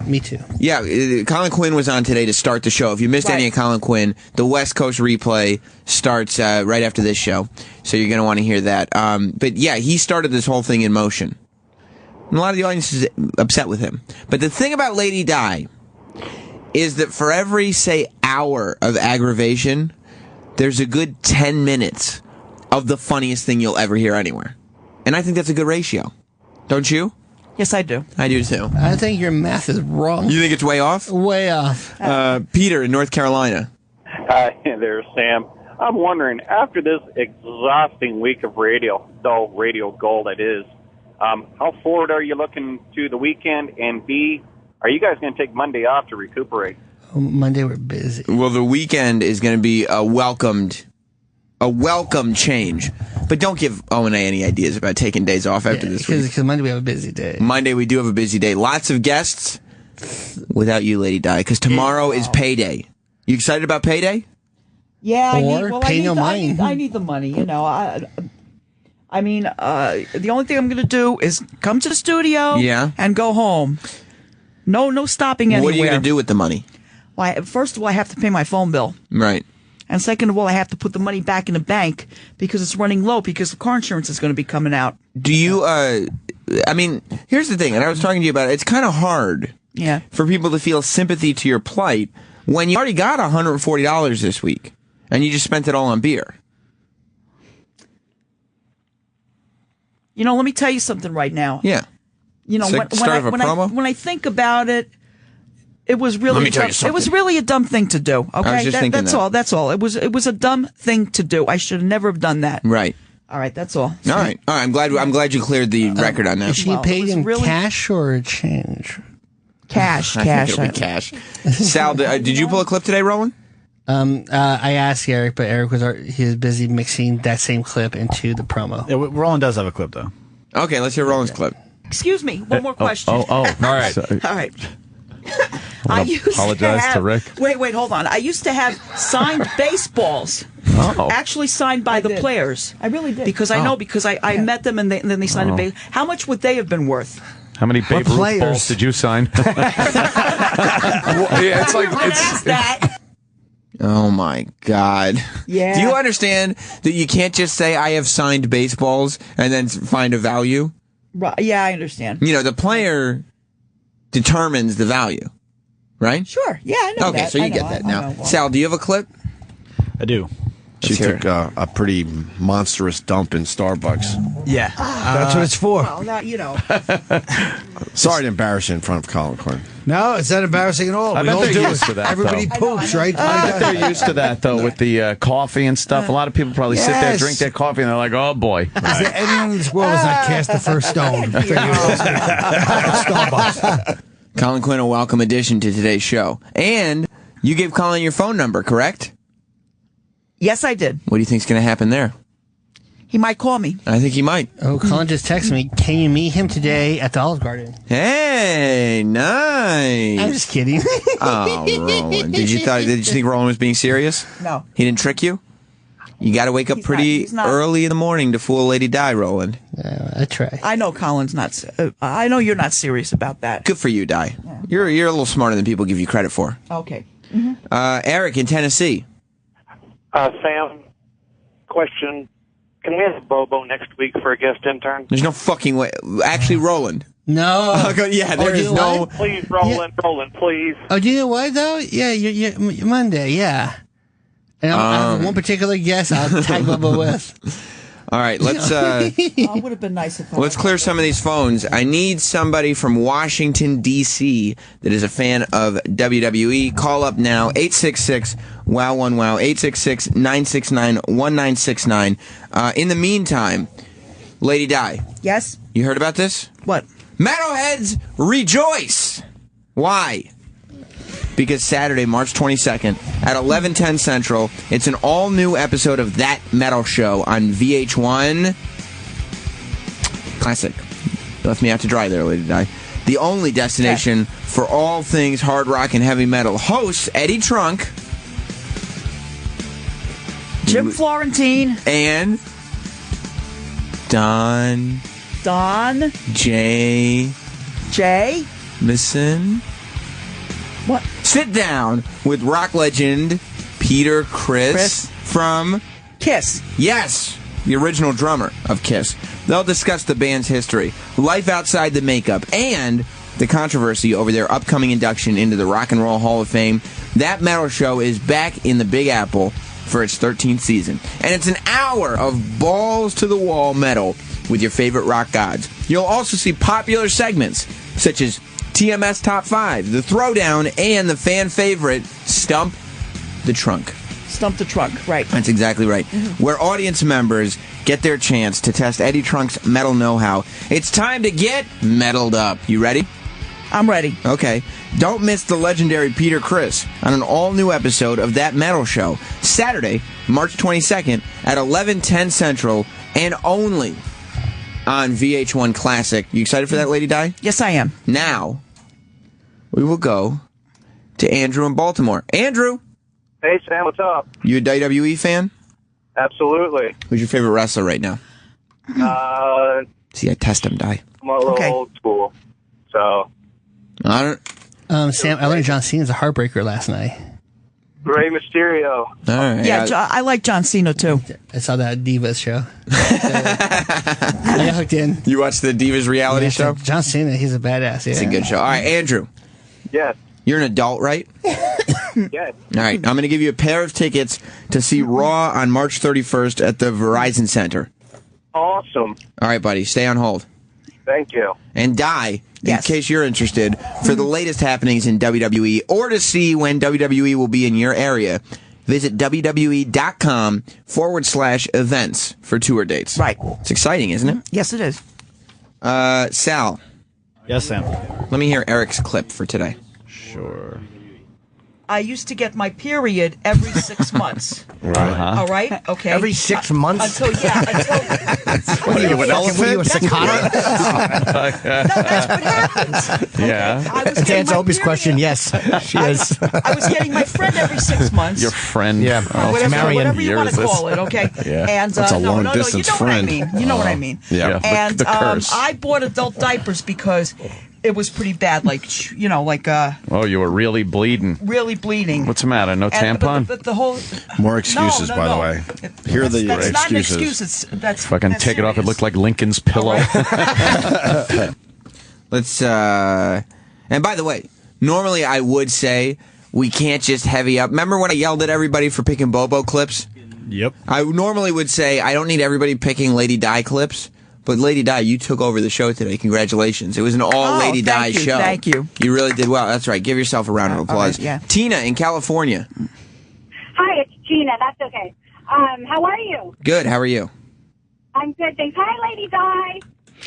Me too. Yeah, Colin Quinn was on today to start the show. If you missed any of Colin Quinn, the West Coast replay starts right after this show, so you're going to want to hear that. But yeah, he started this whole thing in motion. And a lot of the audience is upset with him. But the thing about Lady Di is that for every, say, hour of aggravation, there's a good 10 minutes of the funniest thing you'll ever hear anywhere. And I think that's a good ratio. Don't you? Yes, I do. I do, too. I think your math is wrong. You think it's way off? Way off. Peter in North Carolina. Hi there, Sam. I'm wondering, after this exhausting week of radio, though radio gold it is, how forward are you looking to the weekend? And B, are you guys going to take Monday off to recuperate? Monday we're busy. Well, the weekend is going to be a welcome change. But don't give O&A any ideas about taking days off after this week. Because Monday we have a busy day. Monday we do have a busy day. Lots of guests without you, Lady Di, because tomorrow is payday. You excited about payday? Yeah, I I need the money, you know. I mean, the only thing I'm going to do is come to the studio and go home. No stopping anywhere. What are you going to do with the money? Well, first of all, I have to pay my phone bill. Right. And second of all, I have to put the money back in the bank because it's running low because the car insurance is going to be coming out. Do you, I mean, here's the thing, and I was talking to you about it. It's kind of hard for people to feel sympathy to your plight when you already got $140 this week and you just spent it all on beer. You know, let me tell you something right now. Yeah. You know, when I think about it, it was really a dumb thing to do. Okay, I was just thinking that's all. That's all. It was a dumb thing to do. I should have never have done that. Right. All right. That's all. All right. I'm glad you cleared the record on that. Is she paid in cash or change? Cash. I think it'll be cash. Sal, did you pull a clip today, Roland? I asked Eric, but Eric he was busy mixing that same clip into the promo. Yeah, Roland does have a clip though. Okay, let's hear Roland's clip. Excuse me. One more question. All right. All right. I apologize to Rick. Wait, hold on. I used to have signed baseballs. Actually signed by the players. I really did. Because I met them and then they signed a base. How much would they have been worth? How many Babe Ruth balls did you sign? That. Oh my God. Yeah. Do you understand that you can't just say I have signed baseballs and then find a value? Right. Yeah, I understand. You know, the player determines the value, right? Sure. Yeah, I know that. Okay, so you get that now. Sal, do you have a clip? I do. She took a pretty monstrous dump in Starbucks. Yeah. That's what it's for. Well, now, you know. Sorry to embarrass you in front of Colin Quinn. No, it's not embarrassing at all. I bet they're used to that. Everybody poops, right? I bet they're used to that, though, with the coffee and stuff. A lot of people probably sit there, drink their coffee, and they're like, oh, boy. Is there anyone in this world has not cast the first stone? Starbucks. Colin Quinn, a welcome addition to today's show. And you gave Colin your phone number, correct? Yes, I did. What do you think's going to happen there? He might call me. I think he might. Oh, Colin just texted me. Can you meet him today at the Olive Garden? Hey, nice. I'm just kidding. Oh, Roland. Did you think Roland was being serious? No. He didn't trick you? You got to wake up pretty early in the morning to fool Lady Di, Roland. I try. I know Colin's not. I know you're not serious about that. Good for you, Di. Yeah. You're a little smarter than people give you credit for. Okay. Mm-hmm. Eric in Tennessee. Sam, question. Can we have Bobo next week for a guest intern? There's no fucking way. Actually, Roland. No. Yeah, there is no. Please, Roland, please. Oh, do you know what, though? Yeah, you're Monday, yeah. And I have one particular guest I'll tag Bobo with. All right, let's it would have been nice if let's clear some of these phones. I need somebody from Washington, D.C. that is a fan of WWE. Call up now, 866-WOW1WOW, 866-969-1969. In the meantime, Lady Di. Yes? You heard about this? What? Metalheads rejoice! Why? Because Saturday, March 22nd, at 11:10 Central, it's an all-new episode of That Metal Show on VH1 Classic. You left me out to dry there, Lady Di. The only destination for all things hard rock and heavy metal. Hosts Eddie Trunk, Jim Florentine, and Don J. Listen. What? Sit down with rock legend Peter Criss from Kiss. Yes, the original drummer of Kiss. They'll discuss the band's history, life outside the makeup, and the controversy over their upcoming induction into the Rock and Roll Hall of Fame. That Metal Show is back in the Big Apple for its 13th season. And it's an hour of balls-to-the-wall metal with your favorite rock gods. You'll also see popular segments such as TMS Top 5, The Throwdown, and the fan favorite, Stump the Trunk. Stump the Trunk, right. That's exactly right. Mm-hmm. Where audience members get their chance to test Eddie Trunk's metal know-how. It's time to get metaled up. You ready? I'm ready. Okay. Don't miss the legendary Peter Criss on an all-new episode of That Metal Show, Saturday, March 22nd at 11:10 Central, and only on VH1 Classic. You excited for that, Lady Di? Yes, I am. Now, we will go to Andrew in Baltimore. Andrew! Hey, Sam, what's up? You a WWE fan? Absolutely. Who's your favorite wrestler right now? See, I test him, Di. I'm a little old school, so... I don't... Sam, I learned John Cena's a heartbreaker last night. Rey Mysterio. All right. Yeah, I like John Cena, too. I saw that Divas show. I got hooked in. You watched the Divas reality show? John Cena, he's a badass. Yeah. It's a good show. All right, Andrew. Yes. You're an adult, right? Yes. All right, I'm going to give you a pair of tickets to see Raw on March 31st at the Verizon Center. Awesome. All right, buddy, stay on hold. Thank you. And Di, in case you're interested, for the latest happenings in WWE or to see when WWE will be in your area, visit WWE.com/events for tour dates. Right. It's exciting, isn't it? Yes, it is. Sal. Yes, Sam. Let me hear Eric's clip for today. Sure. I used to get my period every 6 months. Right. All right? Okay. Every 6 months? Until What are you, an elephant? What are you, a cicada? That's what happens. Yeah. To answer Opie's question, yes, she is. I was getting my friend every 6 months. Your friend. Yeah. Marion. Whatever you want to call it, okay? Yeah. And, That's a long-distance friend. You know what I mean. Yeah. And the curse. I bought adult diapers because it was pretty bad. Like, you know, like... oh, you were really bleeding. Really bleeding. What's the matter? No tampon? But the whole... More excuses, by the way. Here are the That's excuses. not an excuse. That's Fucking that's take it off. It serious. looked like Lincoln's pillow. Let's, and by the way, normally I would say we can't just heavy up. Remember when I yelled at everybody for picking Bobo clips? Yep. I normally would say I don't need everybody picking Lady Di clips, but Lady Di, you took over the show today. Congratulations. It was an all Lady Di show. Thank you. You really did well. That's right. Give yourself a round of applause. Right, yeah. Tina in California. Hi, it's Gina. That's okay. How are you? Good. How are you? I'm good, thanks. Hi, Lady Di.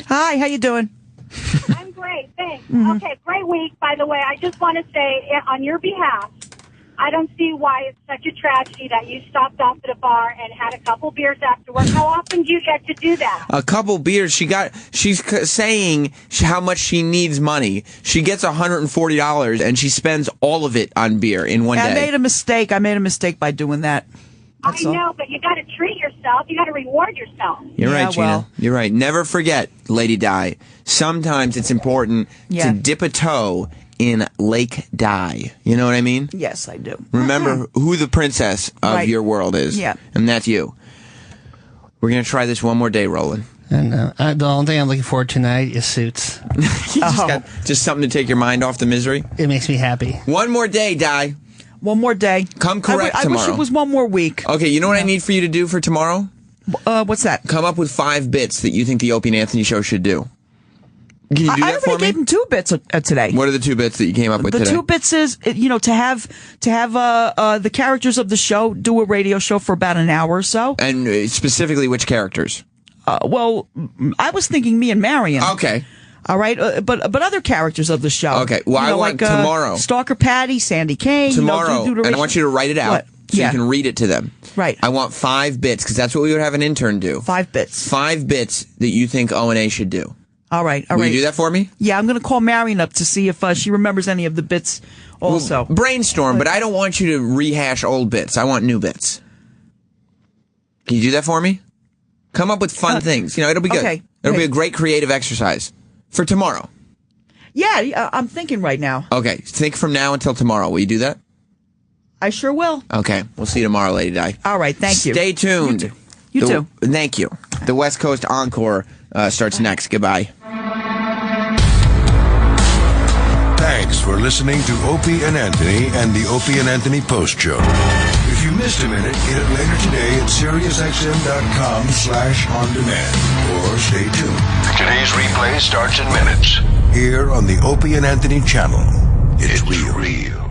Hi, how you doing? I'm great, thanks. Okay, great week, by the way. I just want to say, on your behalf, I don't see why it's such a tragedy that you stopped off at a bar and had a couple beers after work. How often do you get to do that? A couple beers. She's saying how much she needs money. She gets $140 and she spends all of it on beer in one day. I made a mistake. I made a mistake by doing that. I know, but you got to treat yourself. You got to reward yourself. You're right, Gina. well. You're right. Never forget, Lady Di. Sometimes it's important to dip a toe in Lake Di. You know what I mean? Yes, I do. Remember who the princess of your world is. Yeah. And that's you. We're going to try this one more day, Roland. And the only thing I'm looking forward to tonight is Suits. You just something to take your mind off the misery? It makes me happy. One more day, Di. One more day. Come correct I tomorrow. wish it was one more week. Okay, you know what I need for you to do for tomorrow? What's that? Come up with 5 bits that you think the Opie and Anthony show should do. Can you do that for me? I already gave them 2 bits today. What are the 2 bits that you came up with today? The 2 bits is, to have the characters of the show do a radio show for about an hour or so. And specifically, which characters? Well, I was thinking me and Marion. Okay. All right, but other characters of the show. Okay, well, I want tomorrow. Stalker Patty, Sandy Kane. Tomorrow, and I want you to write it out so you can read it to them. Right. I want 5 bits, because that's what we would have an intern do. 5 bits. 5 bits that you think O&A should do. All right. Will you do that for me? Yeah, I'm going to call Marion up to see if she remembers any of the bits also. Well, brainstorm, but I don't want you to rehash old bits. I want new bits. Can you do that for me? Come up with fun things. It'll be good. Okay. It'll be a great creative exercise for tomorrow. Yeah, I'm thinking right now. Okay, think from now until tomorrow. Will you do that? I sure will. Okay, we'll see you tomorrow, Lady Di. All right, thank you. Stay tuned. You too. Thank you. The West Coast Encore starts next. Goodbye. Thanks for listening to Opie and Anthony and the Opie and Anthony Post Show. If you missed a minute, get it later today at SiriusXM.com/on-demand. Or stay tuned. Today's replay starts in minutes. Here on the Opie and Anthony channel. It's real.